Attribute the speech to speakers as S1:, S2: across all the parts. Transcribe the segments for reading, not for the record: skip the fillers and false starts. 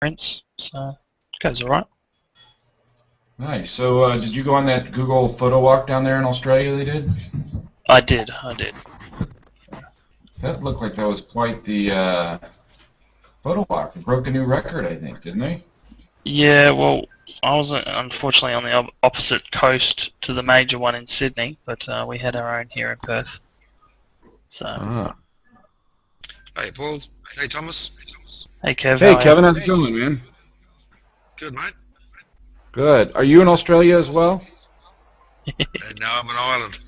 S1: prints, so it goes alright.
S2: Nice. So, did you go on that Google photo walk down there in Australia they did?
S1: I did.
S2: That looked like that was quite the photo walk. They broke a new record, I think, didn't they?
S1: Yeah, well, I was unfortunately on the opposite coast to the major one in Sydney, but we had our own here in Perth. So.
S2: Ah.
S3: Hey, Paul. Hey, Thomas.
S1: Hey, Kev.
S2: Hey,
S1: How are
S2: Kevin, how's it going, man?
S3: Good, mate.
S2: Good. Are you in Australia as well?
S1: you?
S3: And now I'm in Ireland.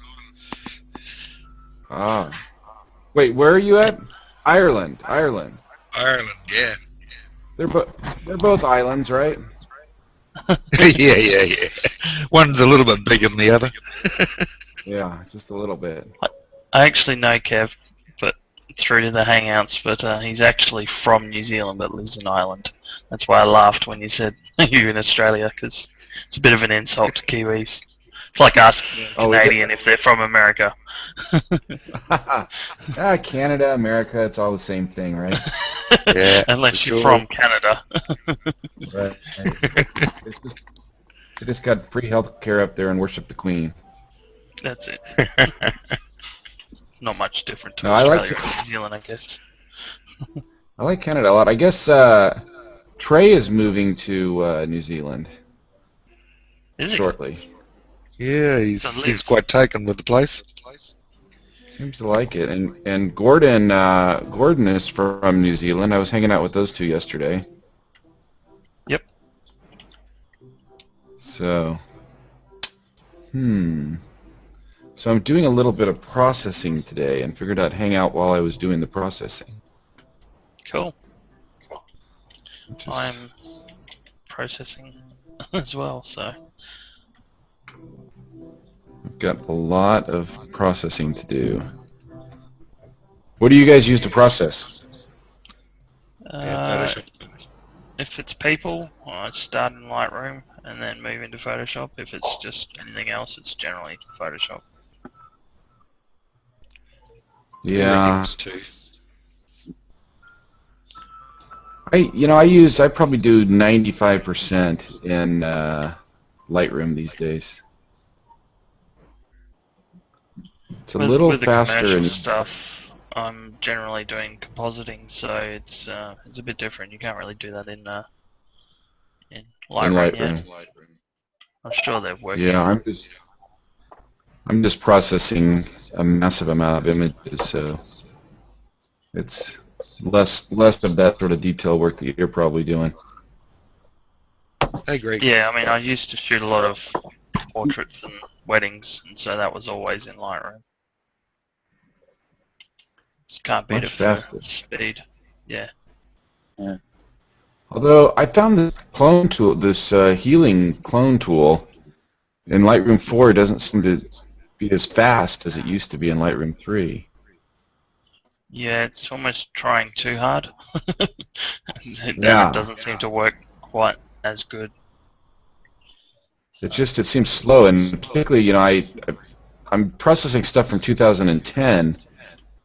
S2: Ah. Wait, where are you at? Ireland. Ireland.
S3: Ireland, yeah.
S2: They're both islands, right?
S3: yeah. One's a little bit bigger than the other.
S2: Yeah, just a little bit.
S1: I actually know Kev, but through to the Hangouts, but he's actually from New Zealand but lives in Ireland. That's why I laughed when you said you're in Australia, because it's a bit of an insult to Kiwis. It's like asking a Canadian if they're from America.
S2: Canada, America, it's all the same thing, right?
S3: Yeah.
S1: Unless you're from Canada.
S2: Right. They just got free health care up there and worship the Queen.
S1: That's it. Not much different to Australia or New Zealand, I guess.
S2: I like Canada a lot. I guess Trey is moving to New Zealand shortly.
S3: Yeah, he's quite taken with the place.
S2: Seems to like it. And Gordon is from New Zealand. I was hanging out with those two yesterday.
S1: Yep.
S2: So, So I'm doing a little bit of processing today and figured I'd hang out while I was doing the processing.
S1: Cool. I'm processing as well, so.
S2: I've got a lot of processing to do. What do you guys use to process?
S1: If it's people, I start in Lightroom and then move into Photoshop. If it's just anything else, it's generally Photoshop.
S2: Yeah. I probably do 95% in Lightroom these days. It's a little faster.
S1: With the commercial stuff, I'm generally doing compositing, so it's a bit different. You can't really do that in Lightroom yet. I'm sure they're working.
S2: Yeah, I'm just processing a massive amount of images, so it's less of that sort of detail work that you're probably doing.
S3: I agree.
S1: Yeah, I mean, I used to shoot a lot of portraits and weddings, and so that was always in Lightroom. Just can't beat it for speed. Yeah.
S2: Although I found this clone tool, this healing clone tool in Lightroom 4 doesn't seem to be as fast as it used to be in Lightroom 3.
S1: Yeah, it's almost trying too hard. It doesn't seem to work quite as good.
S2: It seems slow, and particularly, I'm processing stuff from 2010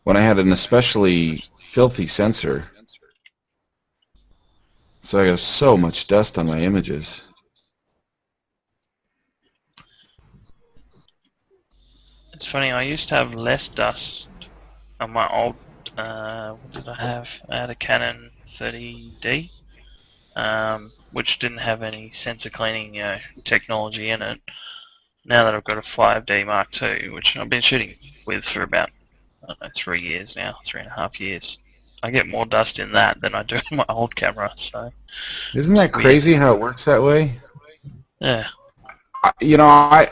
S2: when I had an especially filthy sensor. So I got so much dust on my images.
S1: It's funny, I used to have less dust on my old, what did I have? I had a Canon 30D, which didn't have any sensor cleaning technology in it. Now that I've got a 5D Mark II, which I've been shooting with for about, 3 years now, 3.5 years. I get more dust in that than I do in my old camera, so.
S2: Isn't that crazy how it works that way?
S1: Yeah.
S2: I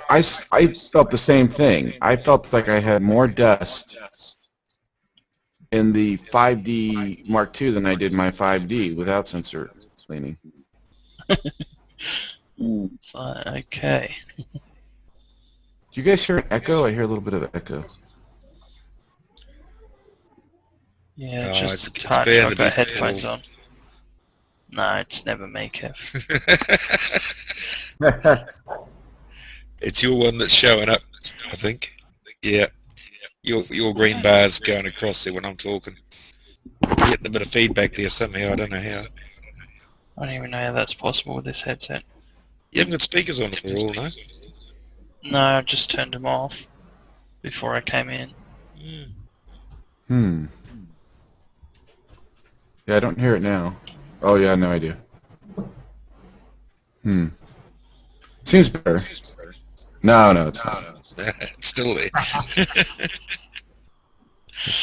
S2: felt the same thing. I felt like I had more dust in the 5D Mark II than I did my 5D without sensor cleaning.
S1: Okay.
S2: Do you guys hear an echo? I hear a little bit of echo.
S1: Yeah, just a touch. I've got headphones on. No, it's never me, Kev.
S3: It's your one that's showing up, I think. Yeah. Your green bar's going across there when I'm talking. Getting a bit of feedback there somehow, I don't know how.
S1: I don't even know how that's possible with this headset.
S3: You haven't got speakers on at all, no?
S1: No, I just turned them off before I came in.
S3: Mm.
S2: Hmm. Yeah, I don't hear it now. Oh, yeah, no idea. Hmm. Seems better. No, no, it's not.
S3: It's still there.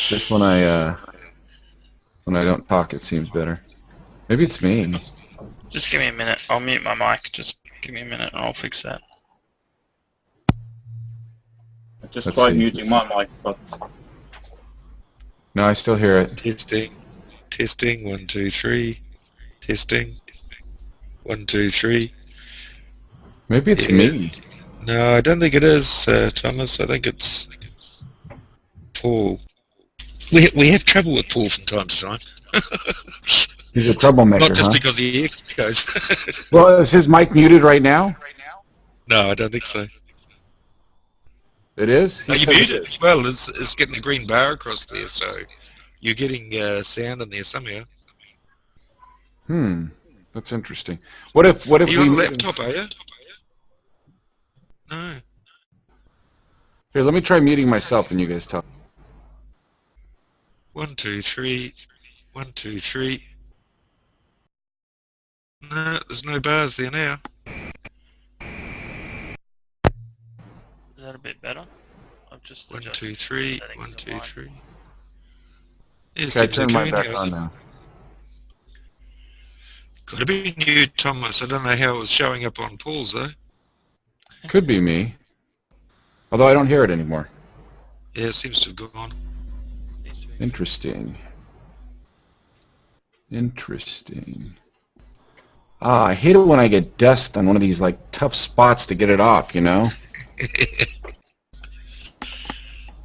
S2: Just when I don't talk, it seems better. Maybe it's me.
S1: Just give me a minute. I'll mute my mic. Just give me a minute and I'll fix that.
S4: I just
S2: Let's
S4: tried
S2: see.
S4: muting my mic, but
S2: No, I still hear it.
S3: Testing. Testing. 1, 2, 3. Testing. 1, 2, 3.
S2: Maybe it's
S3: Yeah.
S2: me.
S3: No, I don't think it is, Thomas. I think it's Paul. We have trouble with Paul from time to time.
S2: He's a troublemaker,
S3: Not just
S2: huh?
S3: because he echoes.
S2: Well, is his mic muted right now?
S3: No, I don't think so.
S2: It is?
S3: Are
S2: He
S3: you
S2: said it
S3: muted?
S2: is.
S3: Well, it's getting a green bar across there, so you're getting sound in there somehow.
S2: Hmm. That's interesting. What if
S3: Are you
S2: we
S3: on a
S2: mute him?
S3: laptop, are you? No.
S2: Here, let me try muting myself and you guys talk.
S3: 1, 2, 3. 1, 2, 3. No, there's no bars there now.
S1: Is that a bit better? I've just
S3: 1,
S1: adjusted
S3: 2,
S1: the
S3: 3.
S1: settings
S3: 1,
S1: of
S3: 2,
S1: mine.
S3: 3. Yeah,
S2: Okay, I
S3: seems
S2: turned
S3: okay
S2: mine back
S3: now,
S2: on
S3: isn't it?
S2: now.
S3: Could have been you, Thomas. I don't know how it was showing up on Paul's, though.
S2: Could be me. Although I don't hear it anymore.
S3: Yeah, it seems to have gone.
S1: Seems to be good.
S2: Interesting. Interesting. Ah, I hate it when I get dust on one of these, like, tough spots to get it off, you know?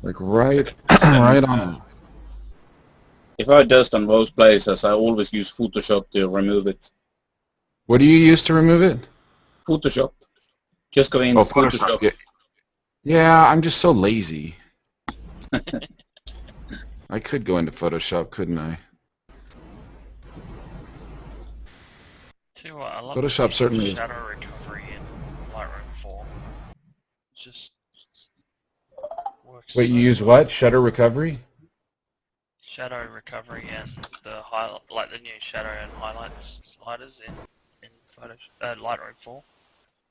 S2: Like, right, right on.
S4: if I dust on those places, I always use Photoshop to remove it.
S2: What do you use to remove it?
S4: Photoshop. Just go in
S2: Oh,
S4: Photoshop.
S2: Photoshop. Yeah, I'm just so lazy. I could go into Photoshop, couldn't I?
S1: Tell you what, I love
S2: Photoshop
S1: the
S2: certainly is.
S1: shadow recovery in Lightroom 4. It just works
S2: Wait,
S1: so
S2: you use
S1: well.
S2: what? Shutter recovery?
S1: Shadow recovery and the like the new shadow and highlights sliders in Lightroom 4.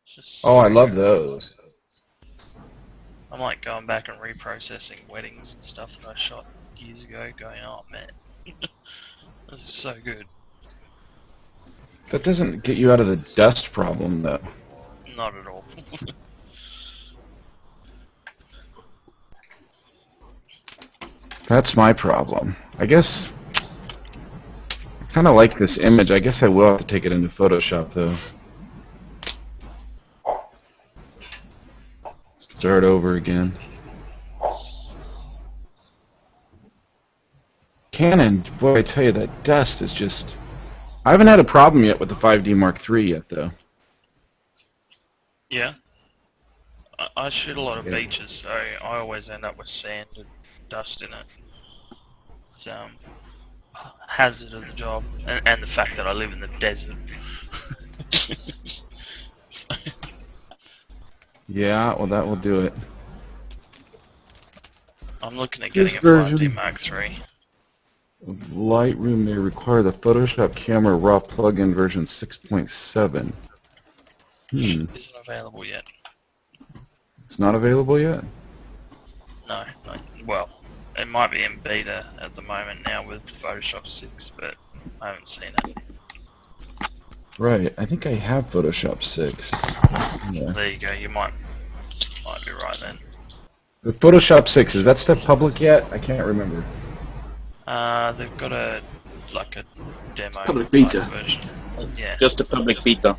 S1: It's just
S2: Oh, I
S1: so
S2: love
S1: good.
S2: those.
S1: I'm like going back and reprocessing weddings and stuff that I shot years ago, going, oh man, this is so good.
S2: That doesn't get you out of the dust problem, though.
S1: Not at all.
S2: That's my problem. I guess I kind of like this image. I guess I will have to take it into Photoshop, though. Start over again. Canon, boy, I tell you, that dust is just... I haven't had a problem yet with the 5D Mark III yet, though.
S1: Yeah. I shoot a lot of
S2: Yeah.
S1: beaches, so I always end up with sand and dust in it. It's hazard of the job, and the fact that I live in the desert.
S2: Yeah, well, that will do it.
S1: I'm looking at getting
S2: This
S1: a 5D
S2: version
S1: Mark III.
S2: of Lightroom may require the Photoshop Camera Raw plugin version 6.7.
S1: Isn't available yet.
S2: It's not available yet?
S1: No, well, it might be in beta at the moment now with Photoshop 6, but I haven't seen it.
S2: Right, I think I have Photoshop 6. Yeah.
S1: There you go, you might be right then.
S2: The Photoshop 6, is that stuff public yet? I can't remember.
S1: They've got a demo
S5: Public
S1: type
S5: beta.
S1: version. Yeah.
S4: Just a public beta.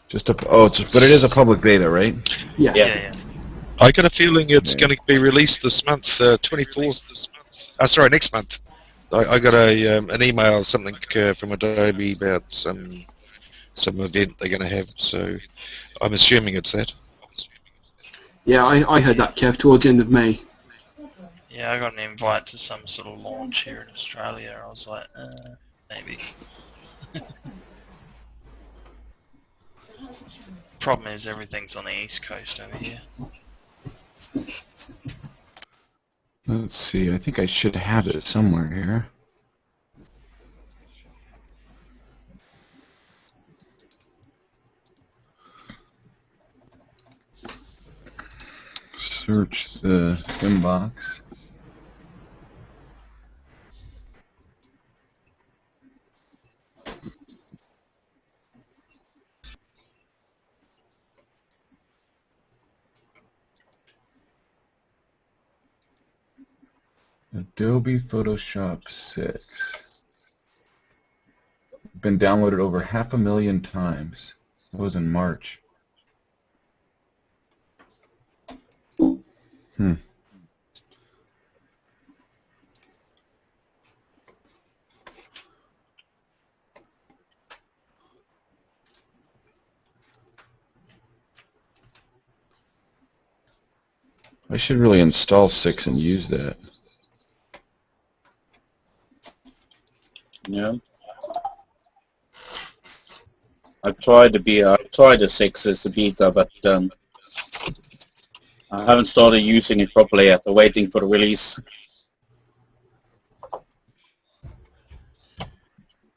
S2: Just a, but it is a public beta, right?
S5: Yeah.
S1: Yeah.
S3: I got a feeling it's
S2: Yeah.
S3: going to be released this month, 24th. Sorry, next month. I got an email, something from Adobe about some event they're going to have, so I'm assuming it's that.
S5: Yeah, I heard that, Kev, towards the end of May.
S1: Yeah, I got an invite to some sort of launch here in Australia. I was like, maybe. problem is everything's on the east coast over here.
S2: Let's see. I think I should have it somewhere here. Search the inbox. Adobe Photoshop 6. Been downloaded over 500,000 times. That was in March. I should really install 6 and use that.
S4: Yeah. I tried the 6 as the beta, but I haven't started using it properly yet. I'm waiting for the release.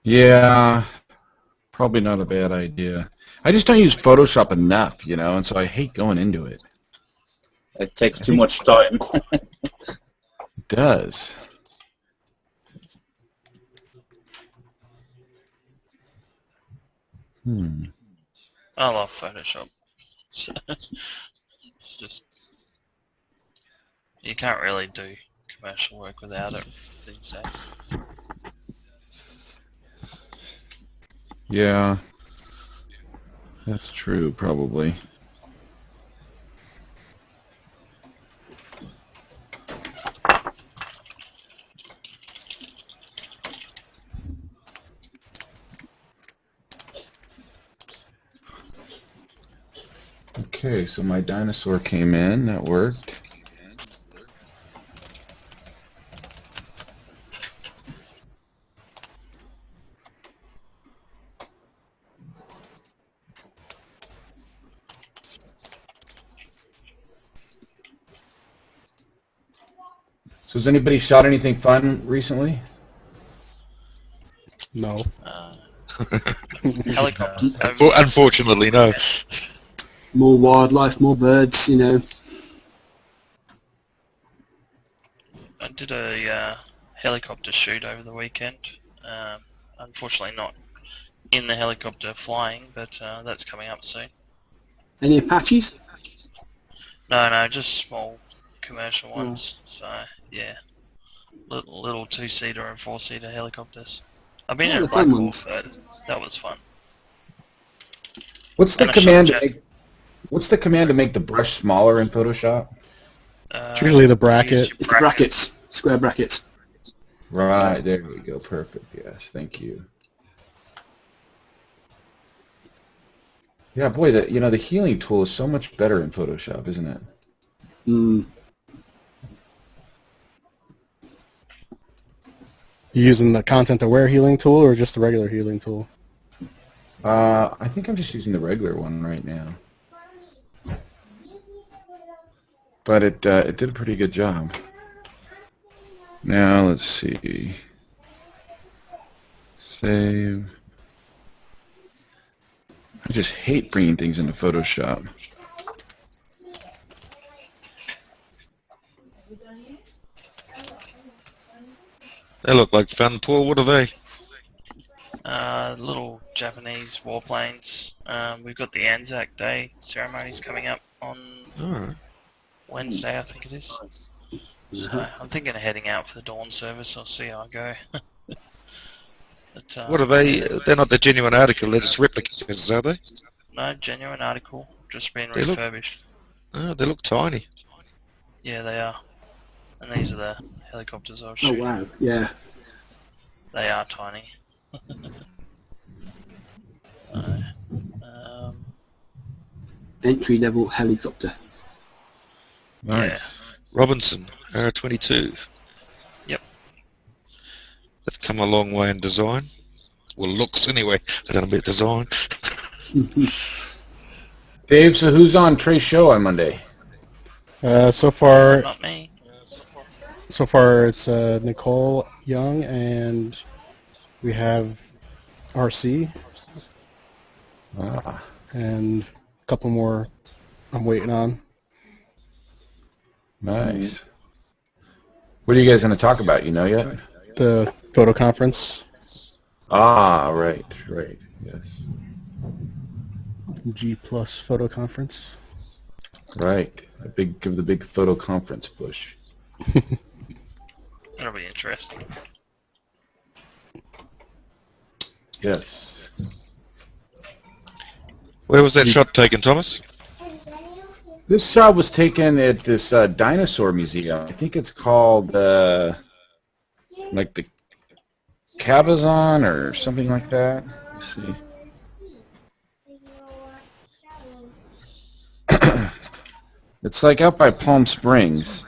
S2: Yeah, probably not a bad idea. I just don't use Photoshop enough, you know, and so I hate going into it.
S4: It takes too much time.
S2: It does.
S1: I love Photoshop. It's just, you can't really do commercial work without it these days.
S2: Yeah, that's true, probably. Okay, so my dinosaur came in. That worked. So has anybody shot anything fun recently?
S5: No.
S1: Helicopters.
S3: Unfortunately, no.
S5: More wildlife, more birds, you know.
S1: I did a helicopter shoot over the weekend. Unfortunately not in the helicopter flying, but that's coming up soon.
S5: Any Apaches?
S1: No, just small commercial ones. So, yeah. Little two-seater and four-seater helicopters. I've been in a
S5: the
S1: Black
S5: fun
S1: Hawk,
S5: ones.
S1: so that was fun.
S2: What's the
S1: And a
S2: command to
S1: shot
S2: make? What's the command to make the brush smaller in Photoshop?
S5: It's usually the
S1: use
S5: bracket.
S1: your
S5: It's the brackets. Square brackets.
S2: Right, there we go. Perfect. Yes, thank you. Yeah, boy, the healing tool is so much better in Photoshop, isn't it?
S5: You using the content aware healing tool or just the regular healing tool?
S2: I think I'm just using the regular one right now. But it did a pretty good job. Now let's see. Save. I just hate bringing things into Photoshop.
S3: They look like fun, Paul. What are they?
S1: Little Japanese warplanes. We've got the Anzac Day ceremonies coming up on
S3: Oh.
S1: Wednesday, I think it is. So I'm thinking of heading out for the dawn service. I'll see how I go. But,
S3: What are they? They're not the genuine article. They're just replicas, are they?
S1: No, genuine article. Just been
S3: They look-
S1: refurbished.
S3: Oh, they look tiny.
S1: Yeah, they are. And these are the helicopters I was
S5: Oh
S1: shooting.
S5: wow, yeah.
S1: They are tiny. Um,
S5: Entry level helicopter.
S2: Nice.
S1: Yeah.
S3: Robinson, R22.
S1: Yep.
S3: They've come a long way in design. Well, looks anyway. I don't know about design.
S2: Dave, so who's on Trey's show on Monday?
S6: So far,
S1: Not me.
S6: it's Nicole Young, and we have RC,
S2: Ah,
S6: and a couple more I'm waiting on.
S2: nice. What are you guys going to talk about? You know yet?
S6: The photo conference,
S2: Ah, right, yes.
S6: G Plus photo conference.
S2: Right. Give the big photo conference push.
S1: That'll be interesting.
S2: Yes.
S3: Where was that shot taken, Thomas?
S2: This shot was taken at this dinosaur museum. I think it's called like the Cabazon or something like that. Let's see. It's like out by Palm Springs.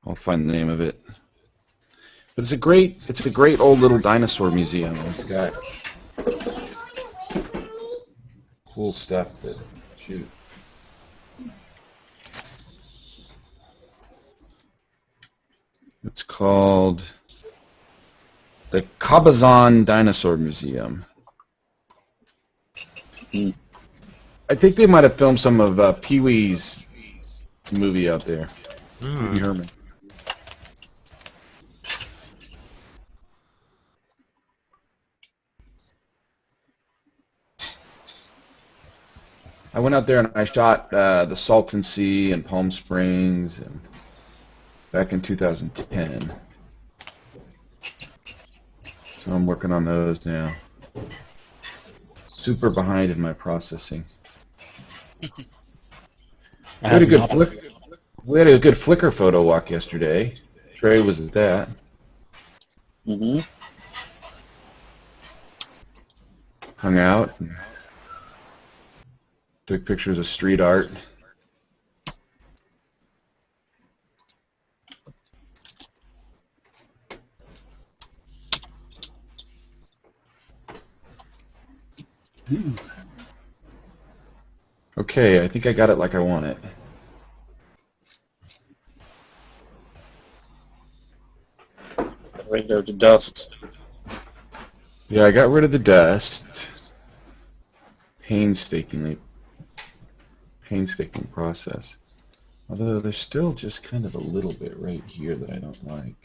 S2: I'll find the name of it. But it's a great old little dinosaur museum. It's got cool stuff to shoot. It's called the Cabazon Dinosaur Museum. I think they might have filmed some of Pee-wee's movie out there. Pee-wee Herman. I went out there and I shot the Salton Sea and Palm Springs and back in 2010. So I'm working on those now. Super behind in my processing. We had a good Flickr photo walk yesterday. Trey was at that.
S4: Mm-hmm.
S2: Hung out and took pictures of street art. Okay, I think I got it like I want it.
S4: Rid of the dust.
S2: Yeah, I got rid of the dust. Painstaking process. Although there's still just kind of a little bit right here that I don't like.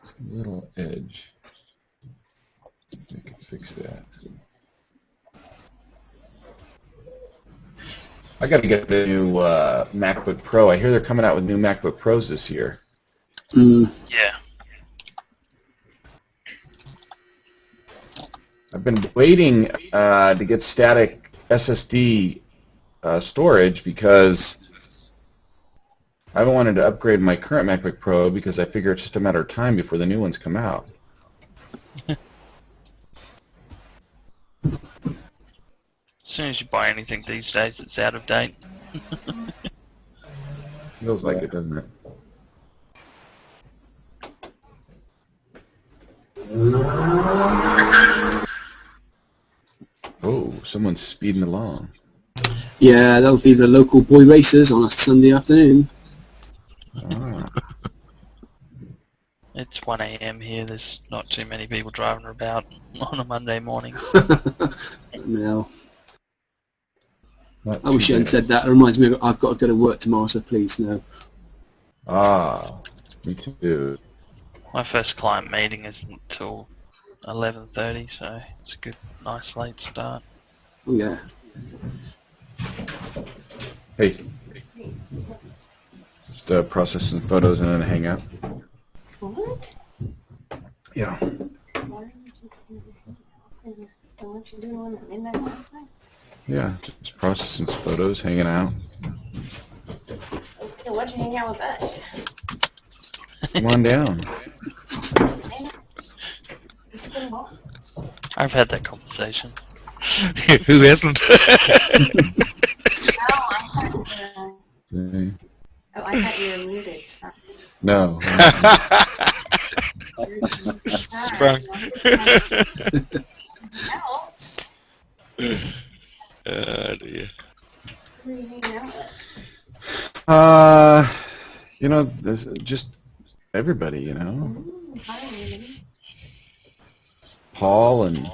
S2: A little edge. I can fix that. I got to get a new MacBook Pro. I hear they're coming out with new MacBook Pros this year.
S1: Yeah.
S2: I've been waiting to get static SSD storage because I haven't wanted to upgrade my current MacBook Pro because I figure it's just a matter of time before the new ones come out.
S1: As soon as you buy anything these days, it's out of date.
S2: Feels like it, doesn't it? Oh, someone's speeding along.
S5: Yeah, that'll be the local boy racers on a Sunday afternoon.
S2: Ah.
S1: It's 1 a.m. here. There's not too many people driving about on a Monday morning.
S5: No.
S2: Not
S5: I wish
S2: too
S5: you hadn't
S2: bad.
S5: said that. It reminds me of I've got to go to work tomorrow, so please, no.
S2: Ah, me too.
S1: My first client meeting isn't until 11:30, so it's a good, nice late start.
S5: Oh, yeah.
S2: Hey. Just process some photos and then hang out.
S7: What?
S2: Yeah.
S7: Why are you just weren't you doing one at midnight last night?
S2: Yeah, just processing some photos, hanging out.
S7: Okay, why'd you hang out with us?
S2: Come on down.
S7: It's been long.
S1: I've had that conversation.
S3: Who hasn't?
S7: No, I haven't.
S2: Okay.
S7: Oh, I thought you were muted.
S2: No.
S3: Sprung.
S7: Al,
S3: Oh dear.
S7: who are you hanging out with?
S2: You know, there's just everybody, you know.
S7: Ooh, hi, Amy.
S2: Paul and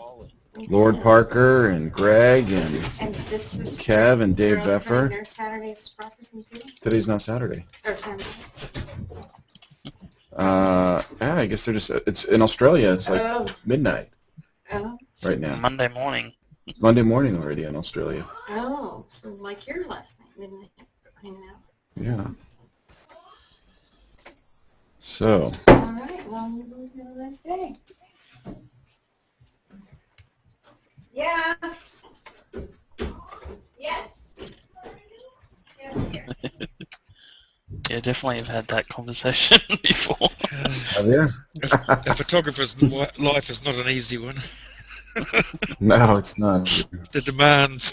S2: Lord Parker and Greg and
S7: And this is
S2: Kev and Dave
S7: girls
S2: Beffer.
S7: having their Saturdays processing too?
S2: Today's not Saturday.
S7: Or Sunday?
S2: Yeah, I guess they're just, it's in Australia, it's like
S7: Oh.
S2: midnight
S7: Oh.
S2: right now.
S1: Monday morning.
S2: Monday morning already in Australia.
S7: Oh, so like your last night, midnight, hanging out.
S2: Yeah. So,
S7: All right, well, you both have a nice day. Yeah. Yes.
S1: Yeah, definitely have had that conversation before.
S2: yeah.
S3: A photographer's life is not an easy one.
S2: No, it's not.
S3: The demands.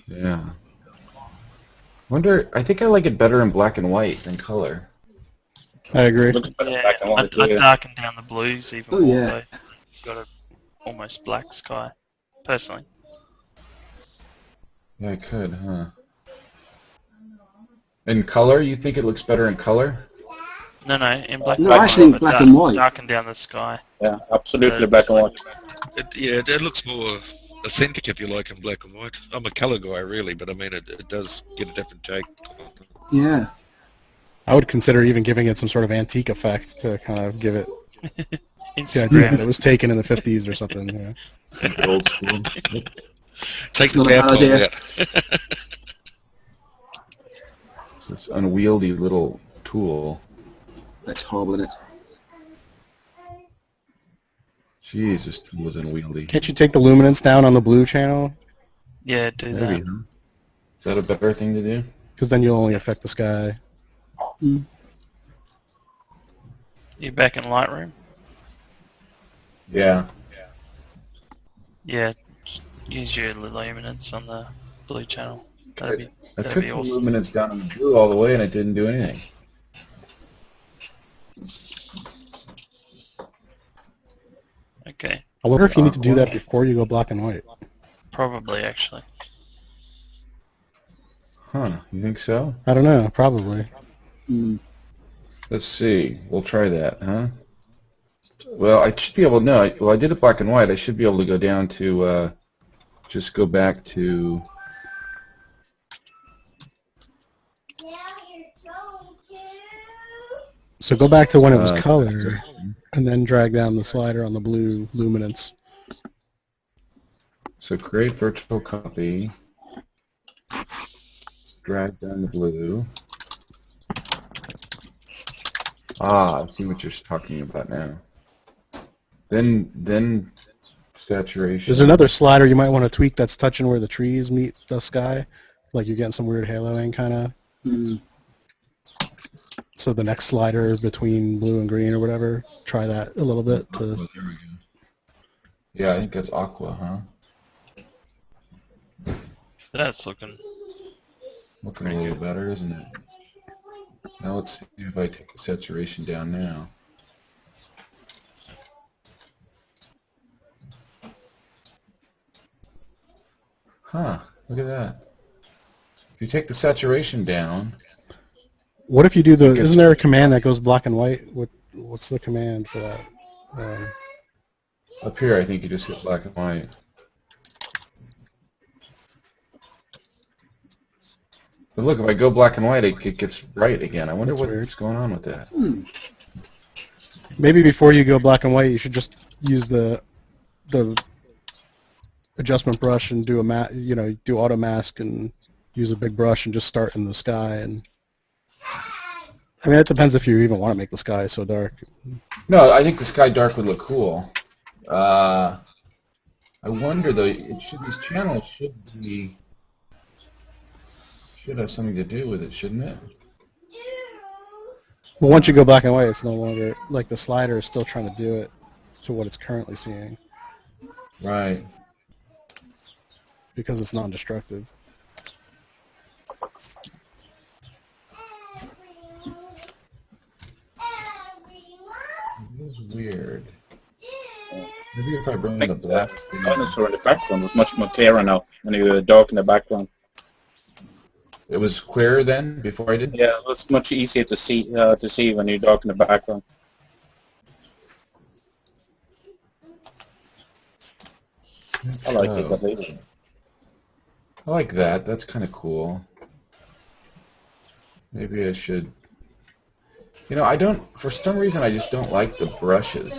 S2: Yeah. Wonder, I think I like it better in black and white than color.
S6: I agree.
S4: Looks better
S1: Yeah,
S4: black and white.
S1: I'd
S4: Yeah.
S1: darken down the blues even
S5: Oh,
S1: more.
S5: yeah.
S1: So got a almost black sky, personally.
S2: Yeah, I could, huh? In color, you think it looks better in color?
S1: No, in black
S5: No,
S1: and
S5: I
S1: white.
S5: think
S1: but
S5: black and white.
S1: Darken down the sky.
S4: Yeah, absolutely black and white.
S3: It looks more authentic, if you like, in black and white. I'm a colour guy, really, but I mean, it does get a different take.
S5: Yeah.
S6: I would consider even giving it some sort of antique effect to kind of give it the idea
S1: Instagram.
S6: that it was taken in the 50s or something. Yeah.
S2: Old school.
S3: Take
S5: It's
S3: the
S5: not a
S3: power
S5: bad
S3: pole
S5: idea.
S3: out.
S2: This unwieldy little tool.
S5: That's horrible, isn't it?
S2: Jeez, this tool is unwieldy.
S6: Can't you take the luminance down on the blue channel?
S1: Yeah, do
S2: Maybe,
S1: that.
S2: huh? Is that a better thing to do?
S6: Because then you'll only affect the sky.
S5: Mm.
S1: You back in Lightroom?
S2: Yeah.
S1: Yeah, just use your luminance on the blue channel. That'd be
S2: I
S1: that'd
S2: took
S1: be
S2: the
S1: awesome.
S2: luminance down in the blue all the way and it didn't do anything.
S1: Okay,
S6: I wonder if you need to do that before you go black and white.
S1: probably actually.
S2: Huh, you think so?
S6: I don't know, probably.
S5: Mm.
S2: Let's see. We'll try that, huh? Well, I should be able to, no, well, I did it black and white. I should be able to go down to, just go back to,
S6: So go back to when it was color, and then drag down the slider on the blue luminance.
S2: so create virtual copy, drag down the blue. Ah, I see what you're talking about now. Then saturation.
S6: There's another slider you might want to tweak that's touching where the trees meet the sky. Like you're getting some weird haloing kind of.
S5: Mm.
S6: So the next slider between blue and green or whatever, try that a little bit.
S2: Oh, there we go. Yeah, I think that's aqua, huh?
S1: That's looking.
S2: Looking a little better, isn't it? Now let's see if I take the saturation down now. Huh, look at that. If you take the saturation down,
S6: What if you do the? Isn't there a command that goes black and white? What's the command for that?
S2: up here I think you just hit black and white. But look, if I go black and white, it gets bright again. I wonder
S6: That's weird.
S2: what's going on with that.
S5: Mm.
S6: Maybe before you go black and white, you should just use the adjustment brush and do do auto mask and use a big brush and just start in the sky. And I mean, it depends if you even want to make the sky so dark.
S2: No, I think the sky dark would look cool. I wonder though, these channels should have something to do with it, shouldn't it?
S6: But once you go black and white, it's no longer like the slider is still trying to do it to what it's currently seeing
S2: Right.
S6: because it's non-destructive.
S2: Maybe if I bring
S4: Make
S2: the black
S4: the
S2: screen.
S4: dinosaur in the background was much more clearer now when you darken the background.
S2: It was clearer then, before I did?
S4: Yeah, it was much easier to see when you darken the background. I like it at least.
S2: I like that. That's kind of cool. Maybe I should... You know, I don't... For some reason, I just don't like the brushes.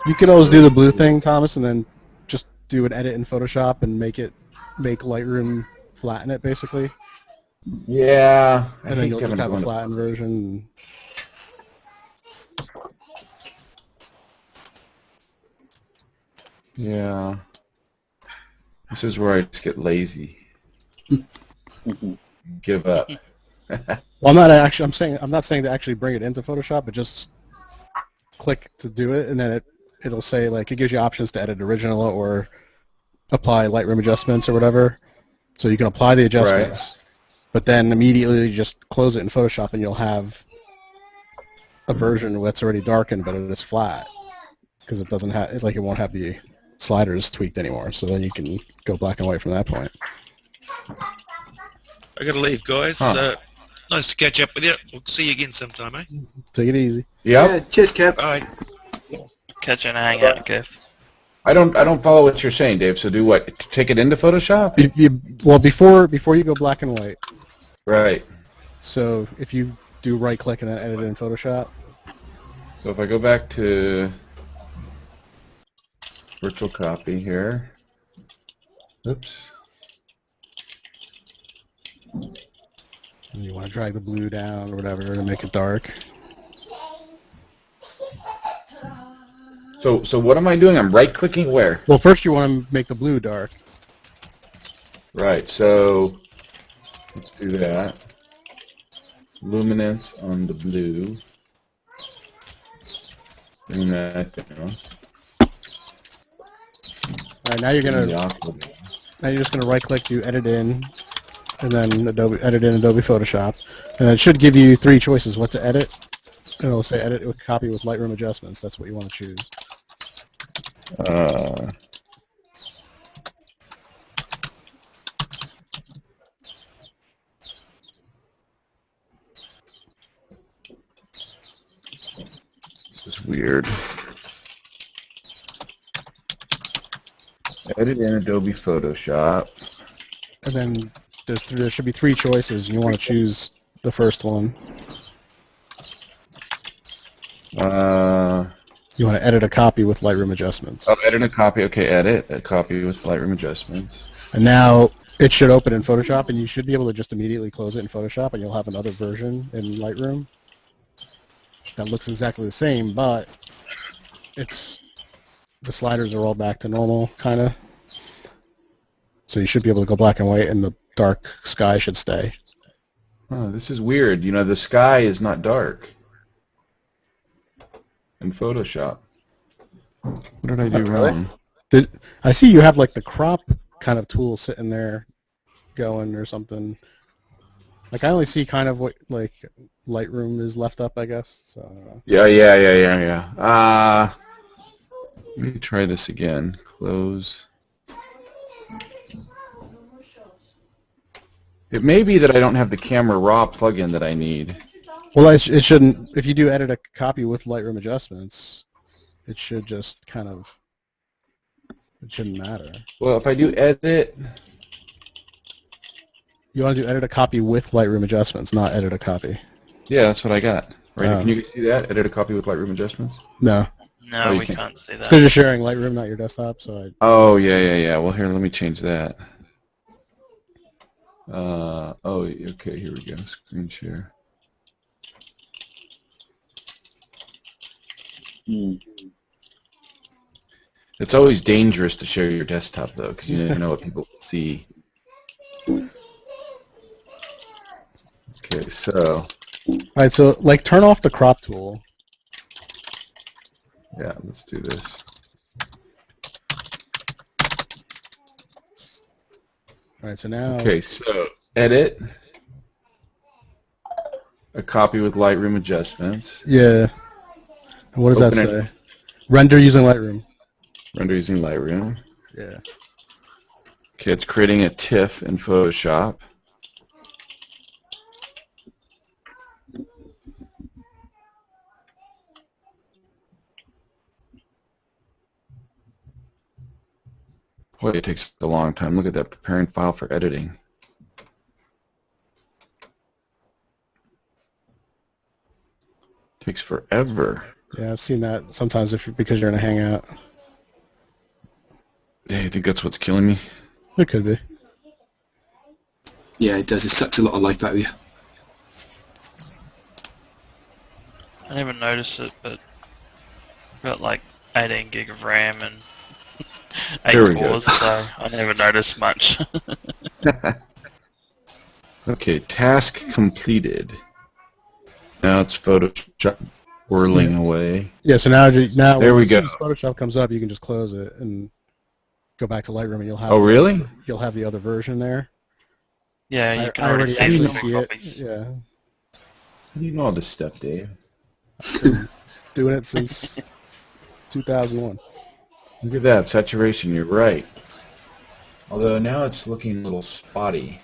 S6: You can always do the blue thing, Thomas, and then just do an edit in Photoshop and make Lightroom flatten it, basically.
S2: Yeah.
S6: And then you'll just have a flattened version.
S2: Yeah. This is where I just get lazy. Give up.
S6: Well, I'm not saying to actually bring it into Photoshop, but just click to do it, and then it'll say, like, it gives you options to edit original or apply Lightroom adjustments or whatever. So you can apply the adjustments, but then immediately you just close it in Photoshop, and you'll have a version that's already darkened, but it is flat because it doesn't have, it won't have the sliders tweaked anymore. So then you can go black and white from that point.
S3: I gotta leave, guys.
S2: Huh.
S3: Nice to catch up with you. We'll see you again sometime, eh?
S6: Take it easy.
S2: Yep.
S5: Yeah, cheers, Kev.
S3: Bye.
S1: Catch and hang out, Kev.
S2: I don't follow what you're saying, Dave. So do what? Take it into Photoshop?
S6: Well, before you go black and white.
S2: Right.
S6: So if you do right click and then edit it in Photoshop.
S2: So if I go back to virtual copy here. Oops.
S6: And you want to drag the blue down or whatever to make it dark.
S2: So what am I doing? I'm right clicking where?
S6: Well, first you want to make the blue dark.
S2: Right. So let's do that. Luminance on the blue. Bring that down.
S6: All right, now you're just gonna right click, do edit in, and then edit in Adobe Photoshop, and it should give you three choices what to edit. And it'll say edit with copy with Lightroom adjustments. That's what you want to choose.
S2: This is weird. Edit in Adobe Photoshop.
S6: And then there should be three choices. You want to choose the first one. You want to edit a copy with Lightroom adjustments.
S2: Oh, edit a copy. Okay, edit a copy with Lightroom adjustments.
S6: And now it should open in Photoshop, and you should be able to just immediately close it in Photoshop, and you'll have another version in Lightroom that looks exactly the same, but the sliders are all back to normal, kind of. So you should be able to go black and white, and the dark sky should stay.
S2: Oh, this is weird. You know, the sky is not dark in Photoshop. What did I do wrong?
S6: I see you have like the crop kind of tool sitting there going or something. Like I only see kind of what like Lightroom is left up, I guess. So I don't know.
S2: Yeah. Let me try this again. Close. It may be that I don't have the Camera Raw plugin that I need.
S6: Well, it shouldn't. If you do edit a copy with Lightroom adjustments, it should just kind of. It shouldn't matter.
S2: Well, if I do edit.
S6: You want to do edit a copy with Lightroom adjustments, not edit a copy.
S2: Yeah, that's what I got. Right?
S6: Oh.
S2: Can you see that? Edit a copy with Lightroom adjustments?
S6: No.
S1: No,
S2: Oh,
S1: we can't see
S6: It's because
S1: that.
S6: you're sharing Lightroom, not your desktop. So.
S2: Oh, yeah. Well, here, let me change that. Okay, here we go. Screen share. It's always dangerous to share your desktop, though, because you never know what people see. Okay, so...
S6: Alright, so, like, turn off the crop tool.
S2: Yeah, let's do this.
S6: Alright, so now...
S2: Okay, so edit. A copy with Lightroom adjustments.
S6: Yeah. And what does
S2: Open
S6: that
S2: it.
S6: say? Render using Lightroom.
S2: Render using Lightroom.
S6: Yeah.
S2: Okay, it's creating a TIFF in Photoshop. Boy, it takes a long time. Look at that, preparing file for editing. Takes forever.
S6: Yeah, I've seen that sometimes because you're in a hangout.
S2: Yeah, you think that's what's killing me?
S6: It could be.
S5: Yeah, it does. It sucks a lot of life out of you.
S1: I never noticed it, but I've got like 18 gig of RAM and 8
S2: There we go.
S1: cores, so I never noticed much.
S2: Okay, task completed. Now it's Photoshop whirling away.
S6: Yeah, so now
S2: There we
S6: as soon
S2: go.
S6: as Photoshop comes up, you can just close it and go back to Lightroom, and you'll have
S2: Oh, really?
S6: you'll have the other version there.
S1: Yeah, you can
S6: I
S1: already
S6: already
S1: see
S6: see
S1: the
S6: it.
S1: copies.
S6: Yeah,
S2: How do you know all this stuff, Dave?
S6: doing it since 2001.
S2: Look at that, saturation, you're right. Although now it's looking a little spotty.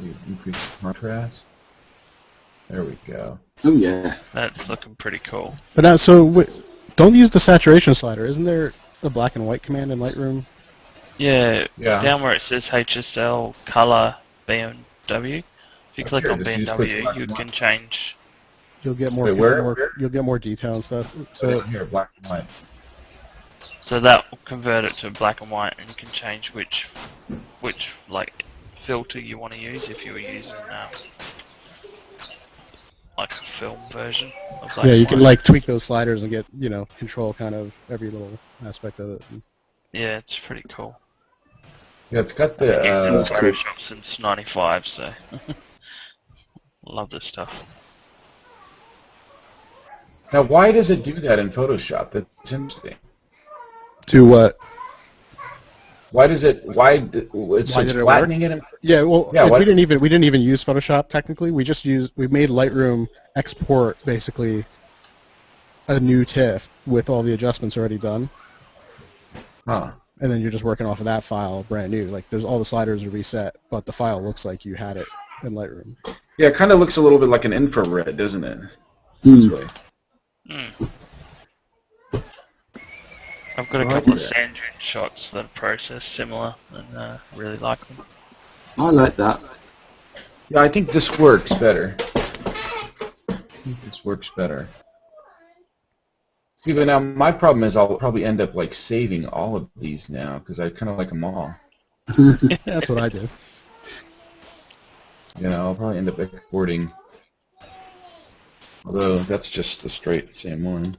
S2: We increase contrast. There we go.
S5: Oh yeah.
S1: That's looking pretty cool.
S6: But now, don't use the saturation slider. Isn't there a black and white command in Lightroom?
S1: Yeah,
S2: Yeah.
S1: down where it says HSL color BMW. If you
S2: Up
S1: click
S2: here,
S1: on
S2: just use quick
S1: BMW,
S2: black
S1: you
S2: and
S1: can
S2: white.
S1: change.
S6: You'll get more.
S2: Wait, where?
S6: You'll get more detail and stuff.
S2: So
S6: So
S2: here, black and white.
S1: So that will convert it to black and white, and you can change which like filter you want to use if you were using like a film version of black
S6: yeah,
S1: and
S6: you can
S1: white.
S6: like tweak those sliders and get control kind of every little aspect of it.
S1: Yeah, it's pretty cool.
S2: Yeah, it's got
S1: I've been
S2: the,
S1: using Photoshop since '95, so love this stuff.
S2: now why does it do that in Photoshop? That's interesting.
S6: To what?
S2: Why does it, it's
S6: Why did it
S2: flattening it in,
S6: Yeah, well,
S2: Yeah, what-
S6: we didn't even use Photoshop technically. We made Lightroom export basically a new TIFF with all the adjustments already done,
S2: huh.
S6: and then you're just working off of that file brand new. Like there's all the sliders are reset, but the file looks like you had it in Lightroom.
S2: Yeah, it kind of looks a little bit like an infrared, doesn't it?
S5: Hmm.
S2: This way.
S1: Hmm. I've got a
S2: I like
S1: couple of
S2: that.
S1: sand dune shots that are processed similar, and really like them.
S5: I like that.
S2: Yeah, I think this works better. I think this works better. See, but now my problem is I'll probably end up like saving all of these now because I kind of like them all.
S6: That's what I did.
S2: You know, I'll probably end up exporting. Although that's just the straight same one.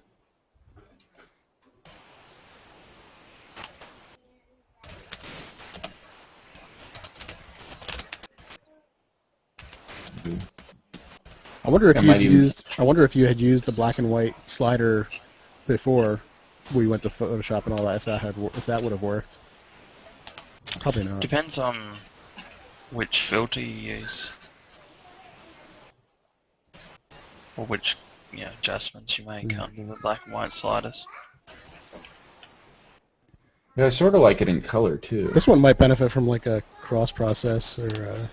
S6: I wonder if
S2: I might even-
S6: I wonder if you had used the black and white slider before we went to Photoshop and all that. If that would have worked. Probably not.
S1: Depends on which filter you use, or which adjustments you make under the black and white sliders.
S2: Yeah, I sort of like it in color too.
S6: This one might benefit from like a cross process or.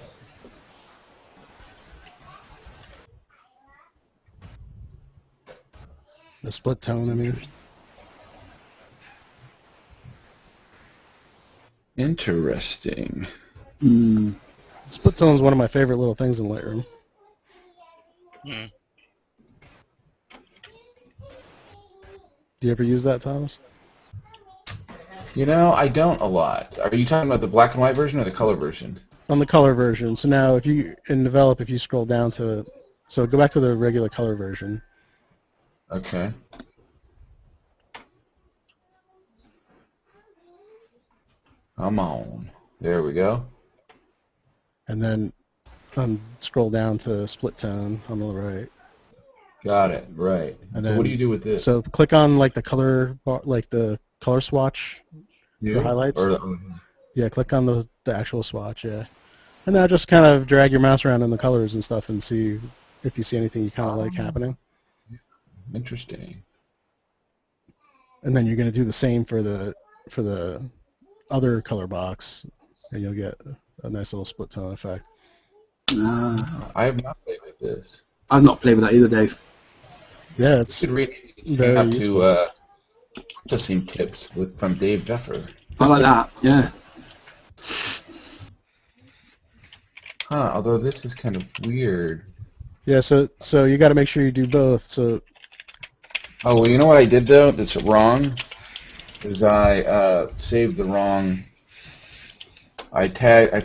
S6: The split tone, I mean.
S2: Interesting.
S5: Hmm.
S6: Split tone is one of my favorite little things in Lightroom.
S1: Hmm.
S6: Do you ever use that, Thomas?
S2: You know, I don't a lot. Are you talking about the black and white version or the color version?
S6: On the color version. So now, if you scroll down to, so go back to the regular color version.
S2: Okay. Come on. There we go.
S6: And then scroll down to split tone on the right.
S2: Got it. Right.
S6: And
S2: So
S6: then,
S2: what do you do with this?
S6: So click on like the color like the color swatch
S2: New?
S6: for highlights.
S2: Or,
S6: Yeah, click on the actual swatch. Yeah, and now just kind of drag your mouse around in the colors and stuff and see if you see anything you kind of like happening.
S2: interesting.
S6: And then you're going to do the same for the other color box, and you'll get a nice little split tone effect.
S2: I have not played with this.
S5: I've not played with that either, Dave.
S6: Yeah,
S2: You
S6: it's
S2: should read
S6: very
S2: out
S6: useful.
S2: to purchasing tips from Dave Duffer.
S5: I like that. Yeah.
S2: Huh, although this is kind of weird.
S6: Yeah, so you got to make sure you do both. So
S2: Oh, well, you know what I did, though, that's wrong? Is I saved the wrong... I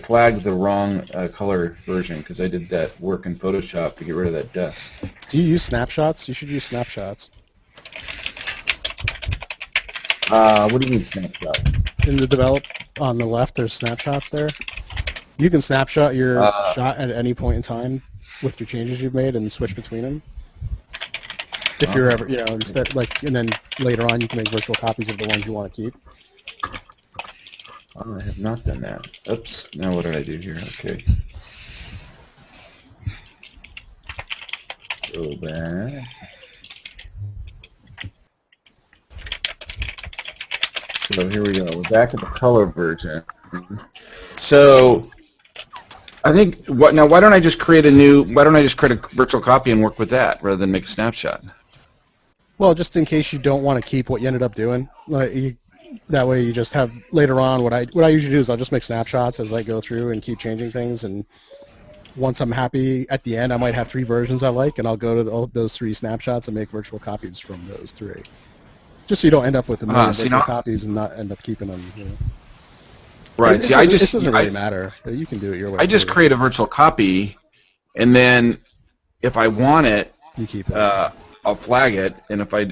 S2: flagged the wrong color version, because I did that work in Photoshop to get rid of that dust.
S6: do you use snapshots? You should use snapshots.
S2: What do you mean snapshots?
S6: In the develop on the left, there's snapshots there. You can snapshot your shot at any point in time with your changes you've made and switch between them. If you're ever, instead, and then later on you can make virtual copies of the ones you want to keep.
S2: Oh, I have not done that. Oops. Now what did I do here? Okay. Go back. So here we go. We're back at the color version. So I think why don't I just create a virtual copy and work with that rather than make a snapshot?
S6: Well, just in case you don't want to keep what you ended up doing, that way you just have later on. What I usually do is I'll just make snapshots as I go through and keep changing things. And once I'm happy at the end, I might have 3 versions I like, and I'll go to those 3 snapshots and make virtual copies from those 3. Just so you don't end up with a million virtual copies and not end up keeping them.
S2: Right.
S6: It doesn't really matter. You can do it your way.
S2: I just create a virtual copy, and then if I want it,
S6: you keep it.
S2: I'll flag it, and if I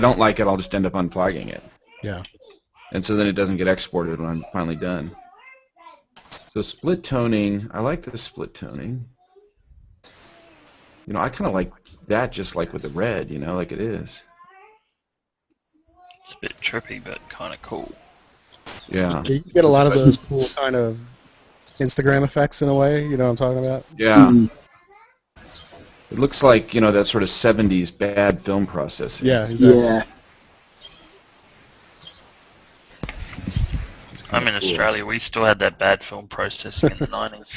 S2: don't like it, I'll just end up unflagging it.
S6: Yeah.
S2: And so then it doesn't get exported when I'm finally done. So split toning, I like the split toning. I kind of like that just like with the red, like it is.
S1: It's a bit trippy, but kind of cool.
S2: Yeah.
S6: You get a lot of those cool kind of Instagram effects in a way, you know what I'm talking about?
S2: Yeah. It looks like, that sort of 70s bad film processing.
S6: Yeah, exactly.
S5: Yeah.
S1: I'm in Australia. We still had that bad film processing in the 90s.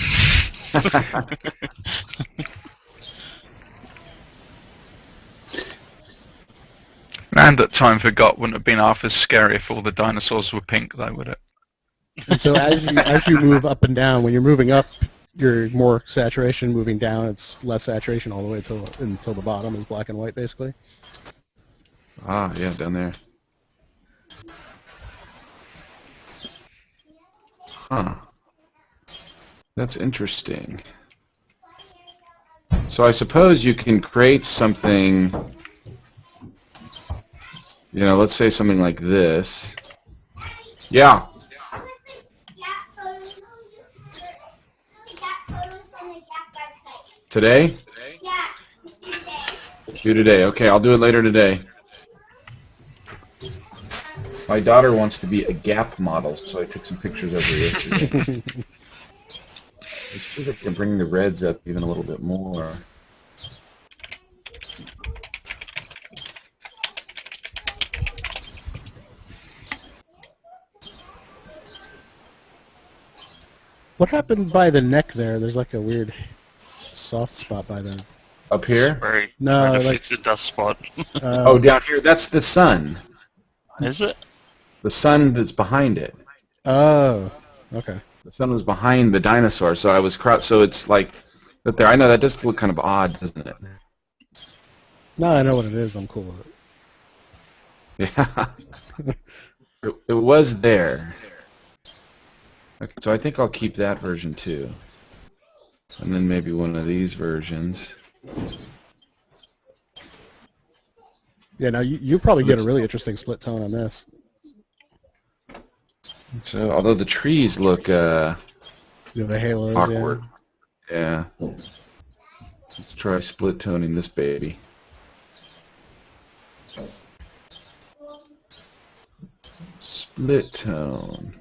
S8: And that Time Forgot wouldn't have been half as scary if all the dinosaurs were pink, though, would it?
S6: And so as you move up and down, when you're moving up, you're more saturation. Moving down, it's less saturation all the way until the bottom is black and white, basically.
S2: Ah, yeah, down there. Huh. That's interesting. So I suppose you can create something, let's say something like this. Yeah. Today? Do today. Okay, I'll do it later today. My daughter wants to be a Gap model, so I took some pictures of her yesterday. Let's see if I can bring the reds up even a little bit more.
S6: What happened by the neck there? There's like a weird soft spot by them.
S2: Up here?
S1: Very,
S6: No,
S1: like it's a dust spot.
S2: Oh, down here. That's the sun.
S1: Is it?
S2: The sun that's behind it.
S6: Oh, okay.
S2: The sun was behind the dinosaur, so I was so it's like that there. I know that does look kind of odd, doesn't it?
S6: No, I know what it is. I'm cool with it.
S2: Yeah. It was there. Okay, so I think I'll keep that version too. And then maybe one of these versions.
S6: Yeah, now you probably get a really interesting split tone on this.
S2: So, although the trees look
S6: The halos,
S2: awkward. Yeah. Let's try split toning this baby. Split tone.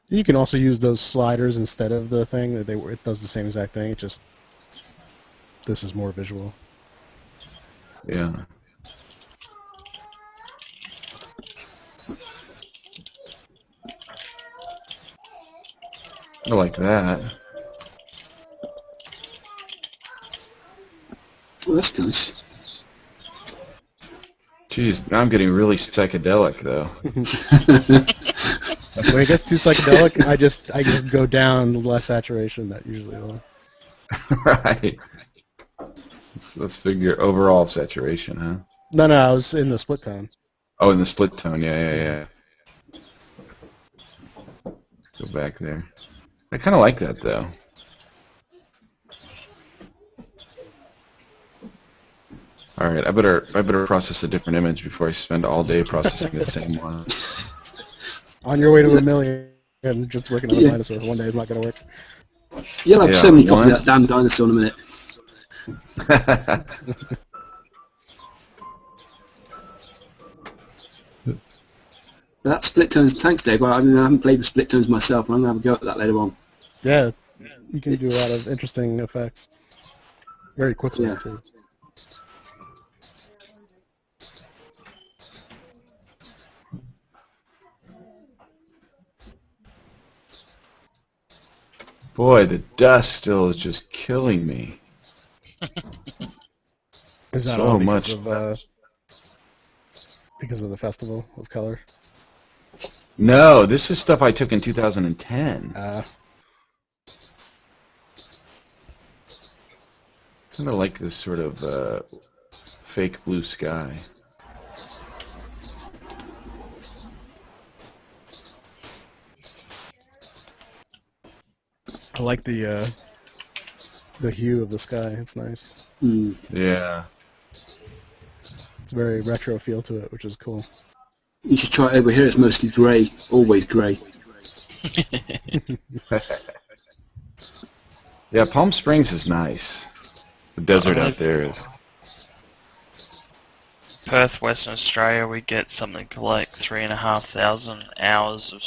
S6: You can also use those sliders instead of the thing. It does the same exact thing. It just this is more visual.
S2: Yeah. I like that.
S5: Oh, that's nice.
S2: Jeez, now I'm getting really psychedelic though.
S6: When it gets too psychedelic, I just go down less saturation. That usually will.
S2: Right. Let's figure overall saturation, huh?
S6: No, I was in the split tone.
S2: Oh, in the split tone. Yeah. Go back there. I kind of like that though. All right, I better process a different image before I spend all day processing the same one.
S6: On your way to a million, and just working on a dinosaur for one day is not going to work.
S5: You'll have so many copies of that damn dinosaur in a minute. That split tones, thanks Dave. I haven't played with split tones myself. I'm going to have a go at that later on.
S6: Yeah, you can do a lot of interesting effects very quickly too.
S2: Boy, the dust still is just killing me.
S6: Is that
S2: so
S6: all
S2: much
S6: because of the Festival of Color?
S2: No, this is stuff I took in 2010. Kind of like this sort of fake blue sky.
S6: I like the hue of the sky. It's nice.
S5: Mm.
S2: Yeah.
S6: It's a very retro feel to it, which is cool.
S5: You should try it over here. It's mostly grey. Always grey.
S2: Yeah, Palm Springs is nice. The desert out there is.
S1: Perth, Western Australia, we get something like 3,500 hours of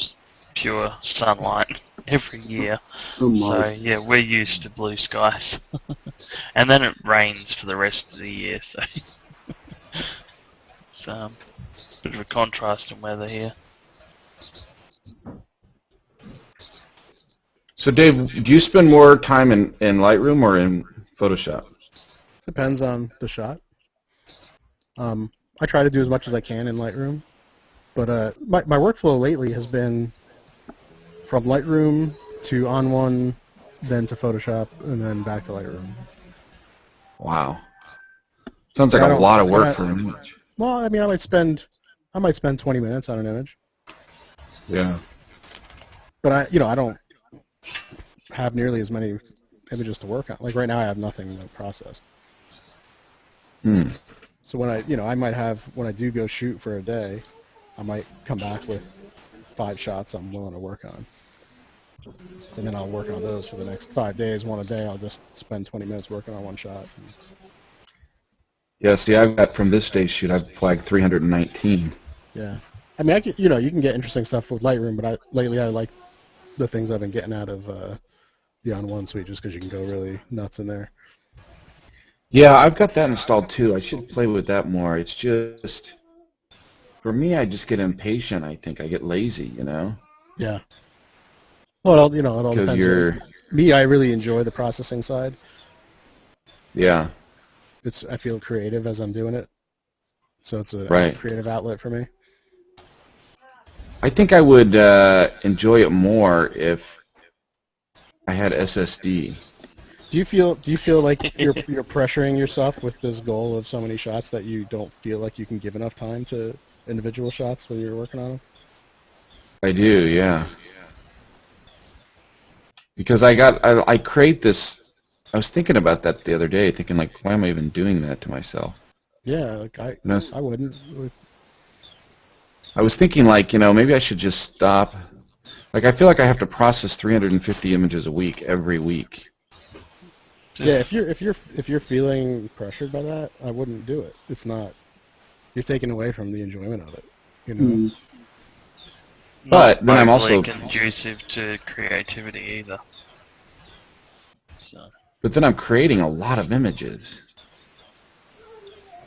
S1: pure sunlight every year.
S5: Oh my.
S1: So yeah, we're used to blue skies, and then it rains for the rest of the year. So it's a bit of a contrast in weather here.
S2: So Dave, do you spend more time in Lightroom or in Photoshop?
S6: Depends on the shot. I try to do as much as I can in Lightroom, but my workflow lately has been from Lightroom to On1, then to Photoshop, and then back to Lightroom.
S2: Wow. Sounds like a lot of work for an image.
S6: Well, I mean, I might spend 20 minutes on an image.
S2: Yeah.
S6: But I don't have nearly as many images to work on. Like right now, I have nothing to process.
S2: Hmm.
S6: So when I might have, when I do go shoot for a day, I might come back with 5 shots I'm willing to work on. And then I'll work on those for the next 5 days. One a day, I'll just spend 20 minutes working on one shot.
S2: Yeah, see, I've got from this day's shoot, I've flagged 319.
S6: Yeah. I mean, you can get interesting stuff with Lightroom, but lately I like the things I've been getting out of the On1 suite just because you can go really nuts in there.
S2: Yeah, I've got that installed too. I should play with that more. It's just, for me, I just get impatient, I think. I get lazy, you know?
S6: Yeah. Well, it all depends.
S2: Because
S6: Me, I really enjoy the processing side.
S2: Yeah.
S6: I feel creative as I'm doing it. So it's a creative outlet for me.
S2: I think I would enjoy it more if I had SSD.
S6: Do you feel like you're pressuring yourself with this goal of so many shots that you don't feel like you can give enough time to individual shots when you're working on them?
S2: I do, yeah. Because I create this. I was thinking about that the other day, thinking like, why am I even doing that to myself?
S6: Yeah, like I wouldn't.
S2: I was thinking like, maybe I should just stop. Like I feel like I have to process 350 images a week every week.
S6: Yeah, if you're feeling pressured by that, I wouldn't do it. It's not. You're taking away from the enjoyment of it. You know.
S1: not
S2: But then I'm
S1: overly
S2: also,
S1: conducive to creativity either. So.
S2: but then I'm creating a lot of images,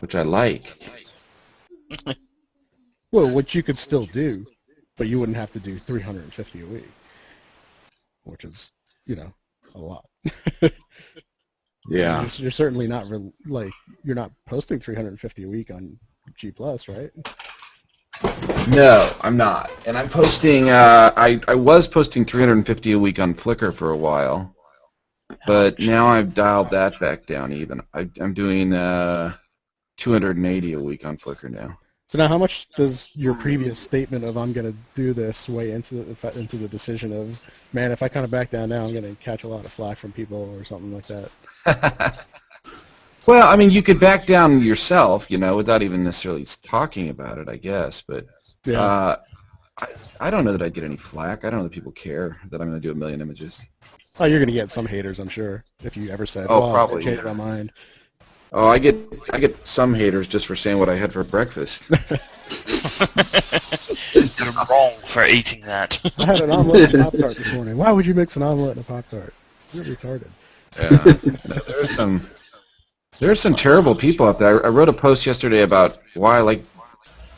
S2: which I like.
S6: Well, which you could still do, but you wouldn't have to do 350 a week, which is, a lot.
S2: Yeah.
S6: You're certainly not you're not posting 350 a week on G+, right?
S2: No, I'm not. And I'm posting, I was posting 350 a week on Flickr for a while, but now I've dialed that back down even. I'm doing 280 a week on Flickr now.
S6: So now, how much does your previous statement of "I'm going to do this" weigh into the decision of, man, if I kind of back down now, I'm going to catch a lot of flack from people or something like that?
S2: Well, I mean, you could back down yourself, without even necessarily talking about it, I guess. But
S6: Yeah.
S2: I don't know that I'd get any flack. I don't know that people care that I'm going to do 1 million images.
S6: Oh, you're going to get some haters, I'm sure, if you ever said,
S2: Oh,
S6: well,
S2: probably,
S6: I changed
S2: yeah.
S6: my mind.
S2: Oh, I get some haters just for saying what I had for breakfast.
S1: You're wrong for eating that.
S6: I had an omelet and a Pop-Tart this morning. Why would you mix an omelet and a Pop-Tart? You're retarded.
S2: Yeah. There's some terrible people out there. I wrote a post yesterday about why I like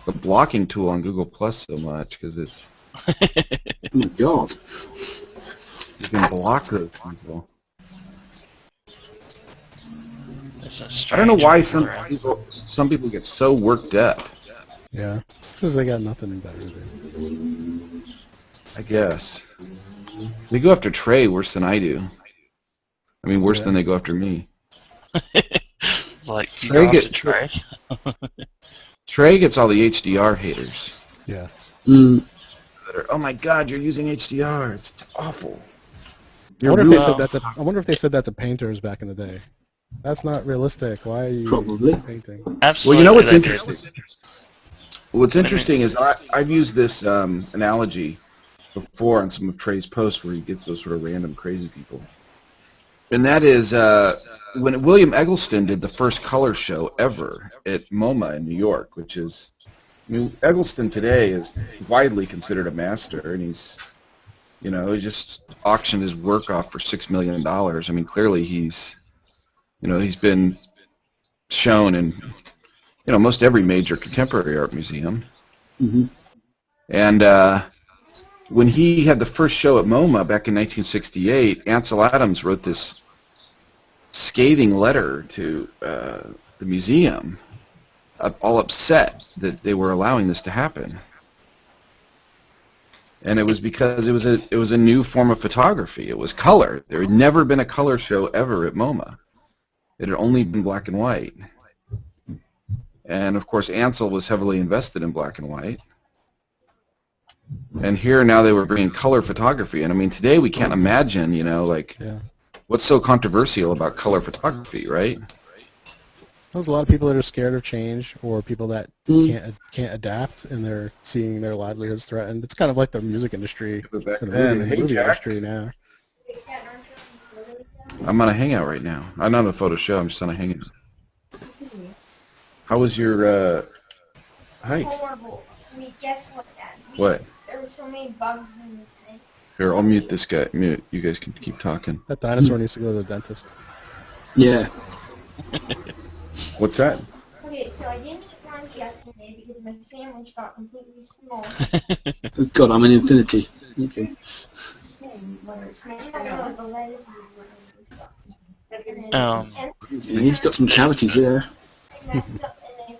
S2: the blocking tool on Google Plus so much, because it's
S5: Oh my god.
S2: you can block those people. I don't know why some people get so worked up.
S6: Yeah, because they got nothing better to do.
S2: I guess they go after Trey worse than I do. I mean, worse than they go after me.
S1: Like you go after Trey.
S2: Trey gets all the HDR haters.
S6: Yeah.
S5: Mm.
S2: That are, oh my God, you're using HDR. It's awful.
S6: I wonder if they said that to painters back in the day. That's not realistic. Why are you
S5: Probably
S6: painting?
S1: Absolutely.
S2: Well, you know what's interesting? What's interesting is I've used this analogy before on some of Trey's posts where he gets those sort of random crazy people. And that is when William Eggleston did the first color show ever at MoMA in New York, which is, I mean, Eggleston today is widely considered a master, and he's he just auctioned his work off for $6 million. I mean, clearly he's been shown in most every major contemporary art museum.
S5: Mm-hmm.
S2: And when he had the first show at MoMA back in 1968, Ansel Adams wrote this scathing letter to the museum, all upset that they were allowing this to happen. And it was because it was a new form of photography. It was color. There had never been a color show ever at MoMA. It had only been black and white. And of course, Ansel was heavily invested in black and white. And here now they were bringing color photography. And I mean, today we can't imagine, what's so controversial about color photography, right?
S6: There's a lot of people that are scared of change, or people that can't adapt, and they're seeing their livelihoods threatened. It's kind of like the music industry, the movie industry now.
S2: I'm on a hangout right now. I'm not on a photo show. I'm just on a hangout. How was your hike?
S7: Horrible. I mean, guess what, Dad?
S2: What?
S7: There were so many bugs in the thing.
S2: Here, I'll mute this guy. Mute. You guys can keep talking.
S6: That dinosaur needs to go to the dentist.
S5: Yeah.
S2: What's that?
S7: Okay, so I didn't eat lunch yesterday because my sandwich got completely small.
S5: Oh god, I'm an infinity. Okay. Yeah, he's got some cavities there.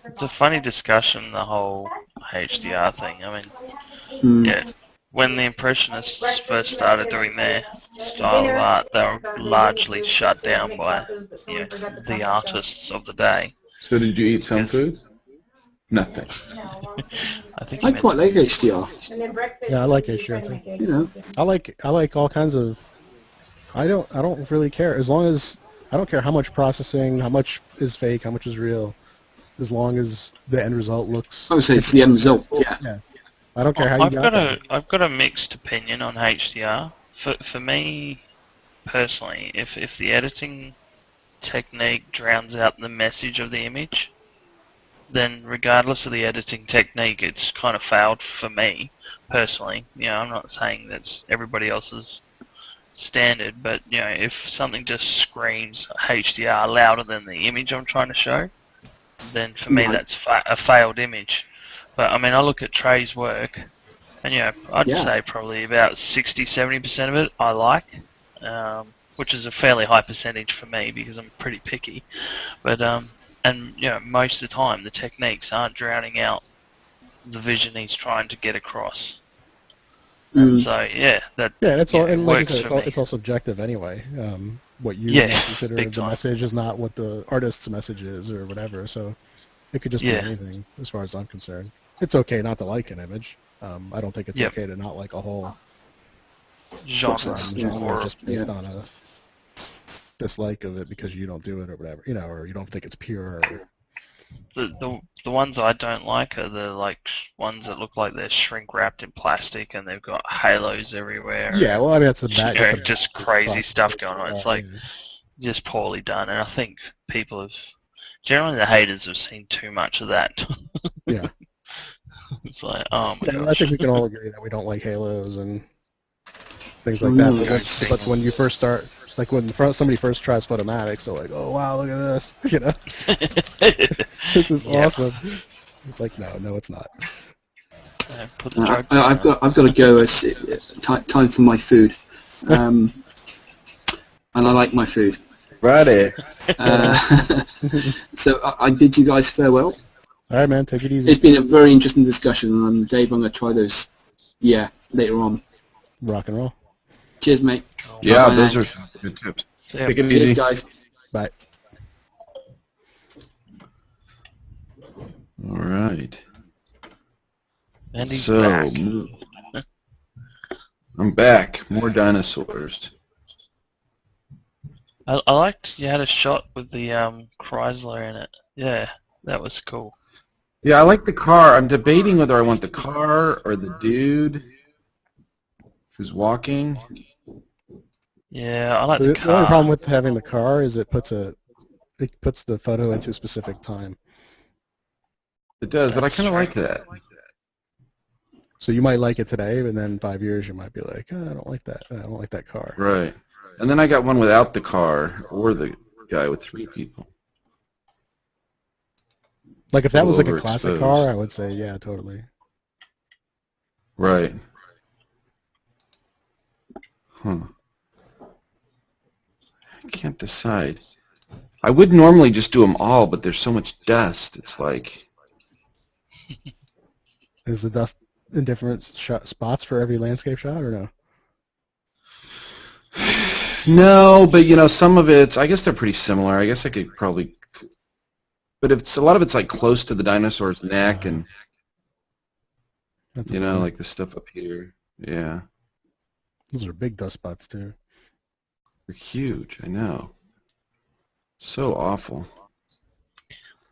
S1: It's a funny discussion, the whole HDR thing. I mean, yeah, when the Impressionists first started doing their style of art, they were largely shut down by the artists of the day.
S2: So did you eat some food? Nothing.
S5: I quite like HDR.
S6: Yeah, I like HDR too. I like all kinds of. I don't really care as long as I don't care how much processing, how much is fake, how much is real, as long as the end result looks.
S5: I would say it's the end result. Yeah.
S6: I don't care how you got it.
S1: I've got a mixed opinion on HDR. For me personally, if the editing technique drowns out the message of the image, then regardless of the editing technique, it's kind of failed for me personally. You know, I'm not saying that's everybody else's standard, but you know, if something just screams HDR louder than the image I'm trying to show, then for me
S5: Right.
S1: that's a failed image. But I mean, I look at Trey's work, and you know, I'd
S5: Yeah.
S1: say probably about 60-70% of it I like, which is a fairly high percentage for me because I'm pretty picky. But and you know, most of the time the techniques aren't drowning out the vision he's trying to get across.
S5: Mm.
S1: So yeah, that
S6: Yeah, it's
S1: you
S6: all,
S1: know,
S6: and like I
S1: works
S6: said,
S1: for me.
S6: it's all subjective anyway. What you
S1: Yeah,
S6: might consider
S1: big
S6: the
S1: time.
S6: message is not what the artist's message is, or whatever. So it could just be
S1: Yeah.
S6: anything, as far as I'm concerned. It's okay not to like an image. I don't think it's
S1: Yep.
S6: okay to not like a whole
S1: Genre.
S5: Yeah.
S6: genre just based
S5: Yeah.
S6: on a dislike of it because you don't do it or whatever, you know, or you don't think it's pure. Or,
S1: The ones I don't like are the ones that look like they're shrink wrapped in plastic and they've got halos everywhere.
S6: yeah, well, I mean that's a
S1: You
S6: bad,
S1: know,
S6: that's a
S1: just
S6: bad
S1: crazy
S6: process.
S1: stuff going on. It's like
S6: Yeah.
S1: just poorly done, and I think people have generally the haters have seen too much of that.
S6: Yeah.
S1: It's like, oh my
S6: Yeah, I
S1: gosh.
S6: think we can all agree that we don't like halos and things
S5: Oh,
S6: like
S5: no.
S6: that. But when you first start, like when somebody first tries photomatics, they're like, "Oh wow, look at this!" You know, this is
S1: Yeah.
S6: awesome. It's like, no, it's not.
S1: Put the drugs
S5: I've
S1: down.
S5: got to go. It's time for my food. And I like my food.
S2: Righty.
S5: So I bid you guys farewell.
S6: All right, man, take it easy.
S5: It's been a very interesting discussion, and Dave, I'm going to try those. Yeah, later on.
S6: Rock and roll.
S5: Cheers, mate.
S2: Yeah,
S5: Bye-bye
S2: those
S5: now.
S2: are good tips.
S1: Yeah.
S2: Take it
S5: Cheers,
S2: easy.
S5: guys.
S6: Bye.
S2: All right.
S1: And he's
S2: So,
S1: back.
S2: I'm back. More dinosaurs.
S1: I liked you had a shot with the Chrysler in it. Yeah, that was cool.
S2: Yeah, I like the car. I'm debating whether I want the car or the dude who's walking.
S1: Yeah, I like
S6: The
S1: the
S6: only
S1: car.
S6: problem with having the car is it puts the photo into a specific time.
S2: It does, but I
S1: That's
S2: kind of
S1: true.
S2: like that.
S6: So you might like it today, and then 5 years you might be like, oh, I don't like that. I don't like that car.
S2: Right. And then I got one without the car or the guy with 3 people.
S6: Like if that was like a classic
S2: Overexposed.
S6: car, I would say, yeah, totally.
S2: Right. Huh. I can't decide. I would normally just do them all, but there's so much dust. It's like,
S6: Is the dust in different spots for every landscape shot, or no?
S2: no, but you know, some of it's, I guess they're pretty similar. I guess I could probably, but a lot of it's like close to the dinosaur's neck and,
S6: That's
S2: you know,
S6: okay.
S2: like the stuff up here. Yeah.
S6: Those are big dust spots too.
S2: They're huge, I know. So awful.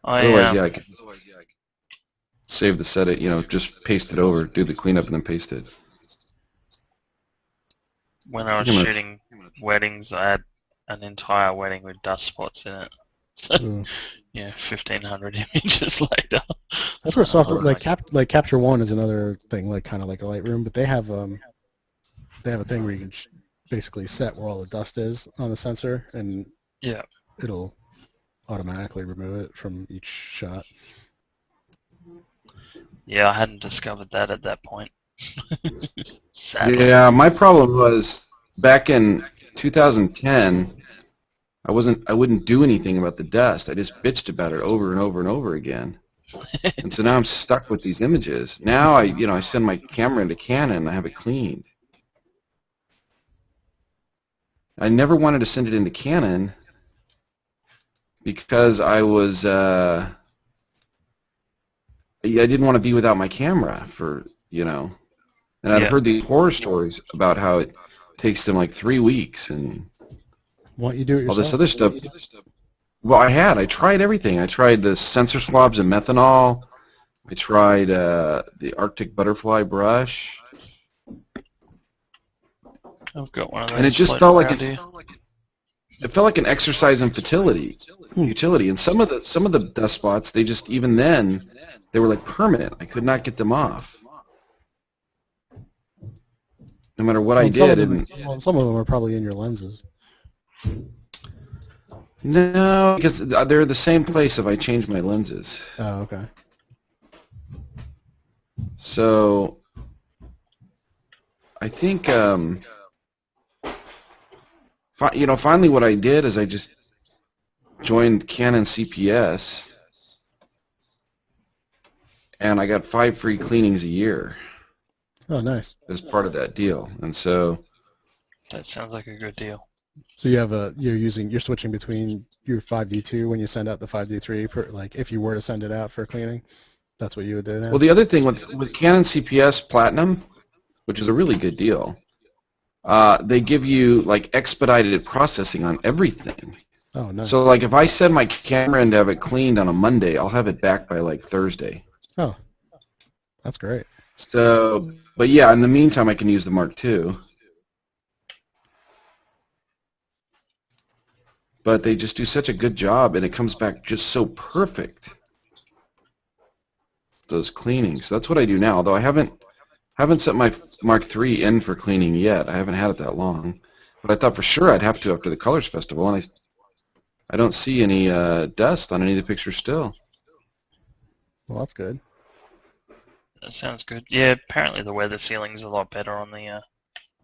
S1: I
S2: Otherwise, yeah, I could save the set it, you know, just paste it over, do the cleanup and then paste it.
S1: when I was
S2: I'm gonna-
S1: shooting weddings, I had an entire wedding with dust spots in it. So,
S6: Ooh.
S1: yeah, 1,500 images later.
S6: That's where software
S1: Oh,
S6: like Capture One is another thing, like kind of like a Lightroom, but they have a thing where you can basically set where all the dust is on the sensor, and
S1: Yeah.
S6: it'll automatically remove it from each shot.
S1: Yeah, I hadn't discovered that at that point. Sadly.
S2: Yeah, my problem was back in 2010, I wouldn't do anything about the dust. I just bitched about it over and over and over again. And so now I'm stuck with these images. Now I send my camera into Canon and I have it cleaned. I never wanted to send it into Canon because I was I didn't want to be without my camera for, and I'd
S1: Yeah.
S2: heard these horror stories about how it takes them like 3 weeks and
S6: Why don't you do it
S2: all
S6: yourself?
S2: this other stuff. Well, I tried everything. I tried the sensor swabs and methanol. I tried the Arctic butterfly brush.
S1: I've got one of those.
S2: And it just
S1: floating
S2: felt like
S1: around
S2: it,
S1: here.
S2: it felt like an exercise in utility. And some of the dust spots, they just, even then, they were like permanent. I could not get them off. No matter what I did.
S6: Some of them are probably in your lenses.
S2: No, because they're the same place if I change my lenses.
S6: Oh, okay.
S2: So, I think, finally what I did is I just joined Canon CPS, and I got 5 free cleanings a year.
S6: Oh, nice.
S2: As part of that deal, and so.
S1: That sounds like a good deal.
S6: So you're switching between your 5D2 when you send out the 5D3, like if you were to send it out for cleaning, that's what you would do now?
S2: Well, the other thing with Canon CPS Platinum, which is a really good deal, they give you like expedited processing on everything.
S6: Oh, nice.
S2: So like if I send my camera in to have it cleaned on a Monday, I'll have it back by like Thursday.
S6: Oh, that's great.
S2: So, but yeah, in the meantime, I can use the Mark II. But they just do such a good job, and it comes back just so perfect. Those cleanings. That's what I do now, although I haven't set my Mark III in for cleaning yet. I haven't had it that long. But I thought for sure I'd have to after the Colors Festival, and I don't see any dust on any of the pictures still.
S6: Well, that's good.
S1: That sounds good. Yeah, apparently the weather sealing's a lot better on the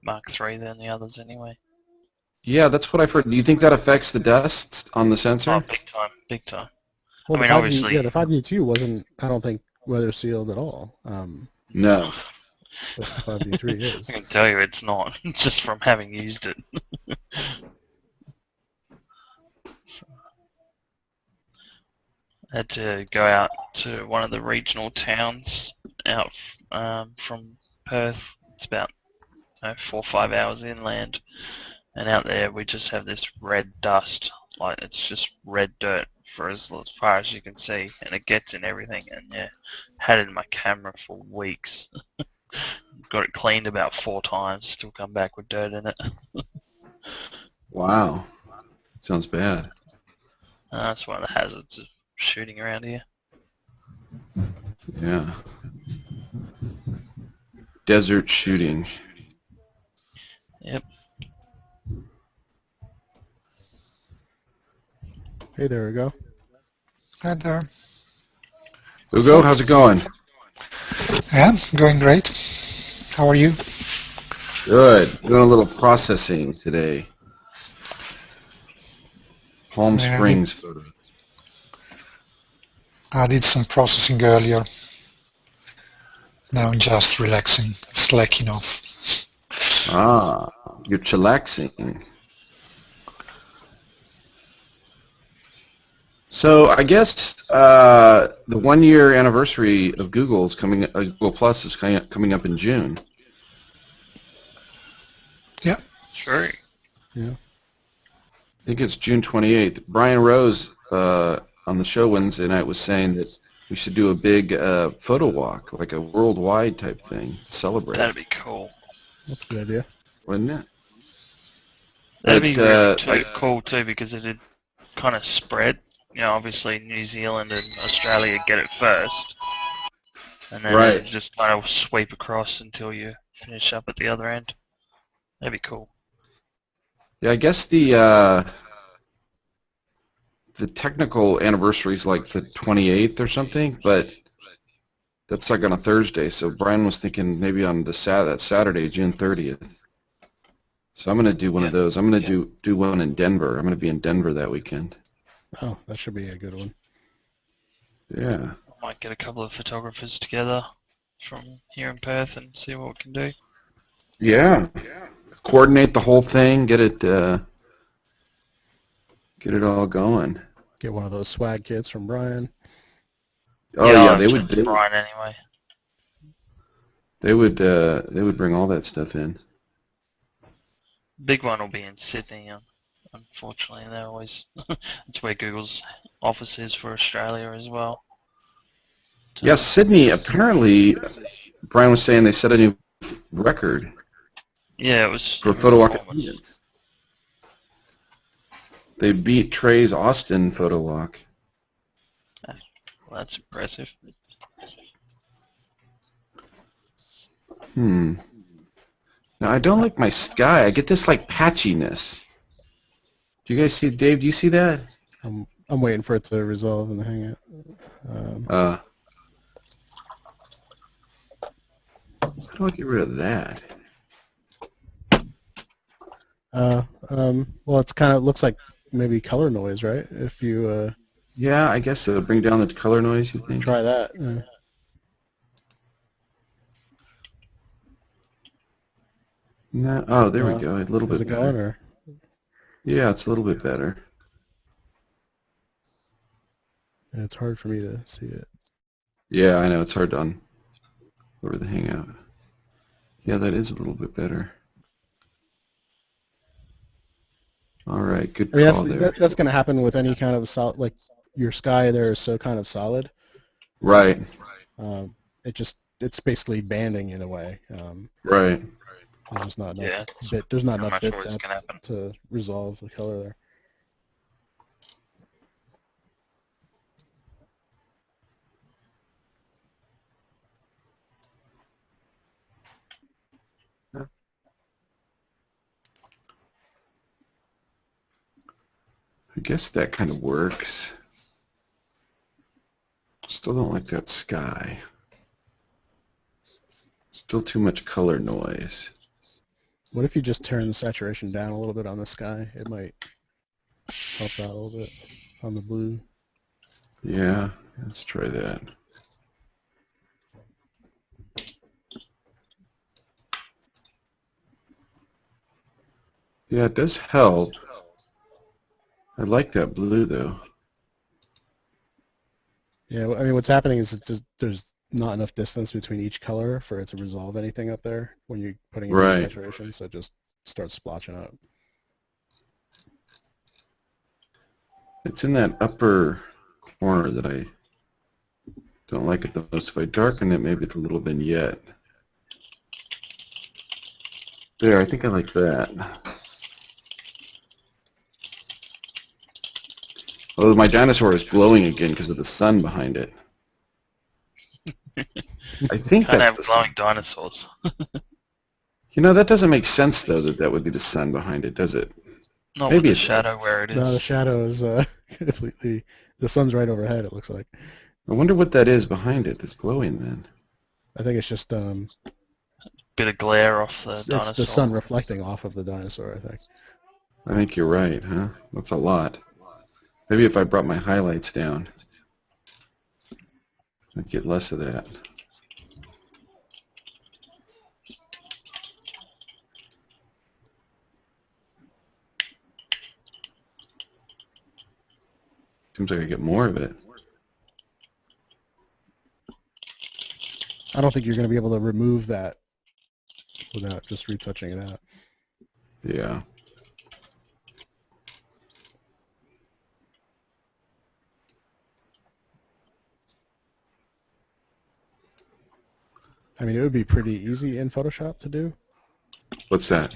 S1: Mark III than the others anyway.
S2: Yeah, that's what I've heard. Do you think that affects the dust on the sensor?
S1: Oh, big time, big time.
S6: Well,
S1: I mean, obviously...
S6: Yeah, the 5D2 wasn't, I don't think, weather sealed at all.
S2: No.
S6: But the 5D3 is.
S1: I can tell you it's not, just from having used it. I had to go out to one of the regional towns out from Perth. It's about 4 or 5 hours inland. And out there we just have this red dust. Like, it's just red dirt for as far as you can see. And it gets in everything. And yeah, had it in my camera for weeks. Got it cleaned about 4 times. Still come back with dirt in it.
S2: Wow. Sounds bad.
S1: That's one of the hazards of shooting around here.
S2: Yeah. Desert shooting.
S1: Yep.
S6: Hey there, Ugo.
S9: Hi there.
S2: Ugo, how's it going?
S9: Yeah, going great. How are you?
S2: Good. Doing a little processing today. Palm
S9: Yeah,
S2: Springs photo.
S9: I did some processing earlier. Now I'm just relaxing, slacking off.
S2: Ah, you're chillaxing. So I guess the 1-year anniversary of Google's Google Plus is coming up in June.
S9: Yeah.
S1: Sure.
S6: Yeah.
S2: I think it's June 28th. Brian Rose on the show Wednesday night was saying that we should do a big photo walk, like a worldwide type thing, to celebrate.
S1: That'd be cool.
S6: That's a good idea.
S2: Wouldn't it?
S1: That'd be really cool too, because it'd kind of spread. You know, obviously New Zealand and Australia get it first, and then
S2: Right.
S1: it'd just kind of sweep across until you finish up at the other end. That'd be cool.
S2: Yeah, I guess the technical anniversary is like the 28th or something, but that's like on a Thursday. So Brian was thinking maybe on that Saturday, June 30th. So I'm gonna do one of those. I'm gonna do one in Denver. I'm gonna be in Denver that weekend.
S6: Oh, that should be a good one.
S2: Yeah.
S1: I might get a couple of photographers together from here in Perth and see what we can do.
S2: Yeah. Coordinate the whole thing. Get it all going.
S6: Get one of those swag kits from Brian.
S2: Oh yeah, they would.
S1: Brian anyway.
S2: They would bring all that stuff in.
S1: Big one will be in Sydney. Unfortunately, they're always it's where Google's office is for Australia as well.
S2: Yes, Sydney. Apparently, Brian was saying they set a new record.
S1: Yeah, it was
S2: for photo walk attendance. They beat Trey's Austin photo walk.
S1: Well, that's impressive.
S2: Now I don't like my sky. I get this like patchiness. Do you guys see, Dave? Do you see that?
S6: I'm waiting for it to resolve in the hangout.
S2: How do I get rid of that?
S6: Well, it's kind of looks like maybe color noise, right? If you
S2: Yeah, I guess it'll bring down the color noise, you think?
S6: try that.
S2: No, oh, there we go. A little
S6: Is
S2: bit
S6: it going,
S2: better.
S6: or?
S2: Yeah, it's a little bit better.
S6: Yeah, it's hard for me to see it.
S2: Yeah, I know. It's hard on over the hangout. Yeah, that is a little bit better. All right, good
S6: I mean,
S2: call there.
S6: that's going to happen with any kind of solid, like your sky there is so kind of solid.
S2: Right.
S6: It's basically banding in a way.
S2: Right.
S6: There's just not enough
S1: Yeah,
S6: bit. There's not
S1: pretty
S6: enough
S1: much
S6: bit
S1: what is gonna happen.
S6: to resolve the color there.
S2: I guess that kind of works. Still don't like that sky. Still too much color noise.
S6: What if you just turn the saturation down a little bit on the sky? It might help out a little bit on the blue.
S2: Yeah, let's try that. Yeah, it does help. I like that blue, though.
S6: Yeah, I mean, what's happening is there's not enough distance between each color for it to resolve anything up there when you're putting in
S2: Right.
S6: saturation, so it just starts splotching up.
S2: It's in that upper corner that I don't like it the most. If I darken it, maybe it's a little vignette. There, I think I like that. Oh, my dinosaur is glowing again because of the sun behind it. I think
S1: Can't
S2: that's
S1: have
S2: the
S1: glowing
S2: sun.
S1: dinosaurs.
S2: You know, that doesn't make sense, though, that would be the sun behind it, does it?
S1: Not
S2: Maybe
S1: with the
S2: it
S1: shadow where it is.
S6: No, the shadow is completely. The sun's right overhead. It looks like.
S2: I wonder what that is behind it that's glowing then.
S6: I think it's just
S1: Bit of glare off the dinosaur.
S6: it's the sun reflecting off of the dinosaur. I think.
S2: I think you're right, huh? That's a lot. Maybe if I brought my highlights down, I'd get less of that. Seems like I get more of it.
S6: I don't think you're going to be able to remove that without just retouching it out.
S2: Yeah.
S6: I mean, it would be pretty easy in Photoshop to do.
S2: What's that?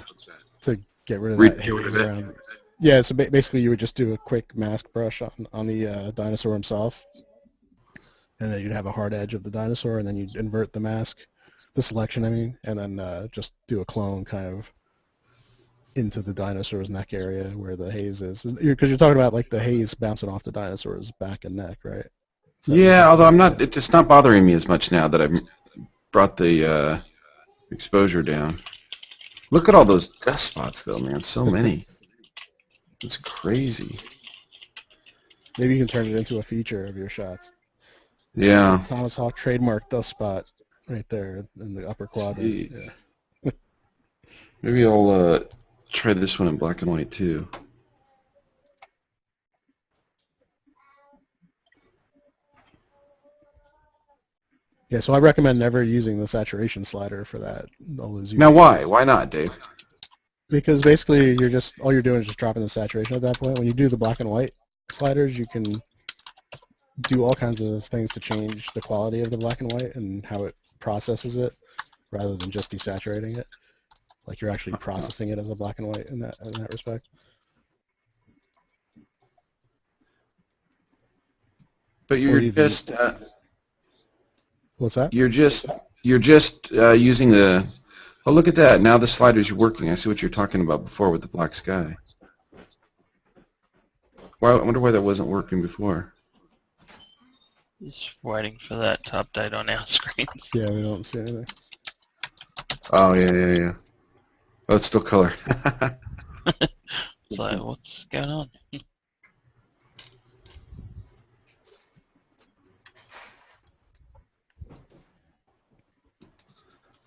S6: To get rid of
S2: Get
S6: that
S2: rid
S6: haze
S2: of it?
S6: around. Yeah, so basically you would just do a quick mask brush on the dinosaur himself, and then you'd have a hard edge of the dinosaur, and then you'd invert the mask, the selection, I mean, and then just do a clone kind of into the dinosaur's neck area where the haze is. Because you're talking about like the haze bouncing off the dinosaur's back and neck, right? So
S2: Yeah, although it's not bothering me as much now that I've brought the exposure down. Look at all those dust spots, though, man. So many. It's crazy.
S6: maybe you can turn it into a feature of your shots.
S2: Yeah.
S6: Thomas Hawk trademark dust spot right there in the upper quadrant.
S2: Jeez.
S6: Yeah.
S2: Maybe I'll try this one in black and white, too.
S6: Yeah, so I recommend never using the saturation slider for that. Always use
S2: Now, why? Why not, Dave?
S6: Because basically all you're doing is just dropping the saturation at that point. When you do the black and white sliders, you can do all kinds of things to change the quality of the black and white and how it processes it, rather than just desaturating it. Like you're actually processing it as a black and white in that respect.
S2: But
S6: Or even what's that?
S2: you're just using the. Oh, look at that! Now the sliders are working. I see what you're talking about before with the black sky. Well, I wonder why that wasn't working before.
S1: Just waiting for that to update on our screens.
S6: Yeah, we don't see anything.
S2: Oh yeah. Oh, it's still color.
S1: So what's going on?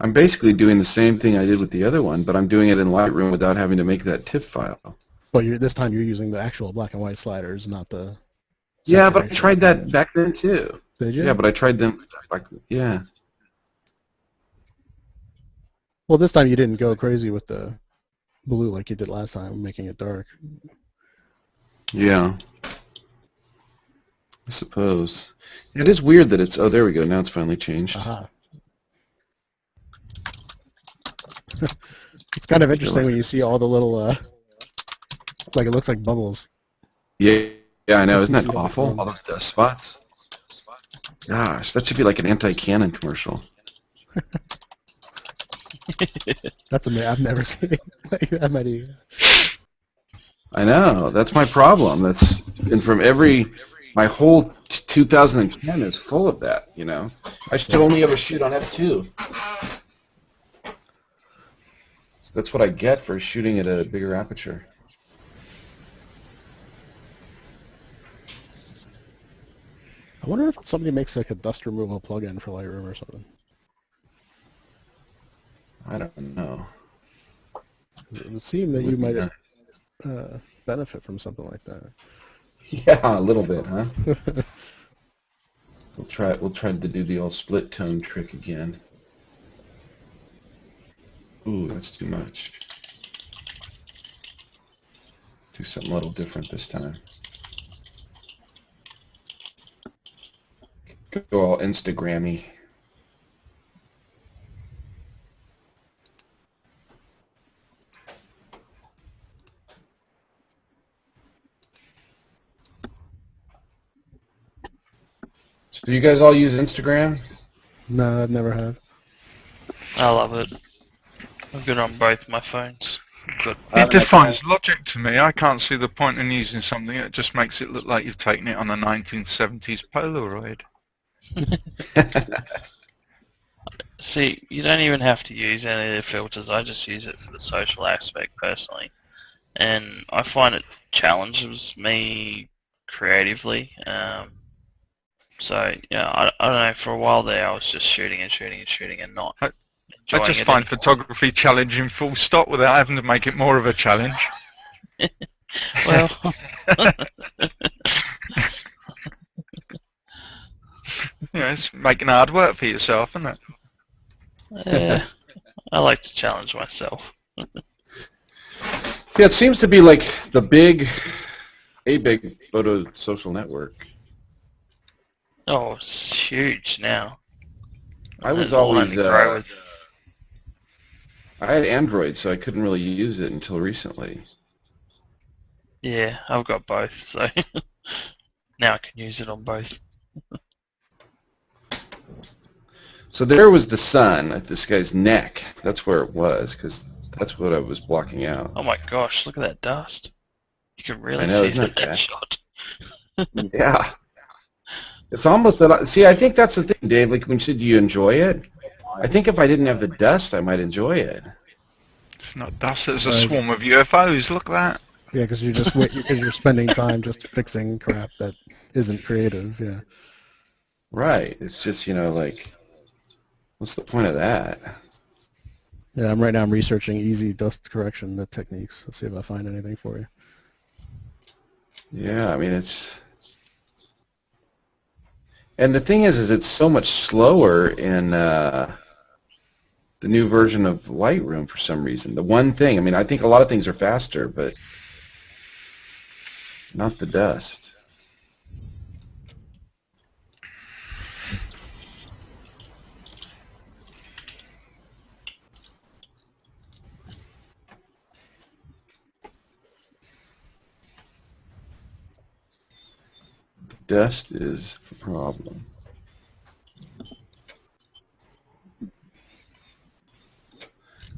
S2: I'm basically doing the same thing I did with the other one, but I'm doing it in Lightroom without having to make that TIFF file.
S6: But this time you're using the actual black and white sliders, not the.
S2: Yeah, but I
S6: separation.
S2: tried that back then too.
S6: Did you?
S2: Yeah, but I tried them back. Yeah.
S6: Well, this time you didn't go crazy with the blue like you did last time, making it dark.
S2: Yeah. I suppose. It is weird that it's. Oh, there we go. Now it's finally changed.
S6: Aha. It's kind of interesting when you see all the little, like it looks like bubbles.
S2: Yeah, I know. Isn't that
S6: You see
S2: awful?
S6: them.
S2: All those dust spots. Gosh, that should be like an anti-Canon commercial.
S6: That's amazing. I've never seen it like that many.
S2: I know. That's my problem. That's and from my whole 2010 is full of that. You know, I still only ever shoot on f2. So that's what I get for shooting at a bigger aperture.
S6: I wonder if somebody makes like a dust removal plugin for Lightroom or something.
S2: I don't know.
S6: It would seem that you might benefit from something like that.
S2: Yeah, a little bit, huh? We'll try to do the old split tone trick again. Ooh, that's too much. Do something a little different this time. Go all Instagrammy. So do you guys all use Instagram?
S6: No, I've never have.
S1: I love it. I've got it on both my phones. Good.
S8: It defines logic to me. I can't see the point in using something that just makes it look like you've taken it on a 1970s Polaroid.
S1: See, you don't even have to use any of the filters. I just use it for the social aspect personally, and I find it challenges me creatively. So yeah, I don't know. For a while there, I was just shooting and not enjoying
S8: I just
S1: it
S8: find
S1: anymore.
S8: photography challenging full stop without having to make it more of a challenge.
S1: Well,
S8: You know, it's making hard work for yourself, isn't it?
S1: yeah, I like to challenge myself.
S2: Yeah, it seems to be like a big photo social network.
S1: Oh, it's huge now.
S2: I was
S1: It'll
S2: always
S1: only grow with.
S2: I had Android, so I couldn't really use it until recently.
S1: Yeah, I've got both, so now I can use it on both.
S2: So there was the sun at this guy's neck. That's where it was, because that's what I was blocking out.
S1: Oh my gosh, look at that dust. You can really
S2: I know,
S1: see
S2: isn't it
S1: that
S2: bad?
S1: shot.
S2: Yeah. It's almost that. See, I think that's the thing, Dave. Like when you said you enjoy it, I think if I didn't have the dust, I might enjoy it.
S8: It's not dust, it's a swarm of UFOs. Look at that.
S6: Yeah, because you're spending time just fixing crap that isn't creative. Yeah.
S2: Right. It's just, like, what's the point of that?
S6: Yeah, right now I'm researching easy dust correction techniques. Let's see if I find anything for you.
S2: Yeah, I mean, it's... And the thing is it's so much slower in the new version of Lightroom for some reason. The one thing, I mean, I think a lot of things are faster, but not the dust. Dust is the problem.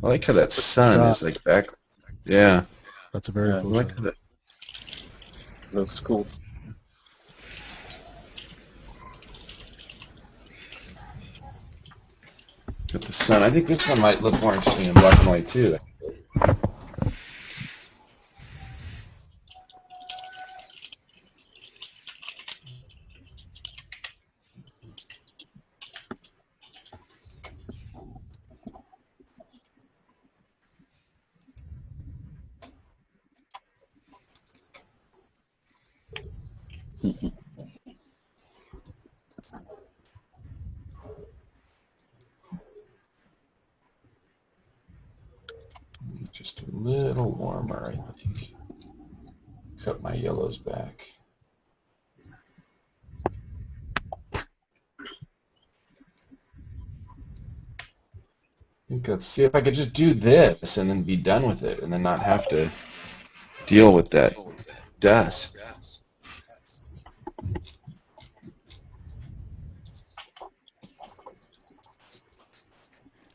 S2: I like how that sun is like back. Yeah.
S6: That's a very
S2: I
S6: cool
S2: like
S6: shot.
S2: how that.
S4: Looks cool.
S2: Got the sun. I think this one might look more interesting in black and white too. Just a little warmer, I think. Cut my yellows back. I think let's see if I could just do this and then be done with it and then not have to deal with that dust.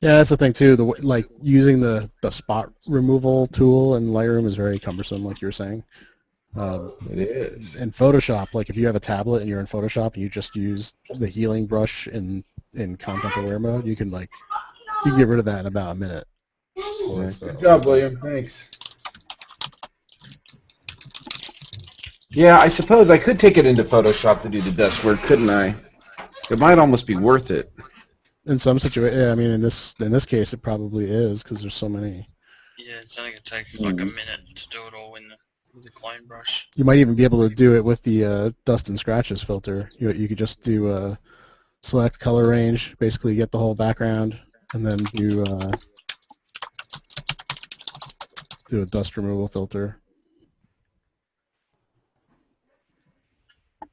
S6: Yeah, that's the thing too. Like using the spot removal tool in Lightroom is very cumbersome, like you were saying.
S2: It is.
S6: In Photoshop, like if you have a tablet and you're in Photoshop and you just use the healing brush in content aware mode, you can get rid of that in about a minute.
S2: Yeah, good job, William. Thanks. Yeah, I suppose I could take it into Photoshop to do the dust work, couldn't I? It might almost be worth it.
S6: In some situations, yeah, I mean, in this case, it probably is because there's so many.
S1: Yeah, it's only going to take like a minute to do it all with the clone brush.
S6: You might even be able to do it with the dust and scratches filter. You could just do select color range, basically get the whole background, and then do a dust removal filter.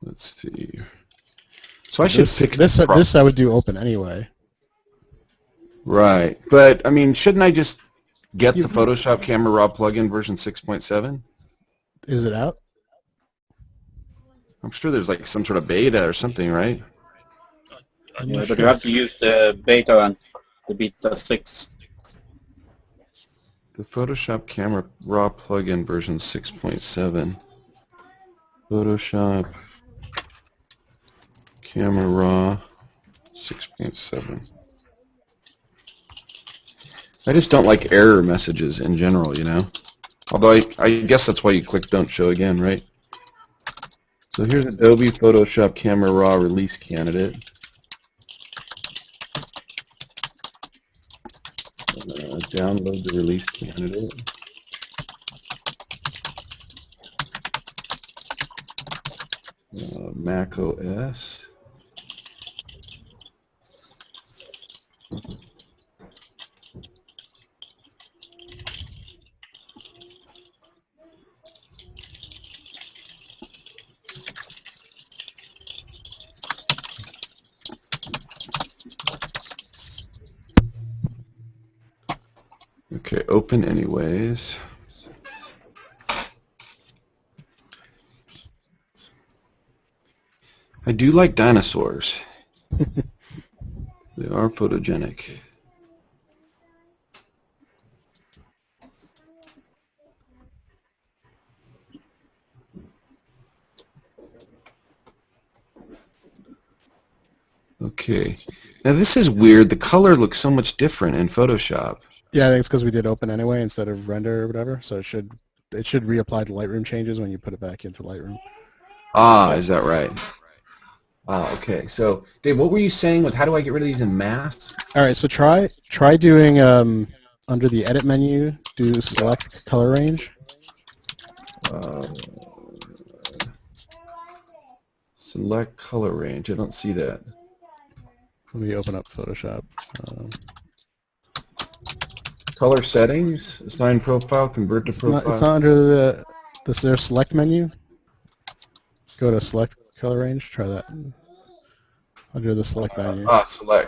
S2: Let's see. So I should fix
S6: this. This I would do open anyway.
S2: Right, but I mean, shouldn't I just get the Photoshop Camera Raw plugin version 6.7?
S6: Is it out?
S2: I'm sure there's like some sort of beta or something, right?
S4: Yeah, but you have to use the beta and the beta 6.
S2: The Photoshop Camera Raw plugin version 6.7. Photoshop Camera Raw 6.7. I just don't like error messages in general, you know? Although I guess that's why you click Don't Show Again, right? So here's Adobe Photoshop Camera Raw release candidate. Download the release candidate. Mac OS. Okay, open anyways. I do like dinosaurs. They are photogenic. Okay. Now this is weird. The color looks so much different in Photoshop.
S6: Yeah, I think it's because we did open anyway instead of render or whatever. So it should reapply the Lightroom changes when you put it back into Lightroom.
S2: Ah, is that right? Ah, okay. So, Dave, what were you saying with how do I get rid of these in masks?
S6: All right, so try doing under the edit menu, do select color range.
S2: Select color range. I don't see that.
S6: Let me open up Photoshop.
S2: Color settings, assign profile, convert to profile.
S6: It's not under their select menu. Go to select color range. Try that. Under the select menu.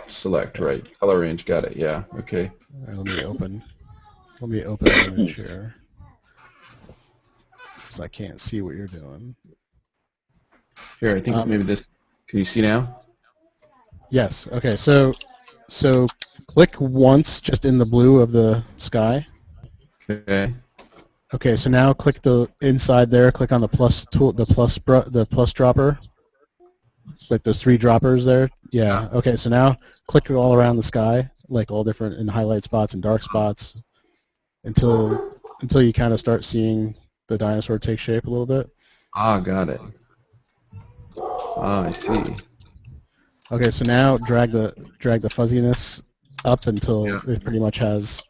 S2: Select, right. Color range, got it, yeah, okay.
S6: All right, let me open the image here. Because I can't see what you're doing.
S2: Here, I think maybe this. Can you see now?
S6: Yes. Okay. So click once just in the blue of the sky.
S2: Okay.
S6: Okay. So now click the inside there. Click on the plus tool, the plus dropper. Like those 3 droppers there. Yeah. Okay. So now click all around the sky, like all different in highlight spots and dark spots, until you kind of start seeing the dinosaur take shape a little bit.
S2: Ah, got it. Ah, I see.
S6: Okay, so now drag the fuzziness up until it pretty much has.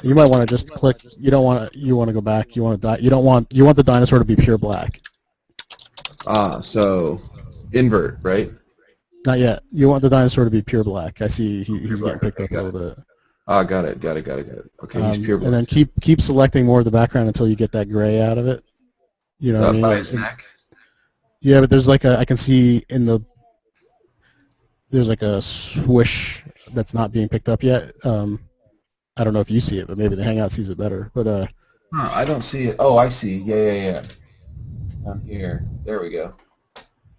S6: You might want to just click. You don't want to. You want to go back. You want to. You don't want. You want the dinosaur to be pure black.
S2: Ah, so invert, right?
S6: Not yet. You want the dinosaur to be pure black. I see he's getting picked up a little bit.
S2: Ah, got it. Okay, he's pure black.
S6: And then keep selecting more of the background until you get that gray out of it. You know what I mean?
S2: By his neck?
S6: Yeah, but there's like I can see in the. There's like a swoosh that's not being picked up yet. I don't know if you see it, but maybe the Hangout sees it better. But
S2: I don't see it. Oh, I see. Yeah. Down here. There we go.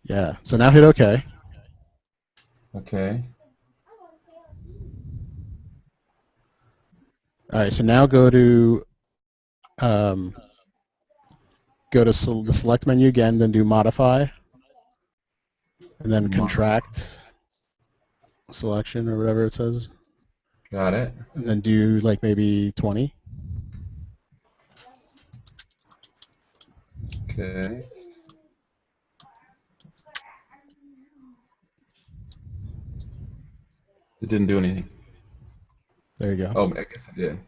S6: yeah. So now hit OK.
S2: Okay.
S6: All right. So now go to the select menu again, then do modify, and then contract selection or whatever it says.
S2: Got it.
S6: And then do like maybe 20.
S2: Okay. It didn't do anything.
S6: There you go.
S2: Oh, I guess it did.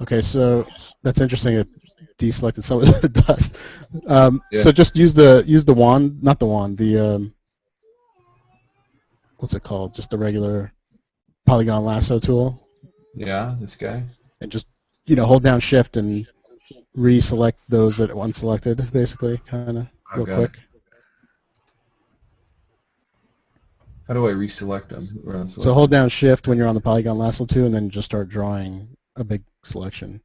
S6: Okay, so that's interesting. It deselected some of the dust.
S2: Yeah.
S6: So just use the wand, not the wand. The what's it called? Just the regular polygon lasso tool.
S2: Yeah, this guy.
S6: And just hold down Shift and reselect those that are unselected, basically, kind of real quick.
S2: How do I reselect them?
S6: So hold down Shift when you're on the polygon lasso tool, and then just start drawing a big selection.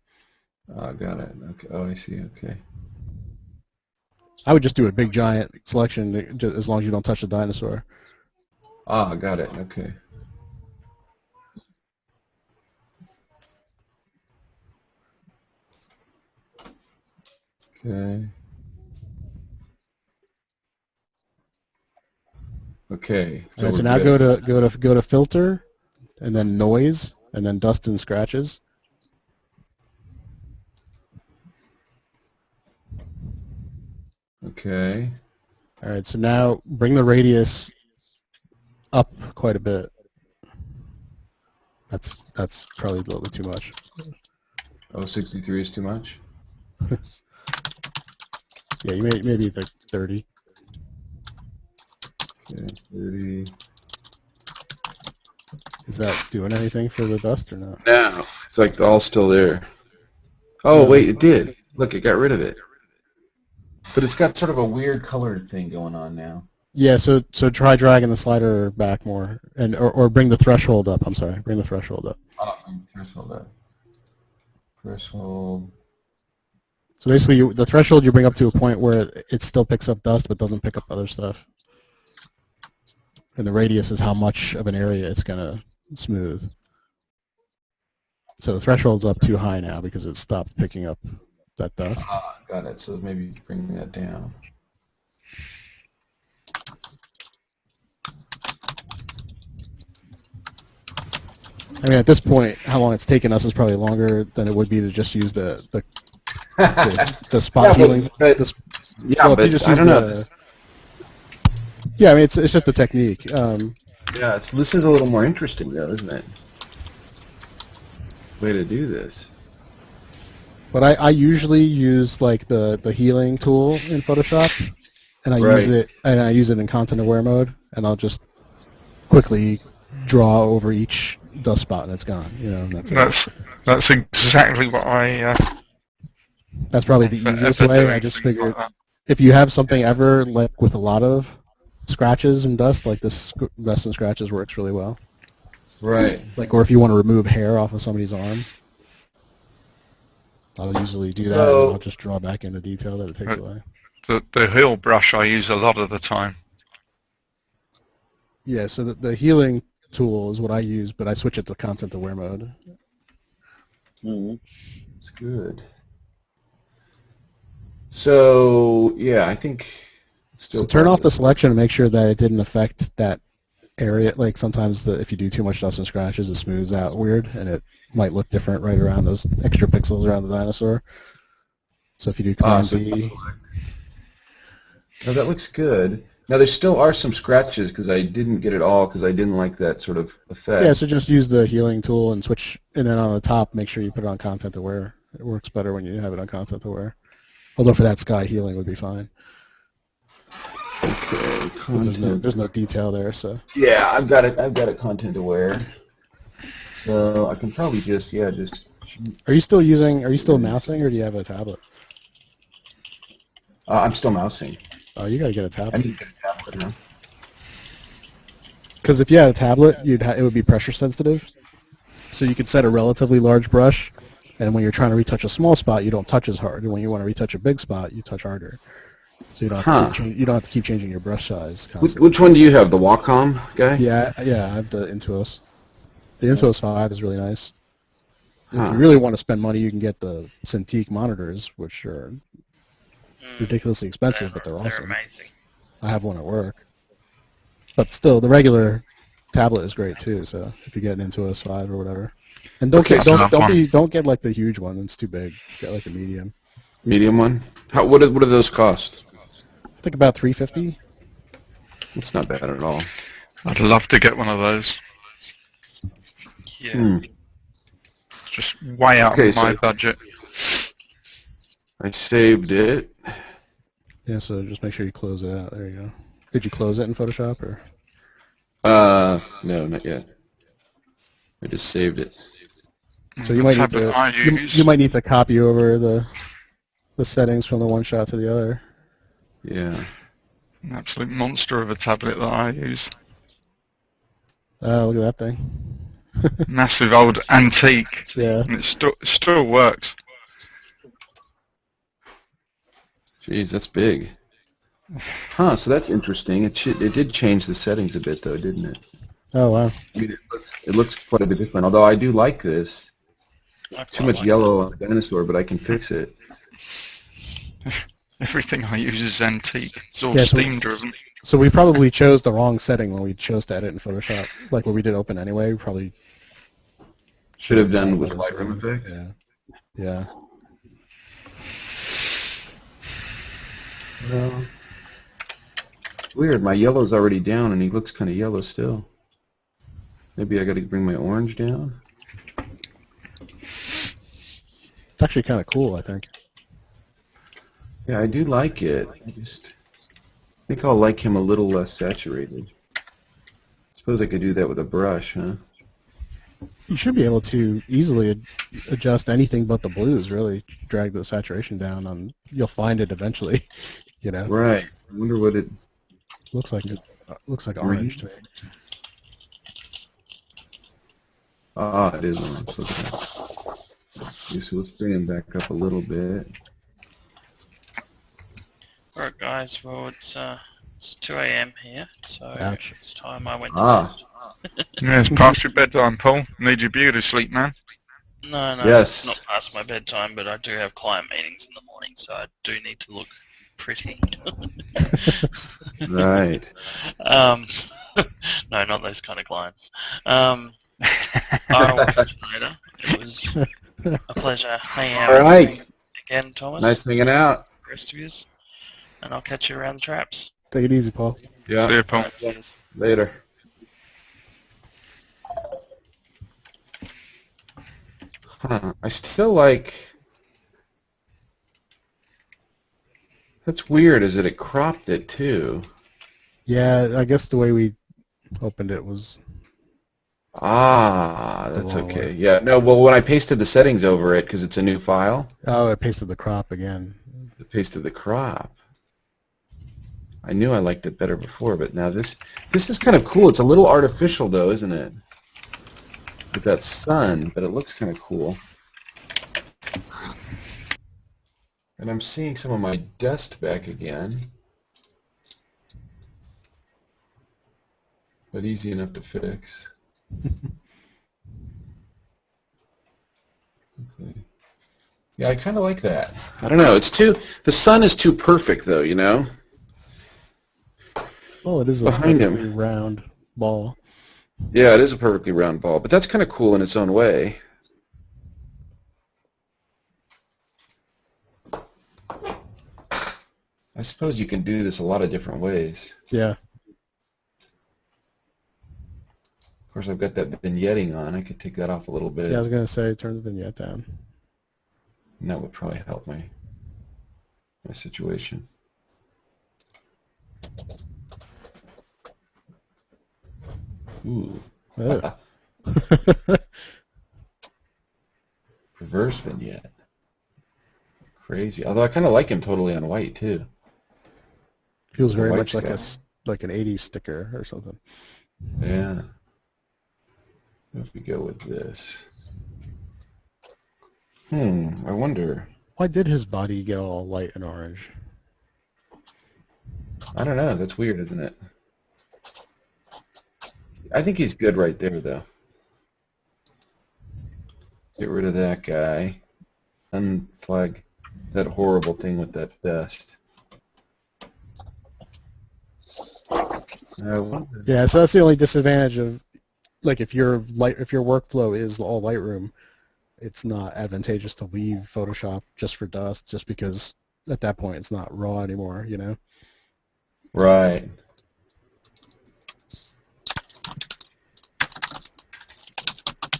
S2: Got it. Okay. Oh, I see. Okay.
S6: I would just do a big giant selection as long as you don't touch the dinosaur.
S2: Ah, got it. Okay. Okay. Okay.
S6: So, so now go to filter, and then noise, and then dust and scratches.
S2: Okay.
S6: All right. So now bring the radius up quite a bit. That's probably a little bit too much.
S2: Oh, 63 is too much?
S6: Yeah, you maybe like 30.
S2: Okay, 30.
S6: Is that doing anything for the dust or not?
S2: No. It's like all still there. Oh, wait, it did. Look, it got rid of it. But it's got sort of a weird colored thing going on now.
S6: Yeah, so try dragging the slider back more, and or bring the threshold up. I'm sorry, bring the threshold up.
S2: Oh, threshold up. Threshold.
S6: So basically, the threshold you bring up to a point where it still picks up dust but doesn't pick up other stuff. And the radius is how much of an area it's going to smooth. So the threshold's up too high now because it stopped picking up that dust.
S2: Got it. So maybe bring that down.
S6: I mean, at this point, how long it's taken us is probably longer than it would be to just use the spot healing.
S2: But
S6: I don't know. Yeah, I mean, it's just a technique.
S2: Yeah, this is a little more interesting, though, isn't it? Way to do this.
S6: But I usually use like the healing tool in Photoshop, and I use it in content aware mode, and I'll just quickly draw over each dust spot and it's gone.
S8: That's exactly what I.
S6: That's probably the easiest way. I just figured if you have something ever like with a lot of scratches and dust, like this dust and scratches works really well.
S2: Right.
S6: Like, or if you want to remove hair off of somebody's arm, I'll usually do that, and I'll just draw back into detail that it takes away.
S8: The heel brush I use a lot of the time.
S6: Yeah, so the healing tool is what I use, but I switch it to content aware mode.
S2: It's good. So yeah, I think still.
S6: So turn off the selection and make sure that it didn't affect that area. Like sometimes if you do too much dust and scratches, it smooths out weird, and it might look different right around those extra pixels around the dinosaur. So if you do Command D.
S2: No, that looks good. Now there still are some scratches because I didn't get it all because I didn't like that sort of effect.
S6: Yeah, so just use the healing tool and switch, and then on the top, make sure you put it on content aware. It works better when you have it on content aware. Although for that sky, healing would be fine.
S2: Okay,
S6: there's no detail there, so.
S2: Yeah, I've got it. I've got it content aware. So I can probably just.
S6: Are you still mousing, or do you have a tablet?
S2: I'm still mousing.
S6: Oh, you gotta get a tablet.
S2: I need to get a tablet now.
S6: Because if you had a tablet, it would be pressure sensitive. So you could set a relatively large brush, and when you're trying to retouch a small spot, you don't touch as hard. And when you want to retouch a big spot, you touch harder. So you don't have to keep changing your brush size constantly.
S2: Which one do you have? The Wacom guy?
S6: Yeah, I have the Intuos. The Intuos 5 is really nice. If you really want to spend money, you can get the Cintiq monitors, which are ridiculously expensive, but they're awesome.
S1: They're amazing.
S6: I have one at work. But still, the regular tablet is great too. So if you get an Intuos 5 or whatever, and don't get like the huge one. It's too big. Get like a medium.
S2: Medium one. What do those cost?
S6: I think about $350.
S2: It's not bad at all.
S8: I'd love to get one of those.
S1: Yeah.
S8: It's just way out of my budget.
S2: I saved it.
S6: Yeah, so just make sure you close it out. There you go. Did you close it in Photoshop or?
S2: No, not yet. I just saved it.
S6: So you might need to copy over the settings from the one shot to the other.
S2: Yeah.
S8: An absolute monster of a tablet that I use.
S6: Oh, look at that thing.
S8: Massive old antique.
S6: Yeah.
S8: And it still works.
S2: Jeez, that's big. Huh, so that's interesting. It did change the settings a bit, though, didn't it?
S6: Oh, wow.
S2: I mean, it looks quite a bit different, although I do like this. Too much yellow on the dinosaur, but I can fix it.
S8: Everything I use is antique. It's all
S6: Yeah,
S8: steam driven.
S6: So we probably chose the wrong setting when we chose to edit in Photoshop. Like when we did open anyway, we probably
S2: should have done with Lightroom effects.
S6: Yeah. Yeah.
S2: Well, weird. My yellow's already down, and he looks kind of yellow still. Maybe I got to bring my orange down.
S6: It's actually kind of cool, I think.
S2: Yeah, I do like it. I think I'll like him a little less saturated. Suppose I could do that with a brush, huh?
S6: You should be able to easily adjust anything but the blues, really. Drag the saturation down, and you'll find it eventually, you know?
S2: Right. I wonder what it...
S6: Looks like orange to me.
S2: Ah, it is orange. Okay, so let's bring him back up a little bit.
S1: Alright guys, well it's 2 AM here, so
S6: Ouch.
S1: it's time I went to bed.
S8: Yeah, it's past your bedtime, Paul. Need your beauty sleep, man.
S1: No,
S2: Yes.
S1: it's not past my bedtime, but I do have client meetings in the morning, so I do need to look pretty.
S2: Right.
S1: No, not those kind of clients. I'll catch you later. It was a pleasure hanging out
S2: Alright.
S1: with you again, Thomas.
S2: Nice hanging out.
S1: The rest of yous. And I'll catch you around the traps.
S6: Take it easy, Paul.
S2: Yeah.
S8: See you, Paul.
S2: Later. Huh. I still like... That's weird, is that it cropped it, too.
S6: Yeah, I guess the way we opened it was...
S2: Ah, that's
S6: wrong
S2: okay.
S6: way.
S2: Yeah, no, well, when I pasted the settings over it, because it's a new file,
S6: Oh, I pasted the crop again.
S2: I pasted the crop. I knew I liked it better before, but now this is kind of cool. It's a little artificial, though, isn't it? With that sun, but it looks kind of cool. And I'm seeing some of my dust back again. But easy enough to fix. Okay. Yeah, I kind of like that. I don't know. The sun is too perfect, though, you know?
S6: Well, it is a
S2: Behind
S6: perfectly
S2: him.
S6: round ball.
S2: Yeah, it is a perfectly round ball, but that's kind of cool in its own way. I suppose you can do this a lot of different ways.
S6: Yeah.
S2: Of course, I've got that vignetting on. I could take that off a little bit.
S6: Yeah, I was going to say, turn the vignette down.
S2: And that would probably help my situation. Ooh.
S6: Oh.
S2: Reverse vignette. Crazy. Although I kind of like him totally on white, too.
S6: Feels
S2: The
S6: very
S2: white
S6: much like
S2: sky.
S6: like an 80s sticker or something.
S2: Yeah. If we go with this. I wonder.
S6: Why did his body get all light and orange?
S2: I don't know. That's weird, isn't it? I think he's good right there, though. Get rid of that guy. Unflag that horrible thing with that dust.
S6: Yeah, so that's the only disadvantage of, like, if your workflow is all Lightroom, it's not advantageous to leave Photoshop just for dust, just because at that point it's not raw anymore, you know?
S2: Right.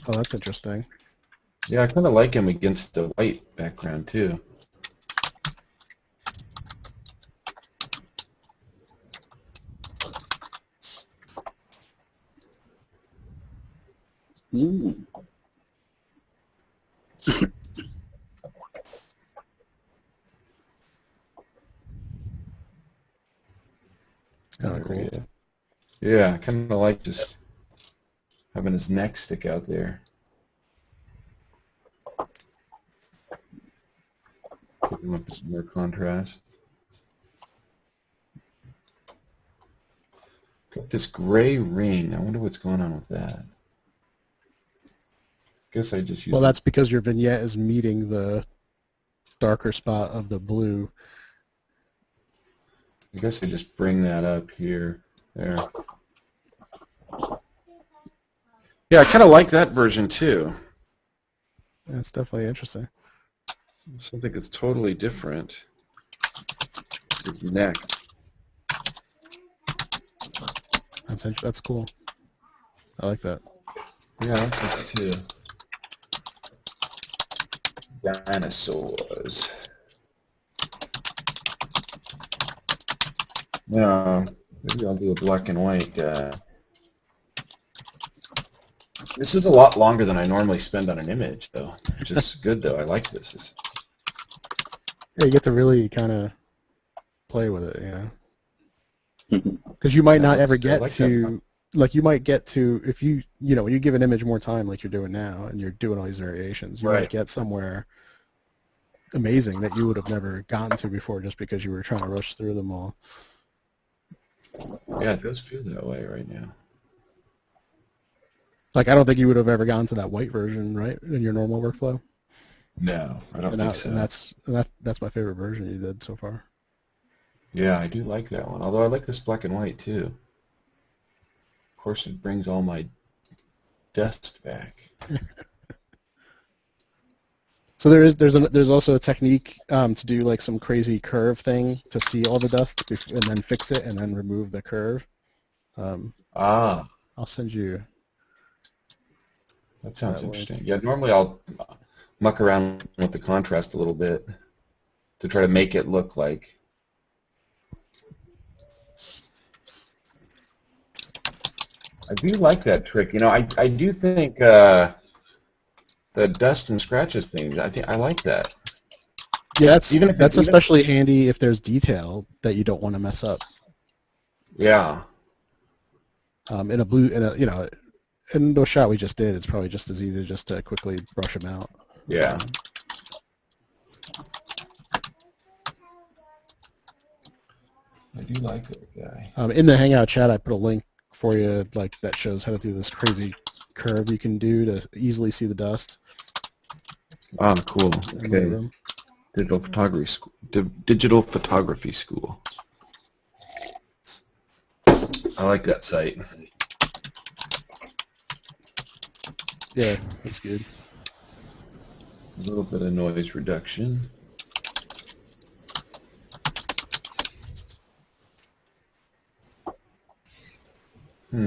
S6: Oh, that's interesting.
S2: Yeah, I kind of like him against the white background, too.
S6: Kind of cool.
S2: Yeah, I kind of like just having his neck stick out there. Give him up some more contrast. Got this gray ring. I wonder what's going on with that. Guess I just use.
S6: Well, that's because your vignette is meeting the darker spot of the blue.
S2: I guess I just bring that up here. There. Yeah, I kind of like that version too.
S6: That's definitely interesting.
S2: Something that's totally different. His neck.
S6: That's cool. I like that.
S2: Yeah, I like this too. Dinosaurs. Yeah, maybe I'll do a black and white guy. This is a lot longer than I normally spend on an image, though, which is good, though. I like this.
S6: Yeah, you get to really kind of play with it, you know? Because you might not ever get to, like, you might get to, if you when you give an image more time like you're doing now, and you're doing all these variations, you might get somewhere amazing that you would have never gotten to before just because you were trying to rush through them all.
S2: Yeah, it does feel that way right now.
S6: Like, I don't think you would have ever gotten to that white version, right, in your normal workflow?
S2: No, I don't think so.
S6: And that's my favorite version you did so far.
S2: Yeah, I do like that one. Although I like this black and white, too. Of course, it brings all my dust back.
S6: So there's also a technique to do like some crazy curve thing to see all the dust and then fix it and then remove the curve. I'll send you.
S2: That sounds interesting. Yeah, normally I'll muck around with the contrast a little bit to try to make it look like. I do like that trick. You know, I do think the dust and scratches things. I like that.
S6: Yeah, that's especially handy if there's detail that you don't want to mess up.
S2: Yeah.
S6: In the shot we just did, it's probably just as easy just to quickly brush them out.
S2: Yeah. do like that guy.
S6: In the Hangout chat, I put a link for you, like that shows how to do this crazy curve you can do to easily see the dust.
S2: Oh, cool.
S6: In
S2: Okay.
S6: Lightroom.
S2: Digital photography school. Digital photography school. I like that site.
S6: Yeah, that's good.
S2: A little bit of noise reduction. I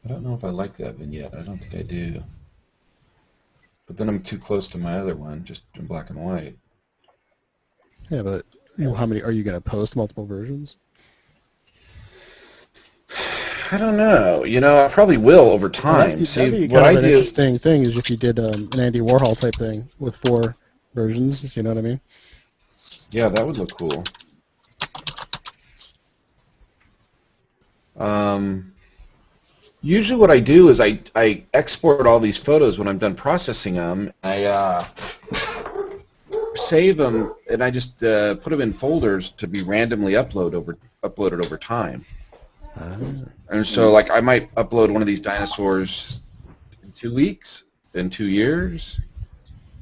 S2: don't know if I like that vignette. I don't think I do. But then I'm too close to my other one, just in black and white.
S6: Yeah, but how many are you going to post multiple versions?
S2: I don't know. You know, I probably will over time.
S6: That'd be
S2: what
S6: kind
S2: I
S6: of an
S2: do.
S6: interesting thing is if you did an Andy Warhol type thing with 4 versions, if you know what I mean.
S2: Yeah, that would look cool. Usually what I do is I export all these photos when I'm done processing them. I save them, and I just put them in folders to be randomly uploaded over time. And so, like, I might upload one of these dinosaurs in 2 weeks, in 2 years,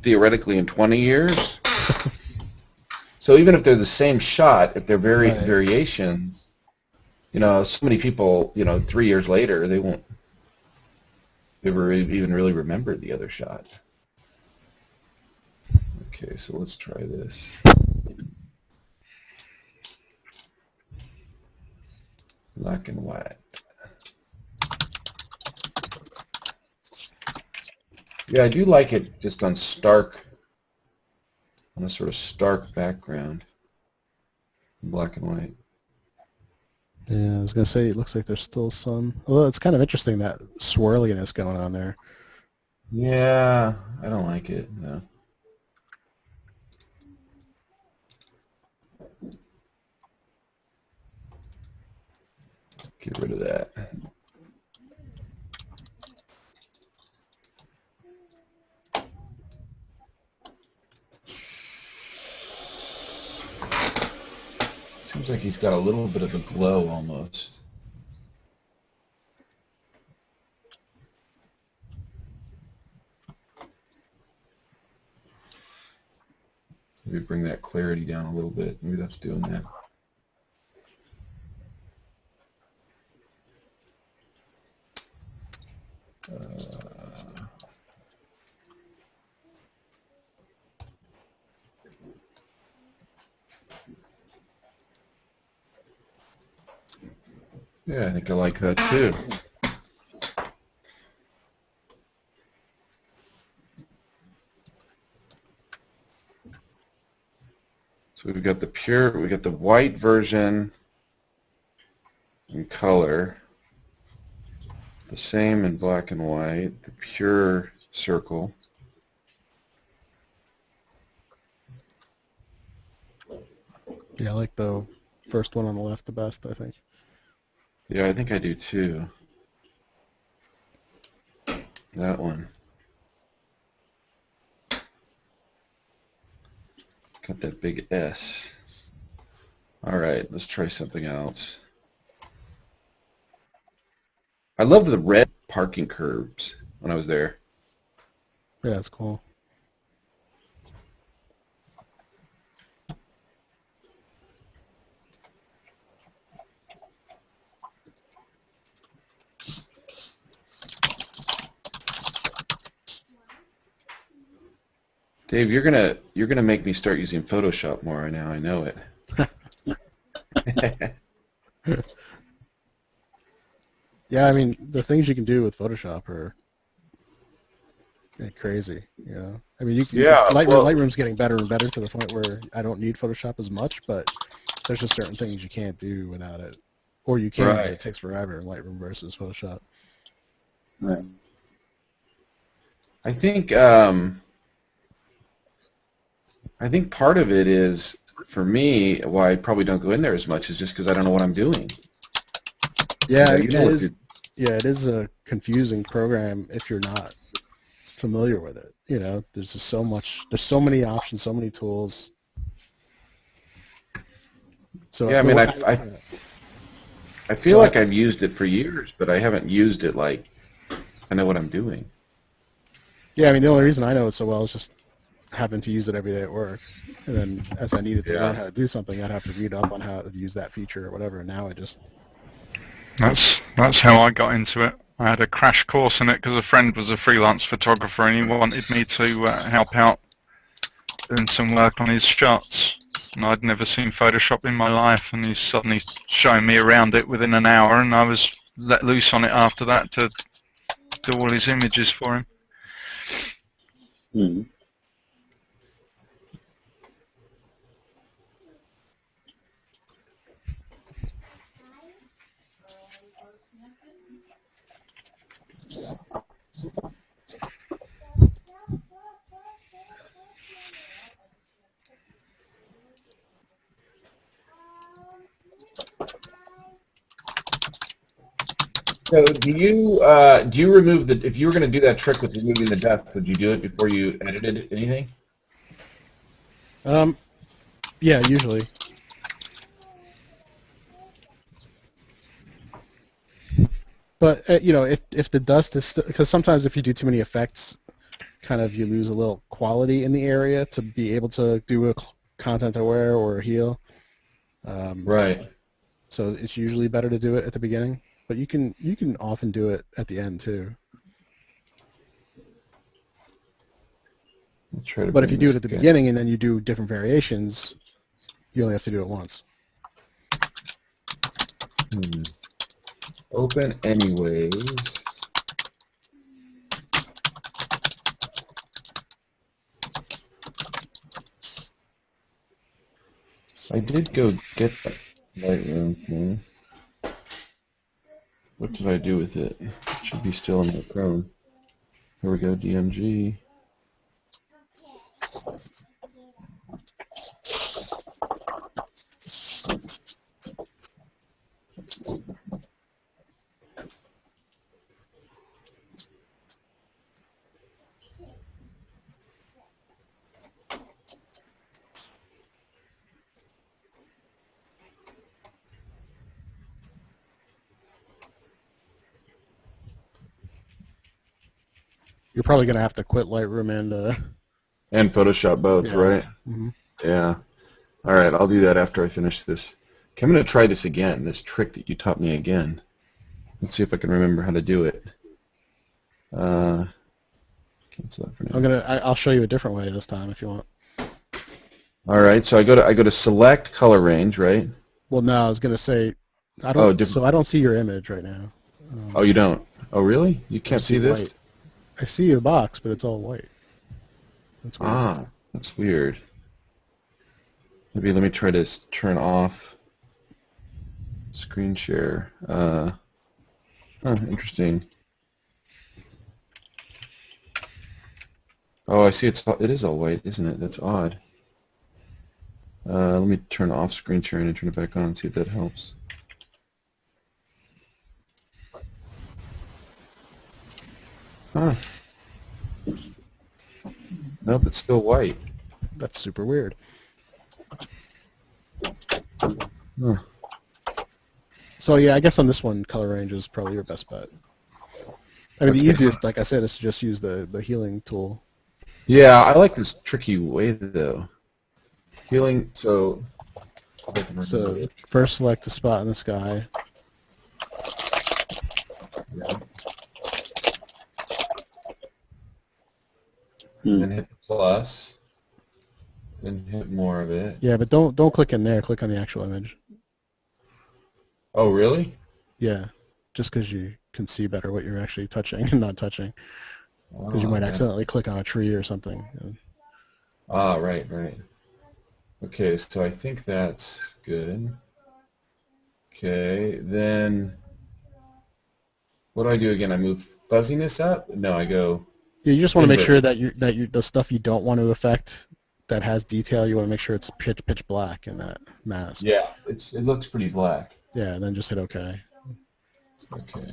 S2: theoretically in 20 years. So even if they're the same shot, if they're variations, you know, so many people, you know, 3 years later, they won't ever even really remember the other shot. Okay, so let's try this. Black and white. Yeah, I do like it just on a sort of stark background, black and white.
S6: Yeah, I was going to say, it looks like there's still sun. Although it's kind of interesting, that swirliness going on there.
S2: Yeah, I don't like it, no. Get rid of that. Seems like he's got a little bit of a glow almost. Maybe bring that clarity down a little bit. Maybe that's doing that. Yeah, I think I like that too. So we've got the white version in color, the same in black and white, the pure circle.
S6: Yeah, I like the first one on the left the best, I think.
S2: Yeah, I think I do too. That one. Got that big S. Alright, let's try something else. I loved the red parking curbs when I was there.
S6: Yeah, it's cool.
S2: Dave, you're gonna make me start using Photoshop more now. I know it.
S6: Yeah, I mean, the things you can do with Photoshop are crazy, you know. I mean, Lightroom's getting better and better to the point where I don't need Photoshop as much, but there's just certain things you can't do without it. Or you can, but it takes forever in Lightroom versus Photoshop.
S2: Right. I think part of it is, for me, why I probably don't go in there as much is just because I don't know what I'm doing.
S6: Yeah, it is a confusing program if you're not familiar with it. You know, there's just so many options, so many tools. So
S2: Yeah, I
S6: the
S2: mean,
S6: way
S2: I feel like I've used it for years, but I haven't used it like I know what I'm doing.
S6: yeah, I mean, the only reason I know it so well is just having to use it every day at work. And then as I needed to learn
S2: Yeah.
S6: how to do something, I'd have to read up on how to use that feature or whatever. And now I just
S8: That's how I got into it. I had a crash course in it because a friend was a freelance photographer and he wanted me to help out in some work on his shots. And I'd never seen Photoshop in my life, and he's suddenly showing me around it within an hour, and I was let loose on it after that to do all his images for him.
S4: Hmm.
S2: So do you remove the if you were going to do that trick with removing the dust, would you do it before you edited anything?
S6: yeah, usually. But you know, if the dust is because sometimes if you do too many effects, kind of you lose a little quality in the area to be able to do a content aware or a heal.
S2: Right.
S6: So it's usually better to do it at the beginning, but you can often do it at the end too.
S2: I'll try to
S6: But if
S2: bring
S6: you do
S2: this
S6: it at the
S2: again.
S6: beginning and then you do different variations, you only have to do it once.
S2: Open anyways. I did go get that Lightroom thing. What did I do with it? It should be still in my Chrome. Here we go, DMG.
S6: You're probably going to have to quit Lightroom
S2: And Photoshop both,
S6: yeah.
S2: right?
S6: Mm-hmm.
S2: Yeah. All right, I'll do that after I finish this. Okay, I'm going to try this again, this trick that you taught me again. Let's see if I can remember how to do it. Cancel that for now.
S6: I'll show you a different way this time if you want.
S2: All right, so I go to select color range, right?
S6: Well, no, I was going to say I
S2: Oh,
S6: don't. So I don't see your image right now.
S2: Oh, you don't? Oh, really? You
S6: I
S2: can't see this?
S6: white. I see your box, but it's all white. That's weird.
S2: Ah, that's weird. Maybe let me try to turn off screen share. Interesting. Oh, I see. It is all white, isn't it? That's odd. Let me turn off screen sharing and turn it back on. See if that helps. Huh. Nope, it's still white.
S6: That's super weird.
S2: Huh.
S6: So yeah, I guess on this one, color range is probably your best bet. I mean, the easiest, like I said, is to just use the healing tool.
S2: Yeah, I like this tricky way though. Healing. So
S6: First select the spot in the sky.
S2: Yeah. Then hit the plus. Then hit more of it.
S6: Yeah, but don't click in there. Click on the actual image.
S2: Oh, really?
S6: Yeah, just because you can see better what you're actually touching and not touching. Because you might accidentally click on a tree or something.
S2: Ah, right. Okay, so I think that's good. Okay, then what do I do again? I move fuzziness up? No, I go.
S6: Yeah, you just want to make
S2: invert.
S6: sure that the stuff you don't want to affect that has detail, you want to make sure it's pitch black in that mask.
S2: Yeah, it looks pretty black.
S6: Yeah, and then just hit OK.
S2: Okay.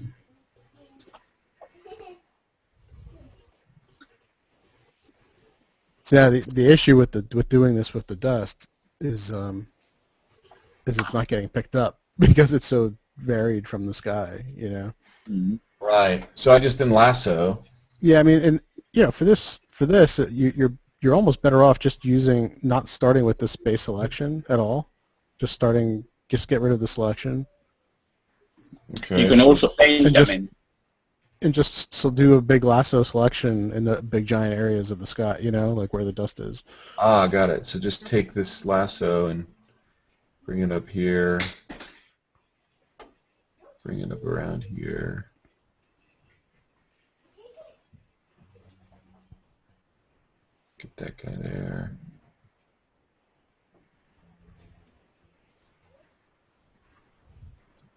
S6: So yeah, the issue with doing this with the dust is is it's not getting picked up because it's so varied from the sky, you know.
S2: Right. So I just didn't lasso.
S6: Yeah, I mean, and you know, for this, you're almost better off just not starting with this base selection at all. Just get rid of the selection.
S2: Okay.
S4: You can also paint
S6: And
S4: them
S6: just-
S4: in.
S6: And just do a big lasso selection in the big giant areas of the sky, you know, like where the dust is.
S2: Ah, got it. So just take this lasso and bring it up here. Bring it up around here. Get that guy there.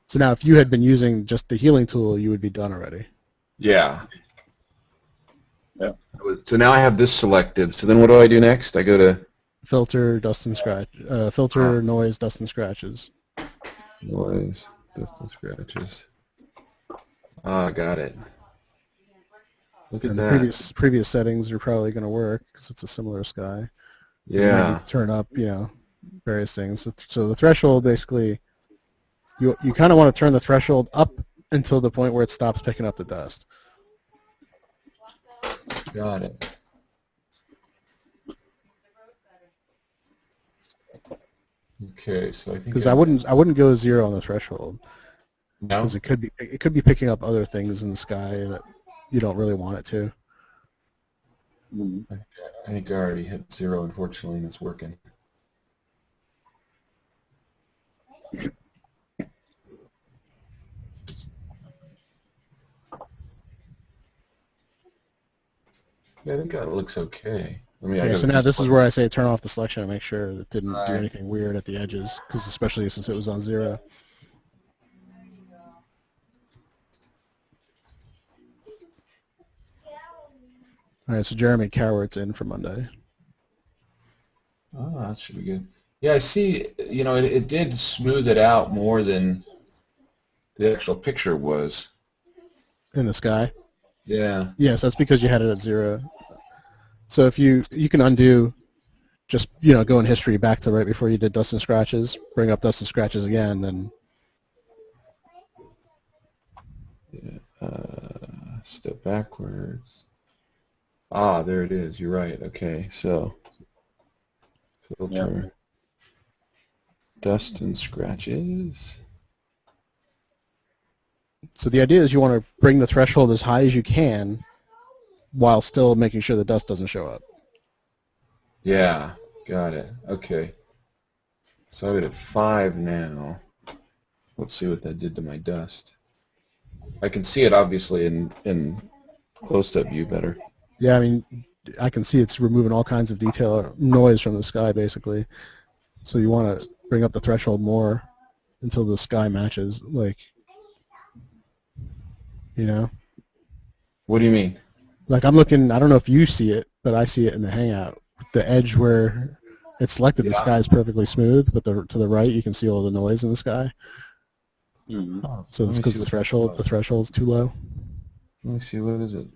S6: So now if you had been using just the healing tool, you would be done already.
S2: Yeah.
S4: Yeah.
S2: So now I have this selected. So then what do I do next? I go to
S6: Filter, dust and scratch. Filter, noise, dust and scratches.
S2: noise, dust and scratches. Ah, got it. Look at
S6: And the
S2: that.
S6: previous settings are probably going to work because it's a similar sky. You might
S2: Yeah.
S6: need to turn up, you know, various things. So the threshold basically, you kind of want to turn the threshold up until the point where it stops picking up the dust.
S2: Got it. Okay, so I think
S6: Because I wouldn't go 0 on the threshold
S2: no.
S6: because it could be picking up other things in the sky that you don't really want it to.
S2: I think I already hit 0, unfortunately, and it's working. Yeah, I think that looks okay. I mean, I
S6: Yeah,
S2: gotta
S6: so now
S2: just
S6: this is where I say turn off the selection and make sure it didn't do
S2: Right.
S6: anything weird at the edges, because especially since it was on 0. All right, so Jeremy Cowart's in for Monday.
S2: Oh, that should be good. Yeah, I see. You know, it did smooth it out more than the actual picture was.
S6: In the sky?
S2: Yeah.
S6: Yes, that's because you had it at 0. So if you can undo, just, you know, go in history back to right before you did dust and scratches, bring up dust and scratches again, then
S2: Yeah. Step backwards. Ah, there it is. You're right. Okay, so filter, dust and scratches.
S6: so the idea is you want to bring the threshold as high as you can while still making sure the dust doesn't show up.
S2: Yeah, got it. Okay. So I'm at 5 now. Let's see what that did to my dust. I can see it obviously in close-up view better.
S6: Yeah, I mean, I can see it's removing all kinds of detail, noise from the sky, basically. So you want to bring up the threshold more until the sky matches, like, you know?
S2: What do you mean?
S6: Like, I'm looking, I don't know if you see it, but I see it in the Hangout. The edge where it's selected, the sky is perfectly smooth, but to the right, you can see all the noise in the sky.
S2: Oh,
S6: So it's because the threshold's too low.
S2: Let me see, what is it?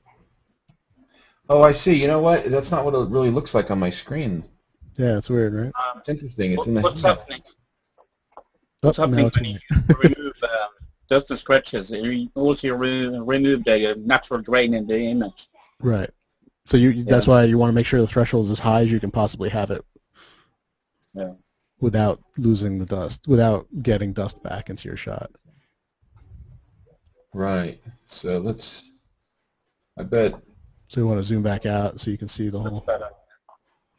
S2: Oh, I see. You know what? That's not what it really looks like on my screen.
S6: Yeah, it's weird, right?
S2: It's interesting. It's in the
S4: What's
S2: Hangout.
S4: happening?
S6: Oh,
S4: What's
S6: now
S4: happening
S6: it's
S4: when
S6: weird.
S4: you remove dust and scratches? You also remove the natural grain in the image.
S6: Right. So that's why you want to make sure the threshold is as high as you can possibly have it.
S4: Yeah.
S6: Without losing the dust, without getting dust back into your shot.
S2: Right. So I bet.
S6: So you want to zoom back out so you can see the whole.
S4: Better.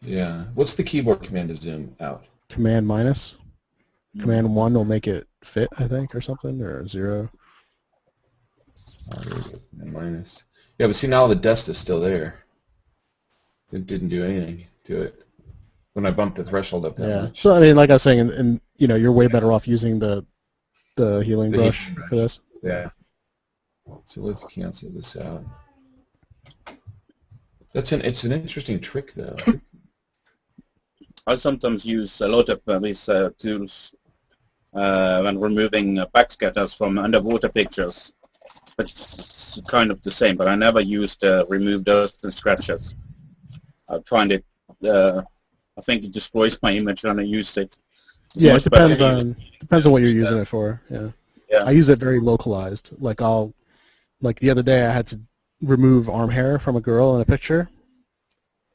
S2: Yeah. What's the keyboard command to zoom out?
S6: Command minus. Command 1 will make it fit, I think, or something, or 0.
S2: Oh, there we go. Command minus. Yeah, but see, now the dust is still there. It didn't do anything to it when I bumped the threshold up that much.
S6: So I mean, like I was saying, and you know, you're way better off using the healing brush for this.
S2: Yeah. So let's cancel this out. It's an interesting trick though.
S4: I sometimes use a lot of these tools when removing backscatters from underwater pictures. It's kind of the same, but I never used remove dust and scratches. I find it, I think it destroys my image when I use it.
S6: Yeah, it
S4: but
S6: depends on what you're using it for. Yeah.
S4: yeah.
S6: I use it very localized. Like the other day I had to remove arm hair from a girl in a picture,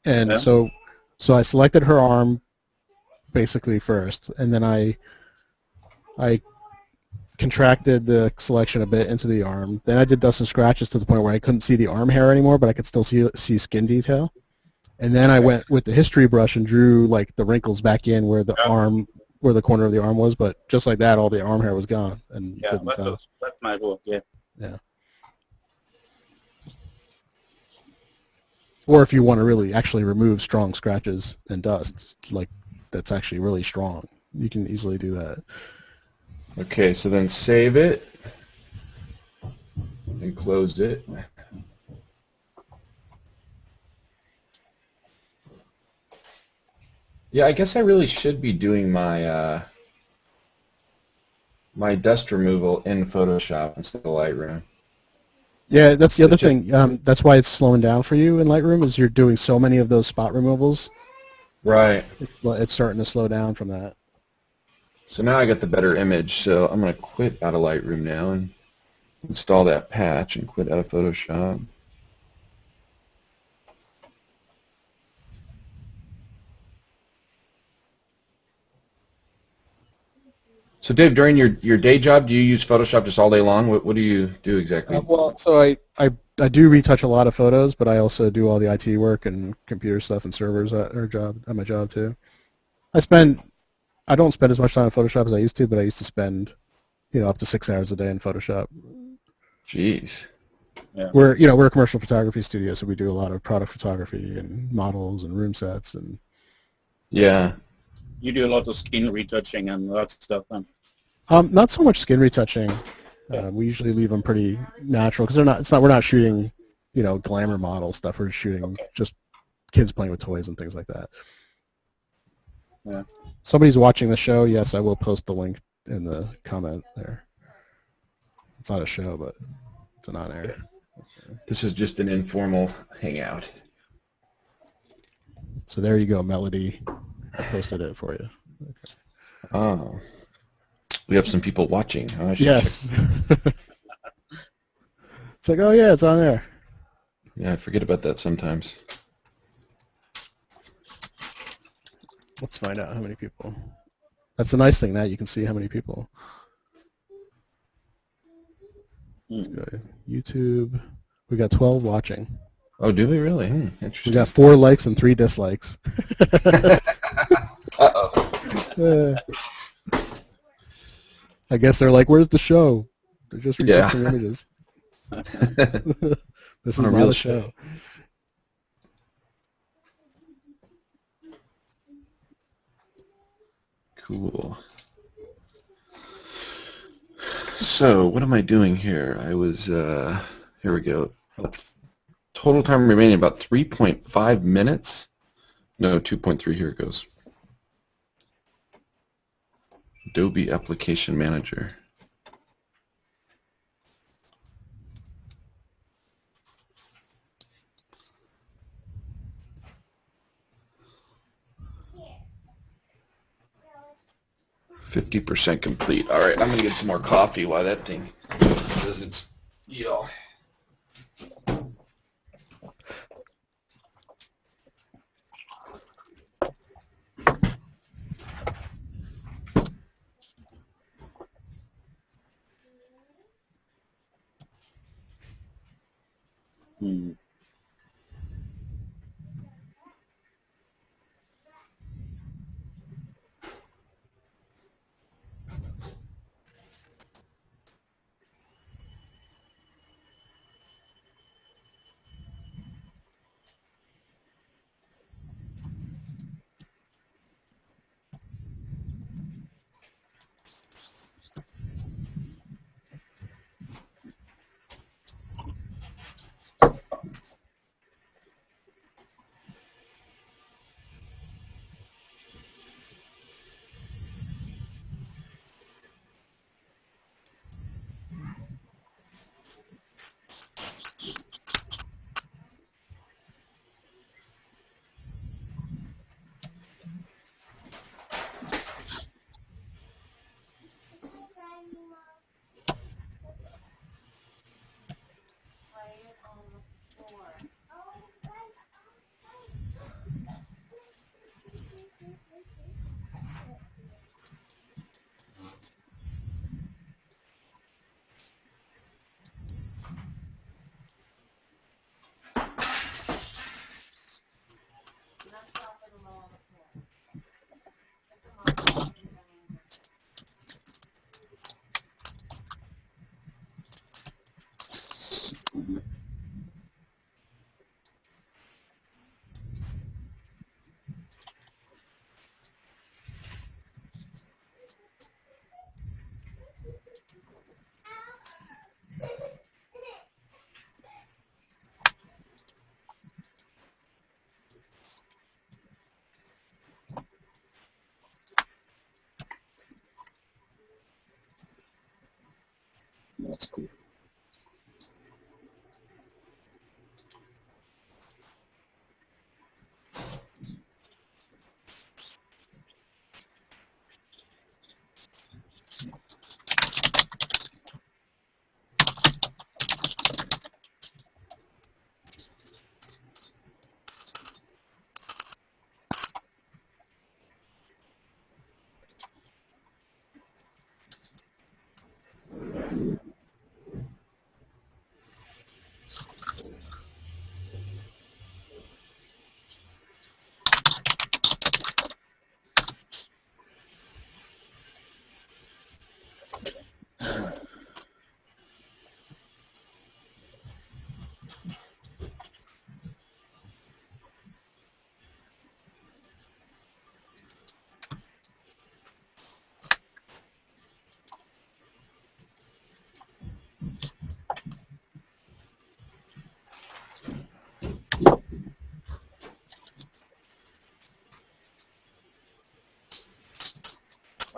S6: and
S4: Yeah.
S6: so I selected her arm basically first, and then I contracted the selection a bit into the arm. Then I did dust and scratches to the point where I couldn't see the arm hair anymore, but I could still see skin detail. And then I went with the history brush and drew like the wrinkles back in where the corner of the arm was, but just like that, all the arm hair was gone, and you
S4: Yeah,
S6: couldn't tell.
S4: that might work. Yeah.
S6: Yeah. Or if you want to really actually remove strong scratches and dust, like that's actually really strong, you can easily do that.
S2: Okay, so then save it and close it. Yeah, I guess I really should be doing my my dust removal in Photoshop instead of Lightroom.
S6: Yeah, that's the other thing. That's why it's slowing down for you in Lightroom, is you're doing so many of those spot removals.
S2: Right.
S6: It's starting to slow down from that.
S2: So now I got the better image, so I'm going to quit out of Lightroom now and install that patch and quit out of Photoshop. So Dave, during your day job, do you use Photoshop just all day long? What do you do exactly?
S6: Well, so I do retouch a lot of photos, but I also do all the IT work and computer stuff and servers at my job too. I don't spend as much time in Photoshop as I used to, but I used to spend, up to 6 hours a day in Photoshop.
S2: Jeez.
S4: Yeah.
S6: We're a commercial photography studio, so we do a lot of product photography and models and room sets and.
S2: Yeah.
S4: You do a lot of skin retouching and that stuff, then.
S6: Not so much skin retouching. We usually leave them pretty natural because we're not shooting, glamour model stuff. We're shooting just kids playing with toys and things like that.
S4: Yeah.
S6: Somebody's watching the show. Yes, I will post the link in the comment there. It's not a show, but it's an on-air.
S2: This is just an informal hangout.
S6: So there you go, Melody. I posted it for you. Okay.
S2: Oh. We have some people watching. Huh?
S6: Yes. It's like, oh yeah, it's on there.
S2: Yeah, I forget about that sometimes.
S6: Let's find out how many people. That's the nice thing, that you can see how many people. Let's go to YouTube. We got 12 watching.
S2: Oh, do we really? Interesting.
S6: We got 4 likes and 3 dislikes.
S2: Uh-oh.
S6: I guess they're like, where's the show? They're just retouching images. This is not a show.
S2: Cool. So, what am I doing here? I was, here we go. Total time remaining about 3.5 minutes. No, 2.3, here it goes. Adobe Application Manager. %50 complete. All right, I'm gonna get some more coffee while that thing does its deal.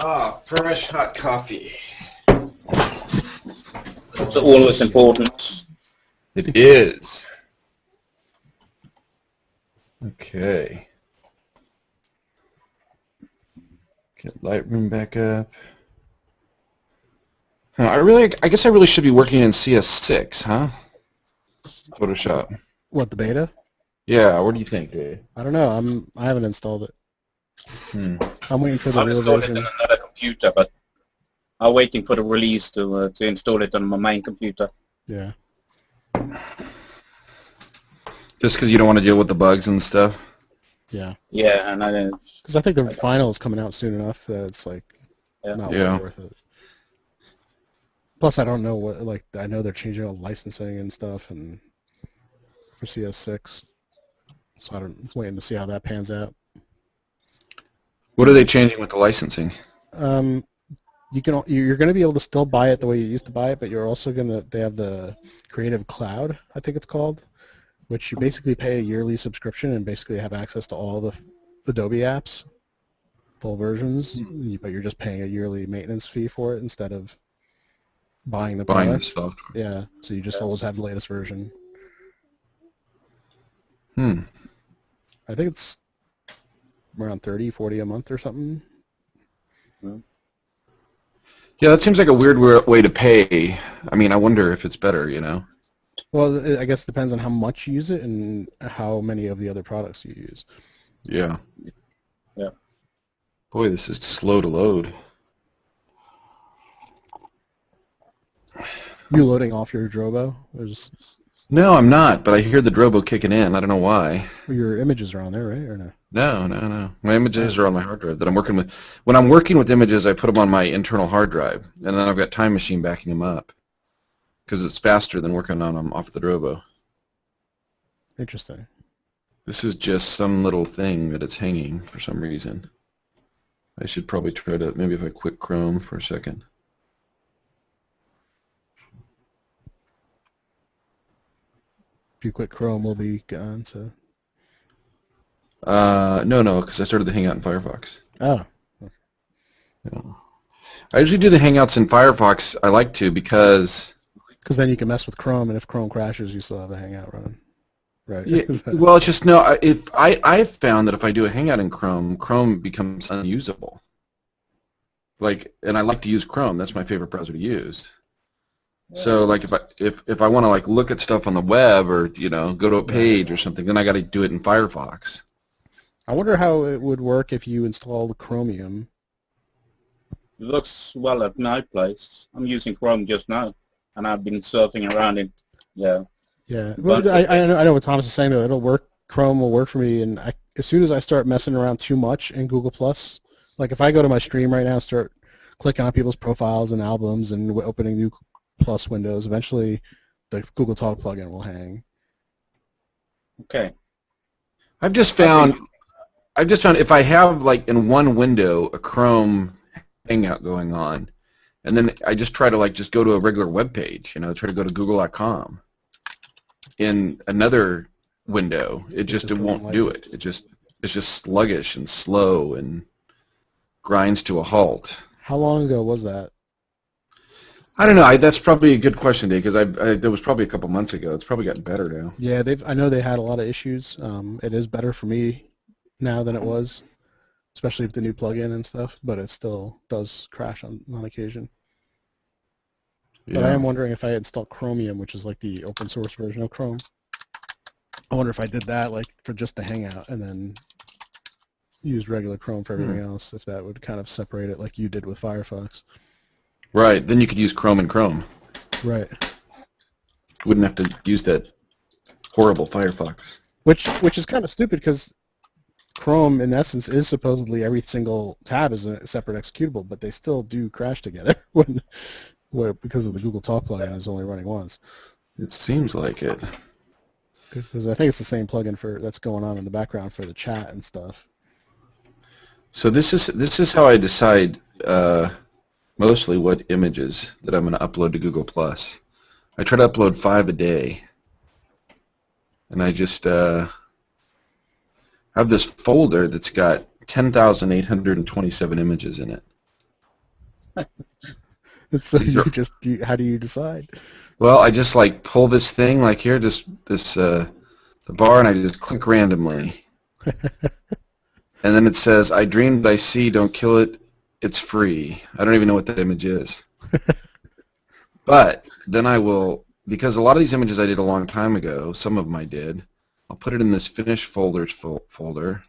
S2: Ah, fresh hot coffee.
S4: It's always important.
S2: It is. Okay. Get Lightroom back up. I guess I really should be working in CS6, huh? Photoshop.
S6: What, the beta?
S2: Yeah, what do you think, Dave?
S6: I don't know. I haven't installed it. I'm waiting for the
S4: I've
S6: real
S4: installed it
S6: version.
S4: on another computer, but I'm waiting for the release to install it on my main computer.
S6: Yeah.
S2: Just because you don't want to deal with the bugs and stuff?
S6: Yeah.
S4: Yeah, and I don't.
S6: Because I think the final is coming out soon enough that it's like not
S2: Yeah.
S6: worth it. Plus, I don't know what I know they're changing all the licensing and stuff and for CS6, so I'm waiting to see how that pans out.
S2: What are they changing with the licensing?
S6: You're going to be able to still buy it the way you used to buy it, but you're also they have the Creative Cloud, I think it's called, which you basically pay a yearly subscription and basically have access to all the Adobe apps, full versions, but you're just paying a yearly maintenance fee for it instead of buying the product.
S2: The software.
S6: Yeah, so you just always have the latest version. I think it's around 30, 40 a month or something.
S2: Yeah, that seems like a weird way to pay. I mean, I wonder if it's better, you know?
S6: Well, I guess it depends on how much you use it and how many of the other products you use.
S2: Yeah.
S4: Yeah.
S2: Boy, this is slow to load.
S6: You loading off your Drobo?
S2: No, I'm not, but I hear the Drobo kicking in. I don't know why.
S6: Well, your images are on there, right? Or no?
S2: No. My images are on my hard drive that I'm working with. When I'm working with images, I put them on my internal hard drive, and then I've got Time Machine backing them up because it's faster than working on them off the Drobo.
S6: Interesting.
S2: This is just some little thing that it's hanging for some reason. I should probably try to, maybe if I quit Chrome for a second.
S6: If you quit Chrome, we'll be gone, so...
S2: No, because I started the Hangout in Firefox.
S6: Oh.
S2: Yeah. I usually do the Hangouts in Firefox. I like to because...
S6: Because then you can mess with Chrome, and if Chrome crashes, you still have a Hangout running. Right.
S2: Yeah, well, it's just, no, I've found that if I do a Hangout in Chrome, Chrome becomes unusable. And I like to use Chrome. That's my favorite browser to use. So, like, if I want to, like, look at stuff on the web or, you know, go to a page or something, then I got to do it in Firefox.
S6: I wonder how it would work if you installed Chromium.
S4: It looks well at my place. I'm using Chrome just now, and I've been surfing around it. Yeah.
S6: Yeah. Well, I know what Thomas is saying, though. It'll work. Chrome will work for me, and as soon as I start messing around too much in Google+, like if I go to my stream right now and start clicking on people's profiles and albums and opening new Plus windows, eventually the Google Talk plugin will hang.
S4: Okay.
S2: I've just found if I have, like, in one window a Chrome Hangout going on, and then I just try to, like, just go to a regular web page, you know, try to go to google.com. In another window, it won't do it. It's just sluggish and slow and grinds to a halt.
S6: How long ago was that?
S2: I don't know. That's probably a good question, Dave, because that was probably a couple months ago. It's probably gotten better now.
S6: Yeah, I know they had a lot of issues. It is better for me now than it was, especially with the new plugin and stuff, but it still does crash on occasion.
S2: Yeah.
S6: But I am wondering if I install Chromium, which is like the open source version of Chrome. I wonder if I did that like for just the Hangout and then used regular Chrome for everything else, if that would kind of separate it like you did with Firefox.
S2: Right. Then you could use Chrome in Chrome.
S6: Right.
S2: Wouldn't have to use that horrible Firefox.
S6: Which is kind of stupid because Chrome, in essence, is supposedly every single tab is a separate executable, but they still do crash together because of the Google Talk plugin is only running once.
S2: It seems like it.
S6: Because I think it's the same plugin that's going on in the background for the chat and stuff.
S2: So this is how I decide mostly what images that I'm going to upload to Google+. I try to upload 5 a day. And I just have this folder that's got 10,827 images in it.
S6: So how do you decide?
S2: Well, I just like pull this thing like here, the bar, and I just click randomly. And then it says, I dreamed I see, don't kill it, it's free. I don't even know what that image is. But then I will, because a lot of these images I did a long time ago, some of them I did, I'll put it in this finished folders folder,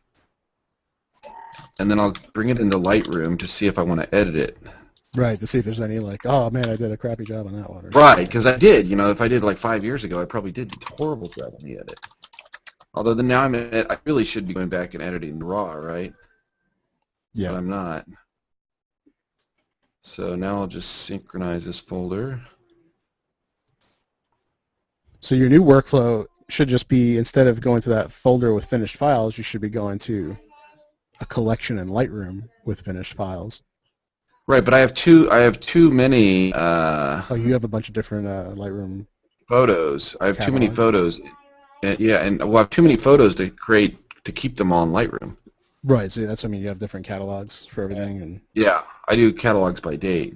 S2: and then I'll bring it into Lightroom to see if I want to edit it.
S6: Right, to see if there's any like, oh man, I did a crappy job on that one.
S2: Right, because I did. You know, if I did like 5 years ago, I probably did a horrible job on the edit. Although then now I really should be going back and editing raw, right?
S6: Yeah.
S2: But I'm not. So now I'll just synchronize this folder.
S6: So your new workflow should just be, instead of going to that folder with finished files, you should be going to a collection in Lightroom with finished files.
S2: Right, but I have too many
S6: Oh, you have a bunch of different Lightroom
S2: photos. I have too many
S6: catalogs.
S2: photos. Yeah, and we'll have too many photos to keep them all in Lightroom.
S6: Right, so that's what I mean. You have different catalogs for everything, and
S2: Yeah, I do catalogs by date.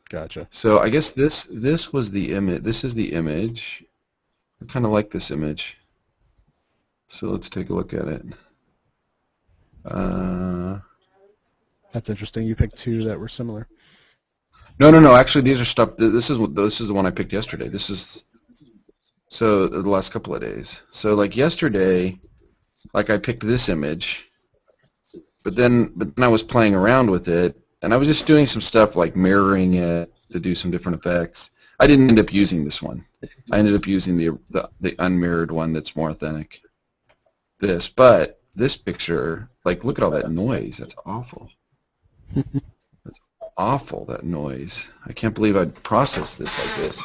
S6: gotcha.
S2: So I guess this was the image. This is the image. I kind of like this image. So let's take a look at it.
S6: That's interesting. You picked two that were similar.
S2: No. Actually, these are stuff. This is the one I picked yesterday. This is so the last couple of days. So like yesterday, like I picked this image, but then I was playing around with it, and I was just doing some stuff like mirroring it to do some different effects. I didn't end up using this one. I ended up using the unmirrored one that's more authentic. But this picture, like, look at all that noise. That's awful. That's awful, that noise. I can't believe I'd process this like this.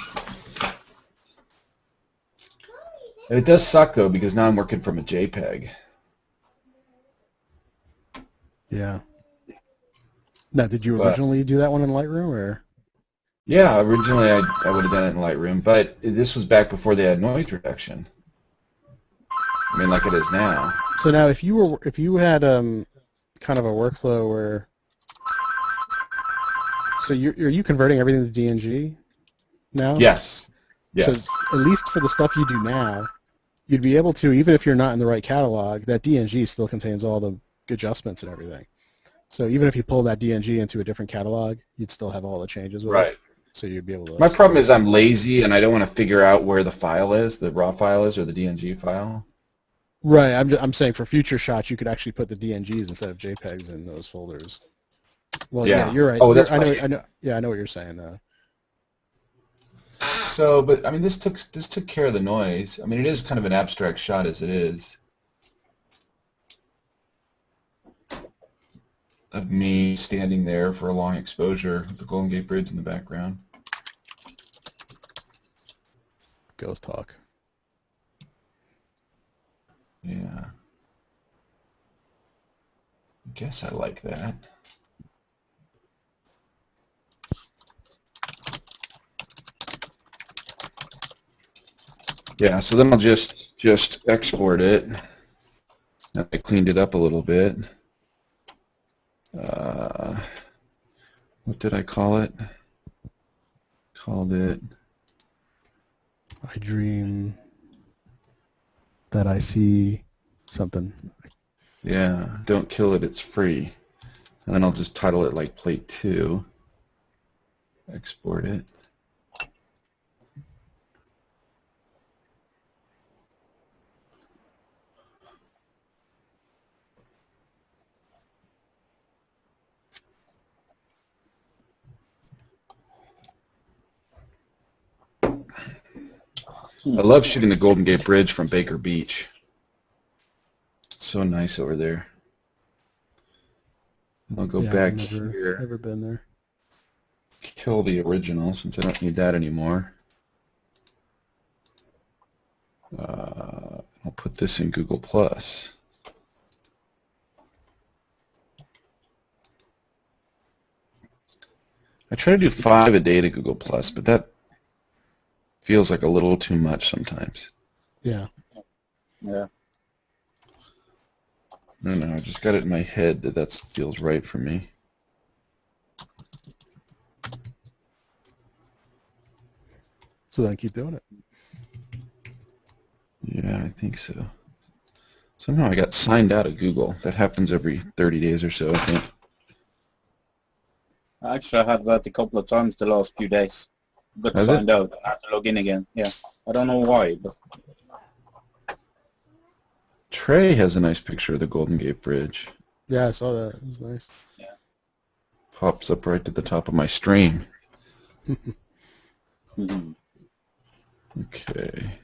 S2: And it does suck, though, because now I'm working from a JPEG.
S6: Yeah. Now, did you originally do that one in Lightroom, or?
S2: Yeah, originally I would have done it in Lightroom, but this was back before they had noise reduction. I mean, like it is now.
S6: So now, if you had kind of a workflow where, so are you converting everything to DNG now?
S2: Yes. Yes.
S6: So at least for the stuff you do now, you'd be able to, even if you're not in the right catalog, that DNG still contains all the adjustments and everything. So even if you pull that DNG into a different catalog, you'd still have all the changes with it. So you'd be able to.
S2: My problem is I'm lazy and I don't want to figure out where the file is, the raw file is, or the DNG file.
S6: Right. I'm saying for future shots, you could actually put the DNGs instead of JPEGs in those folders. Well, yeah, you're right.
S2: Oh, that's
S6: I know. Yeah, I know what you're saying.
S2: So, but I mean, this took care of the noise. I mean, it is kind of an abstract shot as it is, of me standing there for a long exposure with the Golden Gate Bridge in the background.
S6: Ghost talk.
S2: Yeah. I guess I like that. Yeah, so then I'll just export it. Now I cleaned it up a little bit. What did I call it? Called it.
S6: I dream that I see something.
S2: Yeah, don't kill it, it's free. And then I'll just title it like Plate 2. Export it. I love shooting the Golden Gate Bridge from Baker Beach. It's so nice over there. I'll go back here.
S6: Never been there.
S2: Kill the original since I don't need that anymore. I'll put this in Google Plus. I try to do 5 a day to Google Plus, but that feels like a little too much sometimes.
S6: Yeah.
S4: Yeah.
S2: I don't know, I just got it in my head that feels right for me.
S6: So then keep doing it.
S2: Yeah, I think so. Somehow I got signed out of Google. That happens every 30 days or so, I think.
S4: Actually, I had that a couple of times the last few days. Got
S2: Has it?
S4: signed out and had to log in again. Yeah. I don't know why, but
S2: Trey has a nice picture of the Golden Gate Bridge.
S6: Yeah, I saw that. It was nice.
S2: Pops up right at the top of my stream.
S4: mhm.
S2: Okay.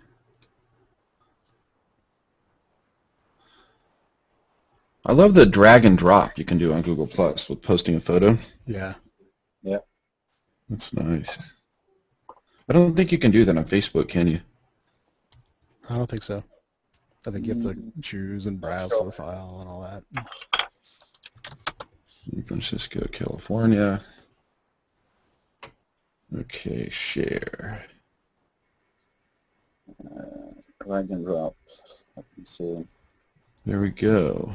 S2: I love the drag and drop you can do on Google Plus with posting a photo.
S6: Yeah.
S2: That's nice. I don't think you can do that on Facebook, can you?
S6: I don't think so. I think you have to choose and browse to the file and all that.
S2: San Francisco, California. Okay, share.
S4: Drag and drop. Let me see.
S2: There we go.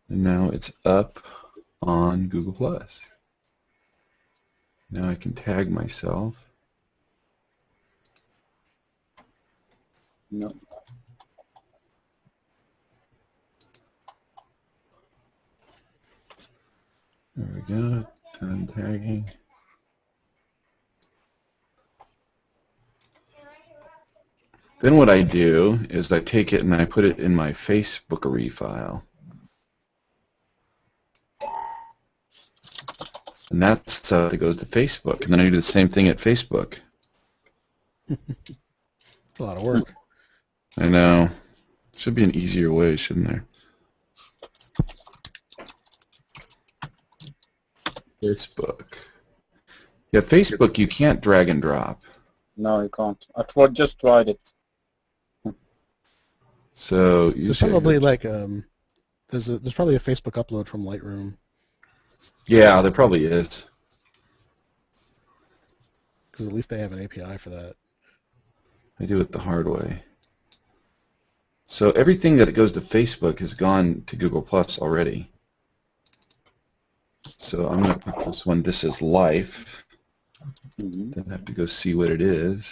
S2: And now it's up on Google Plus. Now I can tag myself.
S4: No.
S2: There we go. Done tagging. Then what I do is I take it and I put it in my Facebookery file. And that's stuff that goes to Facebook. And then I do the same thing at Facebook.
S6: It's a lot of work.
S2: I know. Should be an easier way, shouldn't there? Facebook. Yeah, Facebook you can't drag and drop.
S4: No, you can't. Just tried it.
S2: So
S6: There's
S2: usually
S6: probably like there's probably a Facebook upload from Lightroom.
S2: yeah, there probably is.
S6: Because at least they have an API for that.
S2: I do it the hard way. So everything that goes to Facebook has gone to Google Plus already. So I'm going to put this one, this is life.
S4: Mhm.
S2: Then I have to go see what it is.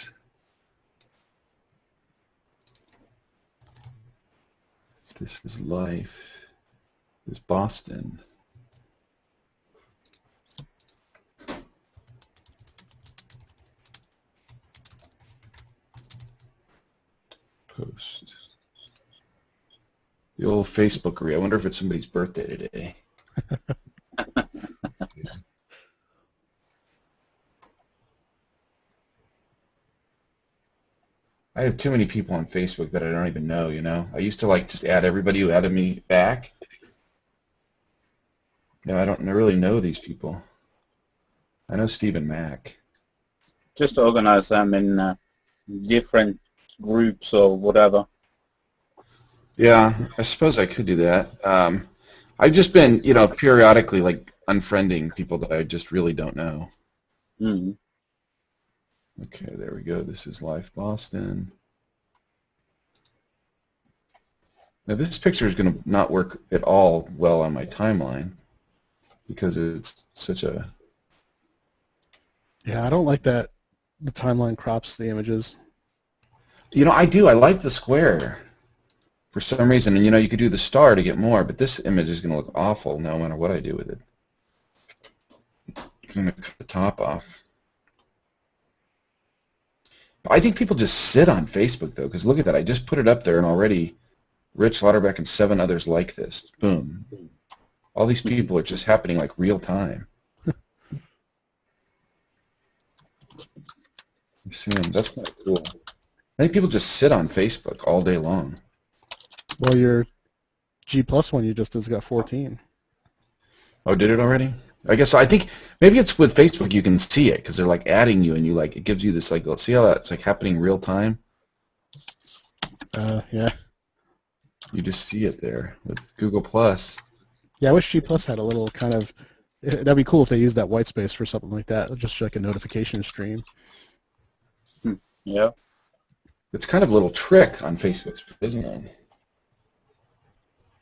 S2: This is life. This is Boston. Post. The old Facebookery. I wonder if it's somebody's birthday today. I have too many people on Facebook that I don't even know, you know? I used to like just add everybody who added me back. Yeah, I don't really know these people. I know Stephen Mack.
S4: Just organize them in different groups or whatever.
S2: Yeah, I suppose I could do that. I've just been, you know, periodically like unfriending people that I just really don't know.
S4: Mhm.
S2: Okay, there we go. This is Life Boston. Now this picture is going to not work at all well on my timeline because it's such a...
S6: Yeah, I don't like that the timeline crops the images.
S2: You know, I do. I like the square for some reason. And, you know, you could do the star to get more, but this image is going to look awful no matter what I do with it. I'm going to cut the top off. I think people just sit on Facebook, though, because look at that. I just put it up there, and already Rich Lauderbeck and 7 others like this. Boom. All these people are just happening like real time. You see them. That's kind of cool. I think people just sit on Facebook all day long.
S6: Well, your G plus one you just has got 14.
S2: Oh, did it already? I guess I think maybe it's with Facebook you can see it because they're like adding you and you like it gives you this like let's see how that's like happening real time.
S6: Yeah.
S2: You just see it there with Google Plus.
S6: Yeah, I wish G plus had a little kind of. That'd be cool if they used that white space for something like that, just like a notification stream.
S4: Yeah.
S2: It's kind of a little trick on Facebook, isn't it?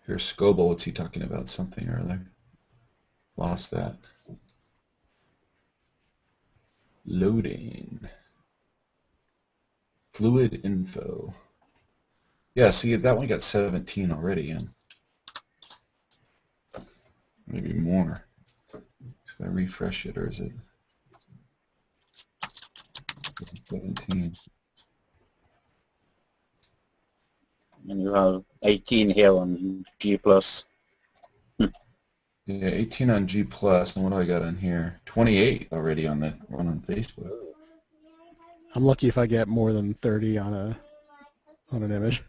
S2: Here's Scoble. What's he talking about? Something or other. Lost that. Loading. Fluid info. Yeah, see, that one got 17 already in. Maybe more. If I refresh it, or is it 17?
S4: And you have 18 here on G+.
S2: Yeah, 18 on G+, and what do I got on here? 28 already on the one on Facebook.
S6: I'm lucky if I get more than 30 on an image.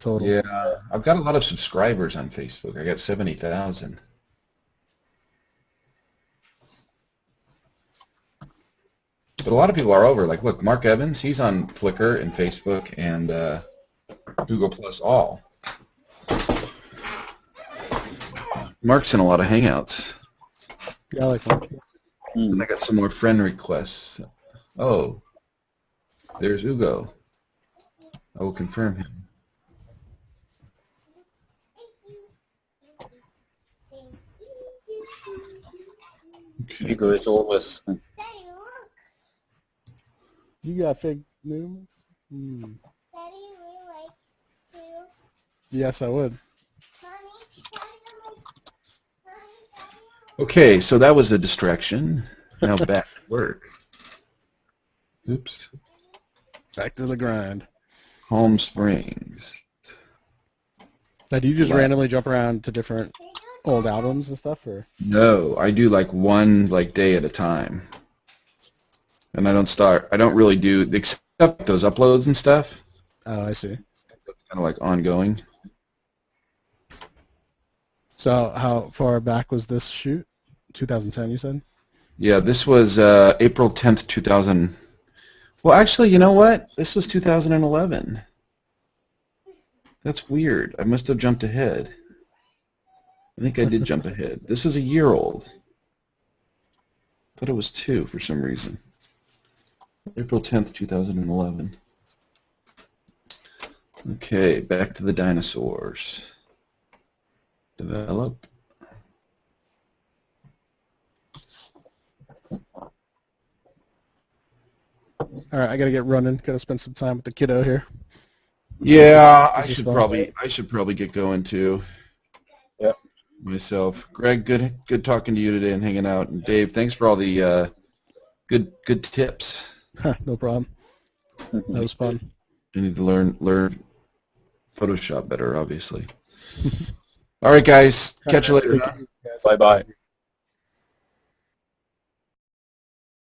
S6: Total.
S2: Yeah, I've got a lot of subscribers on Facebook. I got 70,000. But a lot of people are over. Like, look, Mark Evans, he's on Flickr and Facebook and Google Plus all. Mark's in a lot of Hangouts.
S6: Yeah, I like Mark.
S2: And I got some more friend requests. Oh, there's Ugo. I will confirm him. Okay.
S4: Hugo is always...
S6: You got fake news?
S7: Daddy, we like to.
S6: Yes, I would.
S2: Okay, so that was a distraction. Now back to work. Oops.
S6: Back to the grind.
S2: Palm Springs.
S6: Now, do you just
S2: Wow.
S6: randomly jump around to different old albums and stuff, or?
S2: No, I do like one day at a time. And I don't really do, except those uploads and stuff.
S6: Oh, I see.
S2: It's kind of like ongoing.
S6: So, how far back was this shoot? 2010, you said?
S2: Yeah, this was April 10th, 2000. Well, actually, you know what? This was 2011. That's weird. I must have jumped ahead. I think I did jump ahead. This is a year old. I thought it was 2 for some reason. April 10th, 2011. Okay, back to the dinosaurs. Develop.
S6: Alright, I gotta get running. Gotta spend some time with the kiddo here.
S2: Yeah, I
S6: This is
S2: should
S6: fun.
S2: probably get going too.
S4: Yep.
S2: Myself. Greg, good talking to you today and hanging out. And Dave, thanks for all the good tips.
S6: No problem. That was fun.
S2: I need to learn Photoshop better, obviously. All right, guys. Catch you later.
S4: Bye-bye.